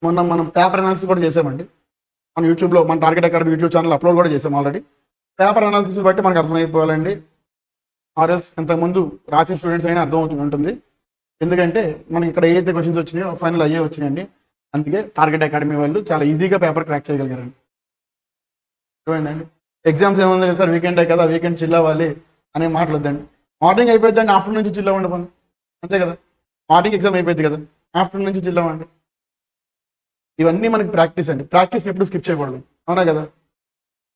మొన్న మనం పేపర్ అనాలిసిస్ కూడా చేసామండి మన యూట్యూబ్లో, మన target academy YouTube channel upload కూడా చేసాం ఆల్రెడీ. పేపర్ అనాలిసిస్ బట్టి మనకు అర్థమైపోవాలండి, ఆర్ఎల్స్ ఇంతకుముందు రాసిన స్టూడెంట్స్ అయినా అర్థమవుతూ ఉంటుంది. ఎందుకంటే మనకి ఇక్కడ ఏదైతే క్వశ్చన్స్ వచ్చినాయో ఫైనల్ అయ్యే వచ్చినాయండి. అందుకే టార్గెట్ అకాడమీ వాళ్ళు చాలా ఈజీగా పేపర్ క్రాక్ చేయగలిగారండి. ఏమైందండి? ఎగ్జామ్స్ ఏముంది సార్, వీకెండే కదా, వీకెండ్ చిల్ అవ్వాలి అనే మాట్లాడద్దండి. మార్నింగ్ అయిపోద్దండి, ఆఫ్టర్నూన్ నుంచి చిల్ అవ్వండి పని, అంతే కదా? మార్నింగ్ ఎగ్జామ్ అయిపోయింది కదా, ఆఫ్టర్నూన్ నుంచి చిల్ అవ్వండి. ఇవన్నీ మనకి ప్రాక్టీస్ అండి. ప్రాక్టీస్ ఎప్పుడు స్కిప్ చేయకూడదు, అవునా కదా?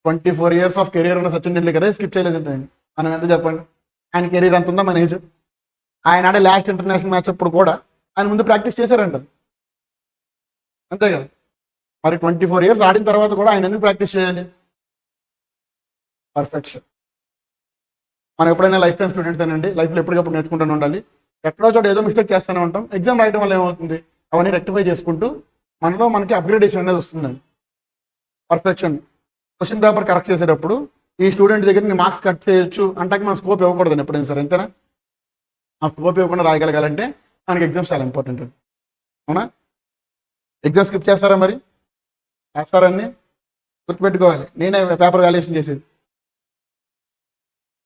24 years ఆఫ్ కెరీర్ ఉన్న సచిన్ టెండూల్కర్ స్కిప్ చేయలేదండి. మనం ఎంత చెప్పండి, ఆయన కెరీర్ ఎంత ఉందా మన ఏజ్? ఆయన ఆడే లాస్ట్ ఇంటర్నేషనల్ మ్యాచ్ అప్పుడు కూడా ఆయన ముందు ప్రాక్టీస్ చేశారంట, అంతే కదా? మరి 24 years ఆడిన తర్వాత కూడా ఆయన ఎందుకు ప్రాక్టీస్ చేయాలి? పర్ఫెక్షన్. మనం ఎప్పుడైనా లైఫ్ టైం స్టూడెంట్స్ అనండి, లైఫ్లో ఎప్పటికప్పుడు నేర్చుకుంటూనే ఉండాలి. ఎక్కడో చోట ఏదో మిస్టేక్ చేస్తూనే ఉంటాం. ఎగ్జామ్ రాయడం వల్ల ఏమవుతుంది, అవన్నీ రెక్టిఫై చేసుకుంటూ మనలో మనకి అప్గ్రేడేషన్ అనేది వస్తుందండి. పర్ఫెక్షన్. క్వశ్చన్ పేపర్ కరెక్ట్ చేసేటప్పుడు ఈ స్టూడెంట్ దగ్గర నేను మార్క్స్ కట్ చేయొచ్చు అంటే మనం స్కోప్ ఇవ్వకూడదండి ఎప్పుడైనా సరే, అంతేనా? ఆ స్కోప్ ఇవ్వకుండా రాయగలగాలంటే మనకి ఎగ్జామ్స్ చాలా ఇంపార్టెంట్ అండి, అవునా? ఎగ్జామ్ స్కిప్ చేస్తారా మరి? చేస్తారని గుర్తుపెట్టుకోవాలి. నేనే పేపర్ వాల్యుయేషన్ చేసేది,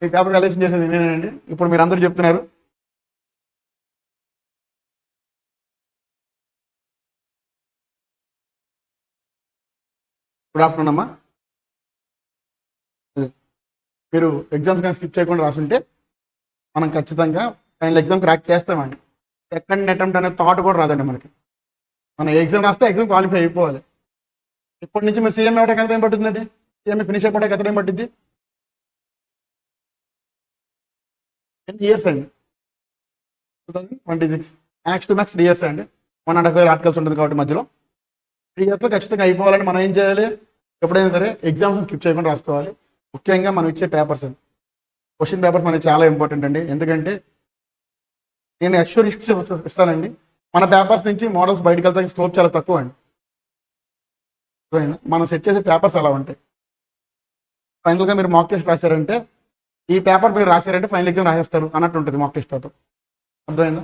ఈ పేపర్ వాల్యుయేషన్ చేసేది నేనేనండి. ఇప్పుడు మీరు అందరూ చెప్తున్నారు. గుడ్ ఆఫ్టర్నూన్ అమ్మా. మీరు ఎగ్జామ్స్ కానీ స్కిప్ చేయకుండా రాసుంటే మనం ఖచ్చితంగా ఫైనల్ ఎగ్జామ్ క్రాక్ చేస్తామండి. సెకండ్ అటెంప్ట్ అనే థాట్ కూడా రాదండి మనకి. మనం ఎగ్జామ్ రాస్తే ఎగ్జామ్ క్వాలిఫై అయిపోవాలి. ఇప్పటి నుంచి మీరు సీఎం అవ్వడానికి ఎంత టైం పడుతుంది? అది సీఎం ఫినిష్ అయిపోవడానికి ఎంత టైం పట్టింది? 10 years అండి. 2026 మ్యాక్స్ టు మ్యాక్స్ 3 years అండి. 1.5 year ఆర్టికల్స్ ఉంటుంది కాబట్టి మధ్యలో 3 yearsలో ఖచ్చితంగా అయిపోవాలని మనం ఏం చేయాలి? ఎప్పుడైనా సరే ఎగ్జామ్స్ స్కిప్ చేయకుండా రాసుకోవాలి. ముఖ్యంగా మనం ఇచ్చే పేపర్స్ అండి, క్వశ్చన్ పేపర్స్ మనకి చాలా ఇంపార్టెంట్ అండి. ఎందుకంటే నేను అష్యూరెన్స్ ఇస్తానండి, మన పేపర్స్ నుంచి మోడల్స్ బయటకు వెళ్తానికి స్కోప్ చాలా తక్కువ అండి. మనం సెట్ చేసే పేపర్స్ అలా ఉంటాయి. ఫైనల్గా మీరు మాక్ టెస్ట్ రాశారంటే ఈ పేపర్ మీరు రాశారంటే ఫైనల్ ఎగ్జామ్ రాసేస్తారు అన్నట్టు ఉంటుంది మాక్ టెస్ట్ పేపర్. అర్థమైందా?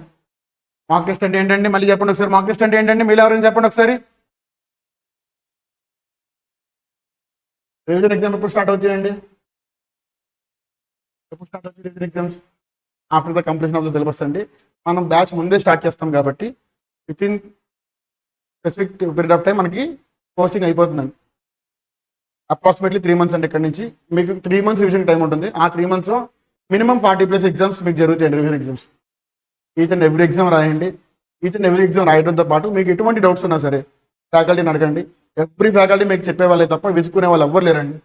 మాక్ టెస్ట్ అంటే ఏంటండి మళ్ళీ చెప్పండి ఒకసారి. మాక్ టెస్ట్ అంటే ఏంటండి మీరు ఎవరైనా చెప్పండి ఒకసారి. రివిజన్ ఎగ్జామ్ ఎప్పుడు స్టార్ట్ అవుతాయండి? ఎప్పుడు స్టార్ట్ అవుతాయి revision exams? After the completion of the syllabus అండి. మనం బ్యాచ్ ముందే స్టార్ట్ చేస్తాం కాబట్టి with in specific period of time మనకి పోస్టింగ్ అయిపోతుందండి. అప్రాక్సిమేట్లీ 3 months అండి. ఇక్కడ నుంచి మీకు 3 months రివిజన్ టైం ఉంటుంది. ఆ 3 monthsలో మినిమం 40+ ఎగ్జామ్స్ మీకు జరుగుతాయండి, revision exams. Each and every exam రాయండి. ఈచ్ అండ్ ఎవ్రీ ఎగ్జామ్ రాయడంతో పాటు మీకు ఎటువంటి డౌట్స్ ఉన్నా సరే ఫ్యాకల్టీని అడగండి. ఎవ్రీ ఫ్యాకల్టీ మీకు చెప్పేవాళ్ళే తప్ప విసుకునే వాళ్ళు ఎవ్వరు లేరండి.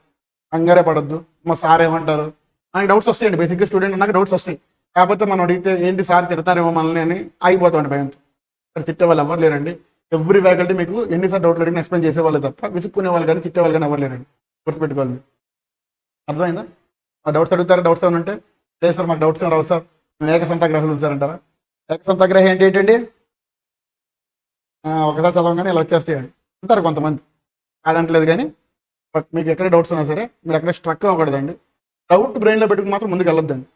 కంగారే పడద్దు, మా సార్ ఏమంటారు మనకి డౌట్స్ వస్తాయండి. బేసిక్గా స్టూడెంట్ అన్నాక డౌట్స్ వస్తాయి. కాకపోతే మనం అడిగితే ఏంటి సార్ తిడతారేమో మనల్ని అని ఆగిపోతామండి భయంతో. ఇక్కడ తిట్టే వాళ్ళు ఎవరు లేరండి. ఎవ్రీ ఫ్యాకల్టీ మీకు ఎన్నిసార్లు డౌట్లు అడిగిన ఎక్స్ప్లెయిన్ చేసేవాళ్ళు తప్ప విసుక్కునే వాళ్ళు కానీ తిట్టే వాళ్ళు కానీ ఎవరు లేరండి. గుర్తుపెట్టుకోవాలి. అర్థమైందా? ఆ డౌట్స్ అడుగుతారా? డౌట్స్ ఏమైనా ఉంటే లేదు సార్ మాకు డౌట్స్ ఏమైనా రావు సార్, మేము ఏకసంతాగ్రహాలు సార్ అంటారా? ఏకసంతాగ్రహం ఏంటండి? ఒకసారి చదవగానే ఇలా వచ్చేస్తాయండి అంటారు కొంతమంది. కాదంటలేదు కానీ బట్ మీకు ఎక్కడ డౌట్స్ ఉన్నా సరే మీరు ఎక్కడ స్ట్రక్ అవ్వకూడదండి. డౌట్ బ్రెయిన్లో పెట్టుకుని మాత్రం ముందుకు వెళ్ళొద్దండి.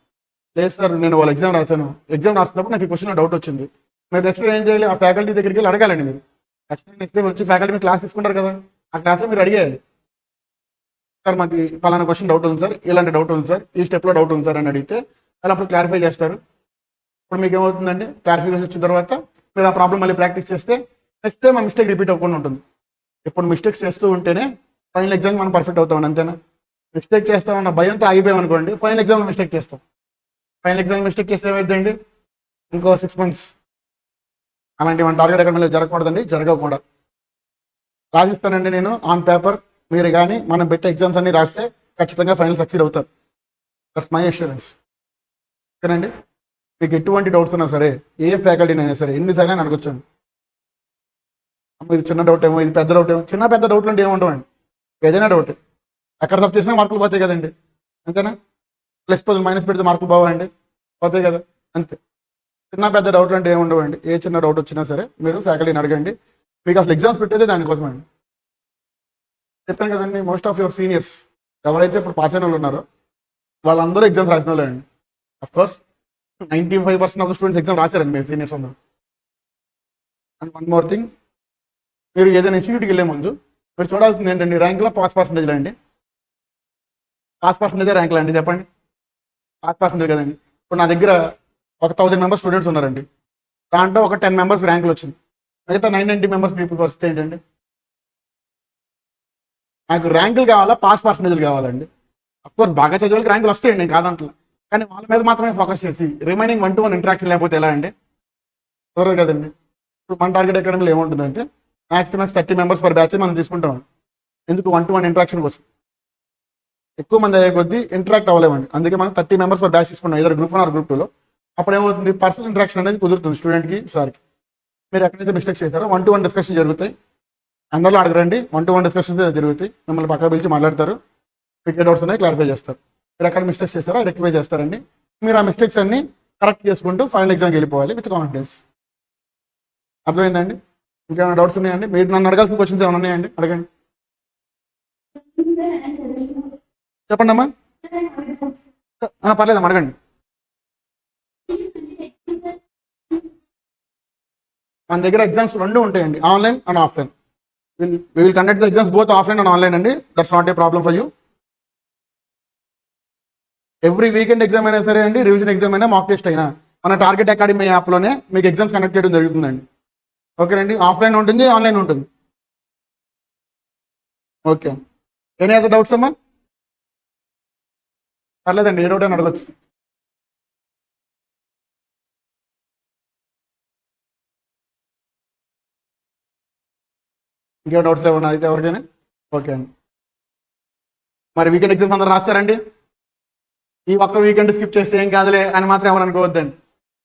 లేదు సార్ నేను వాళ్ళ ఎగ్జామ్ రాశాను, ఎగ్జామ్ రాసినప్పుడు నాకు ఈ క్వశ్చన్ డౌట్ వచ్చింది, మీరు నెక్స్ట్ ఏం చేయాలి? ఆ ఫ్యాకల్టీ దగ్గరికి వెళ్ళి అడగాలండి. మీరు నెక్స్ట్ డే వచ్చి ఫ్యాకల్టీ మీరు క్లాస్ తీసుకుంటారు కదా, ఆ క్లాస్లో మీరు అడిగేయాలి. సార్ మాకు పలానా క్వశ్చన్ డౌట్ ఉంది సార్, ఇలాంటి డౌట్ ఉంది సార్, ఈ స్టెప్లో డౌట్ ఉంది సార్ అని అడిగితే వాళ్ళు అప్పుడు క్లారిఫై చేస్తారు. ఇప్పుడు మీకు ఏమవుతుందండి, క్లారిఫికేషన్ వచ్చిన తర్వాత మీరు ఆ ప్రాబ్లం మళ్ళీ ప్రాక్టీస్ చేస్తే నెక్స్ట్ టైం ఆ మిస్టేక్ రిపీట్ అవ్వకుండా ఉంటుంది. ఇప్పుడు మిస్టేక్స్ చేస్తూ ఉంటేనే ఫైనల్ ఎగ్జామ్ మనం పర్ఫెక్ట్ అవుతాం. అంతేనా? మిస్టేక్ చేస్తామన్న భయంతో ఆగిపోయాం అనుకోండి, ఫైనల్ ఎగ్జామ్లో మిస్టేక్ చేస్తాం. ఫైనల్ ఎగ్జామ్ మిస్టేక్ చేస్తే ఏమైందండి, ఇంకో 6 months. అలాంటి మన టార్గెట్ ఎక్కడ జరగకూడదండి, జరగకూడదు. రాసిస్తానండి నేను ఆన్ పేపర్. మీరు కానీ మనం పెట్టే ఎగ్జామ్స్ అన్ని రాస్తే ఖచ్చితంగా ఫైనల్ సక్సీడ్ అవుతారు. That's my assurance. ఓకేనండి? మీకు ఎటువంటి డౌట్స్ ఉన్నా సరే ఏ ఫ్యాకల్టీని అయినా సరే ఎన్నిసార్లు అని అడగొచ్చండి. ఇది చిన్న డౌట్ ఏమో, ఇది పెద్ద డౌట్ ఏమో. చిన్న పెద్ద డౌట్లు అంటే ఏముండవండి, ఏదైనా డౌట్. ఎక్కడ తప్పు చేసినా మార్కులు పోతాయి కదండి, అంతేనా? ప్లస్ మైనస్ పెడితే మార్కులు బావండి, పోతాయి కదా, అంతే. చిన్న పెద్ద డౌట్లు అంటే ఏముండవండి. ఏ చిన్న డౌట్ వచ్చినా సరే మీరు ఫ్యాకల్టీని అడగండి. మీకు అసలు ఎగ్జామ్స్ పెట్టేదే దానికోసం అండి. చెప్పాను కదండి, మోస్ట్ ఆఫ్ యువర్ సీనియర్స్ ఎవరైతే ఇప్పుడు పాస్ అయిన వాళ్ళు ఉన్నారో వాళ్ళందరూ ఎగ్జామ్స్ రాసిన వాళ్ళే అండి. Of course 95% of the students exam రాశారండి మీరు సీనియర్స్ అందరూ. అండ్ వన్ మోర్ థింగ్, మీరు ఏదైనా ఇన్స్టిట్యూట్కి వెళ్ళే ముందు మీరు చూడాల్సింది ఏంటండి, ర్యాంక్లో పాస్ పర్సంటేజ్లో అండి. పాస్ పర్సంటేజే ర్యాంక్లో అండి, చెప్పండి. పాస్ పర్సంటేజ్ కదండి. ఇప్పుడు నా దగ్గర ఒక 1000 మెంబర్స్ స్టూడెంట్స్ ఉన్నారండి, దాంట్లో ఒక 10 మెంబర్స్ ర్యాంకులు వచ్చింది, మిగతా 990 మెంబర్స్ పీపుల్ పరిస్థితి ఏంటండి? నాకు ర్యాంకులు కావాలా, పాస్ పర్సంటేజ్లు కావాలండి. అఫ్కోర్స్ బాగా చదివేకి ర్యాంకులు వస్తాయండి, నేను కాదంటలా. కానీ వాళ్ళ మీద మాత్రమే ఫోకస్ చేసి రిమైనింగ్ 1-to-1 ఇంటరాక్షన్ లేకపోతే ఎలా అండి? కుదరదు కదండి. ఇప్పుడు మన టార్గెట్ అకాడమీలో ఏముంటుందంటే max to max 30 members per batch మనం తీసుకుంటాం. ఎందుకు? 1-to-1 ఇంటరాక్షన్ కోసం. ఎక్కువ మంది అయ్యే కొద్దీ ఇంటరాక్ట్ అవ్వలేమండి, అందుకే మనం 30 మెంబర్స్ పర్ బ్యాచ్ తీసుకుంటాం, ఏదో గ్రూప్ 1 ఆర్ గ్రూప్ 2లో. అప్పుడు ఏమవుతుంది, పర్సనల్ ఇంటరాక్షన్ అనేది కుదురుతుంది స్టూడెంట్కి సార్కి. మీరు ఎక్కడైతే మిస్టేక్స్ చేస్తారో 1-to-1 డిస్కషన్ జరుగుతాయి, అందరిలో అడగరండి. 1-to-1 డిస్కషన్స్ జరుగుతాయి, మిమ్మల్ని పక్క పిలిచి మాట్లాడతారు, మీకు డౌట్స్ ఉన్నాయి క్లారిఫై చేస్తారు. మీరు ఎక్కడ మిస్టేక్స్ చేస్తారో రెక్టిఫై చేస్తారండి. మీరు ఆ మిస్టేక్స్ అన్ని కరెక్ట్ చేసుకుంటూ ఫైనల్ ఎగ్జామ్కి వెళ్ళిపోవాలి విత్ కాన్ఫిడెన్స్. అర్థమైందండి? ఇంకేమైనా డౌట్స్ ఉన్నాయండి? మీరు నన్ను అడగాల్సిన క్వశ్చన్స్ ఏమైనా ఉన్నాయండి? అడగండి. చెప్పండి అమ్మా. పర్లేదమ్మా, అడగండి. మన దగ్గర ఎగ్జామ్స్ 2 ఉంటాయండి, online and offline. we will conduct the exams both offline and online అండి. That's not a problem for you. Every weekend exam అయినా సరే అండి, రివిజన్ ఎగ్జామ్ అయినా, మాక్ టెస్ట్ అయినా మన టార్గెట్ అకాడమీ యాప్లోనే మీకు ఎగ్జామ్స్ కండక్ట్ చేయడం జరుగుతుందండి. ఓకేనండి? ఆఫ్లైన్ ఉంటుంది, ఆన్లైన్ ఉంటుంది. ఓకే, ఎనీ అదర్ డౌట్స్ అమ్మా? పర్లేదండి, ఏ డౌట్ అని అడగచ్చు. ఇంకేం డౌట్స్ లేవన్నా అయితే ఎవరికైనా? ఓకే అండి. మరి వీకెండ్ ఎగ్జామ్స్ అందరూ రాస్తారండి? ఈ ఒక్క వీకెండ్ స్కిప్ చేస్తే ఏం కాదులే అని మాత్రం ఎవరు అనుకోవద్దండి.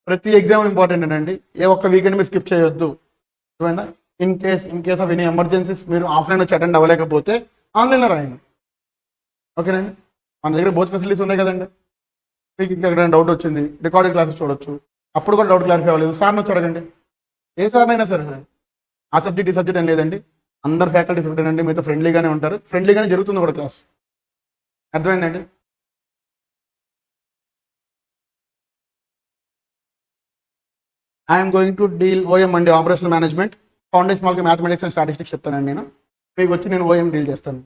ప్రతి ఎగ్జామ్ ఇంపార్టెంట్ అండి. ఏ ఒక్క వీకెండ్ మీరు స్కిప్ చేయొద్దు. అర్థమైందా? In case of any emergencies మీరు ఆఫ్లైన్ వచ్చి అటెండ్ అవ్వలేకపోతే ఆన్లైన్లో రాయండి. ఓకేనండి? మన దగ్గర బోత్ ఫెసిలిటీస్ ఉన్నాయి కదండి. మీకు ఇంకా ఎక్కడైనా డౌట్ వచ్చింది, రికార్డింగ్ క్లాసెస్ చూడొచ్చు, అప్పుడు కూడా డౌట్ క్లారిఫై అవ్వలేదు, సార్ని వచ్చి అడగండి. ఏ సార్నైనా సరే, ఆ సబ్జెక్ట్ ఈ సబ్జెక్ట్ ఏం లేదండి, అందరు ఫ్యాకల్టీస్ ఉంటారండి, మీతో ఫ్రెండ్లీగానే ఉంటారు, ఫ్రెండ్లీగానే జరుగుతుంది కూడా క్లాస్. అర్థమైందండి? I'm going to deal OM అండి, ఆపరేషనల్ మేనేజ్మెంట్. ఫౌండేషన్ వాళ్ళకి మ్యాథమెటిక్స్ అండ్ స్టాటిస్టిక్స్ చెప్తానండి నేను. మీకు వచ్చి నేను ఓఎం డీల్ చేస్తాను.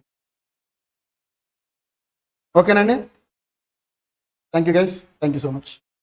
ఓకేనండి? Thank you guys, thank you so much.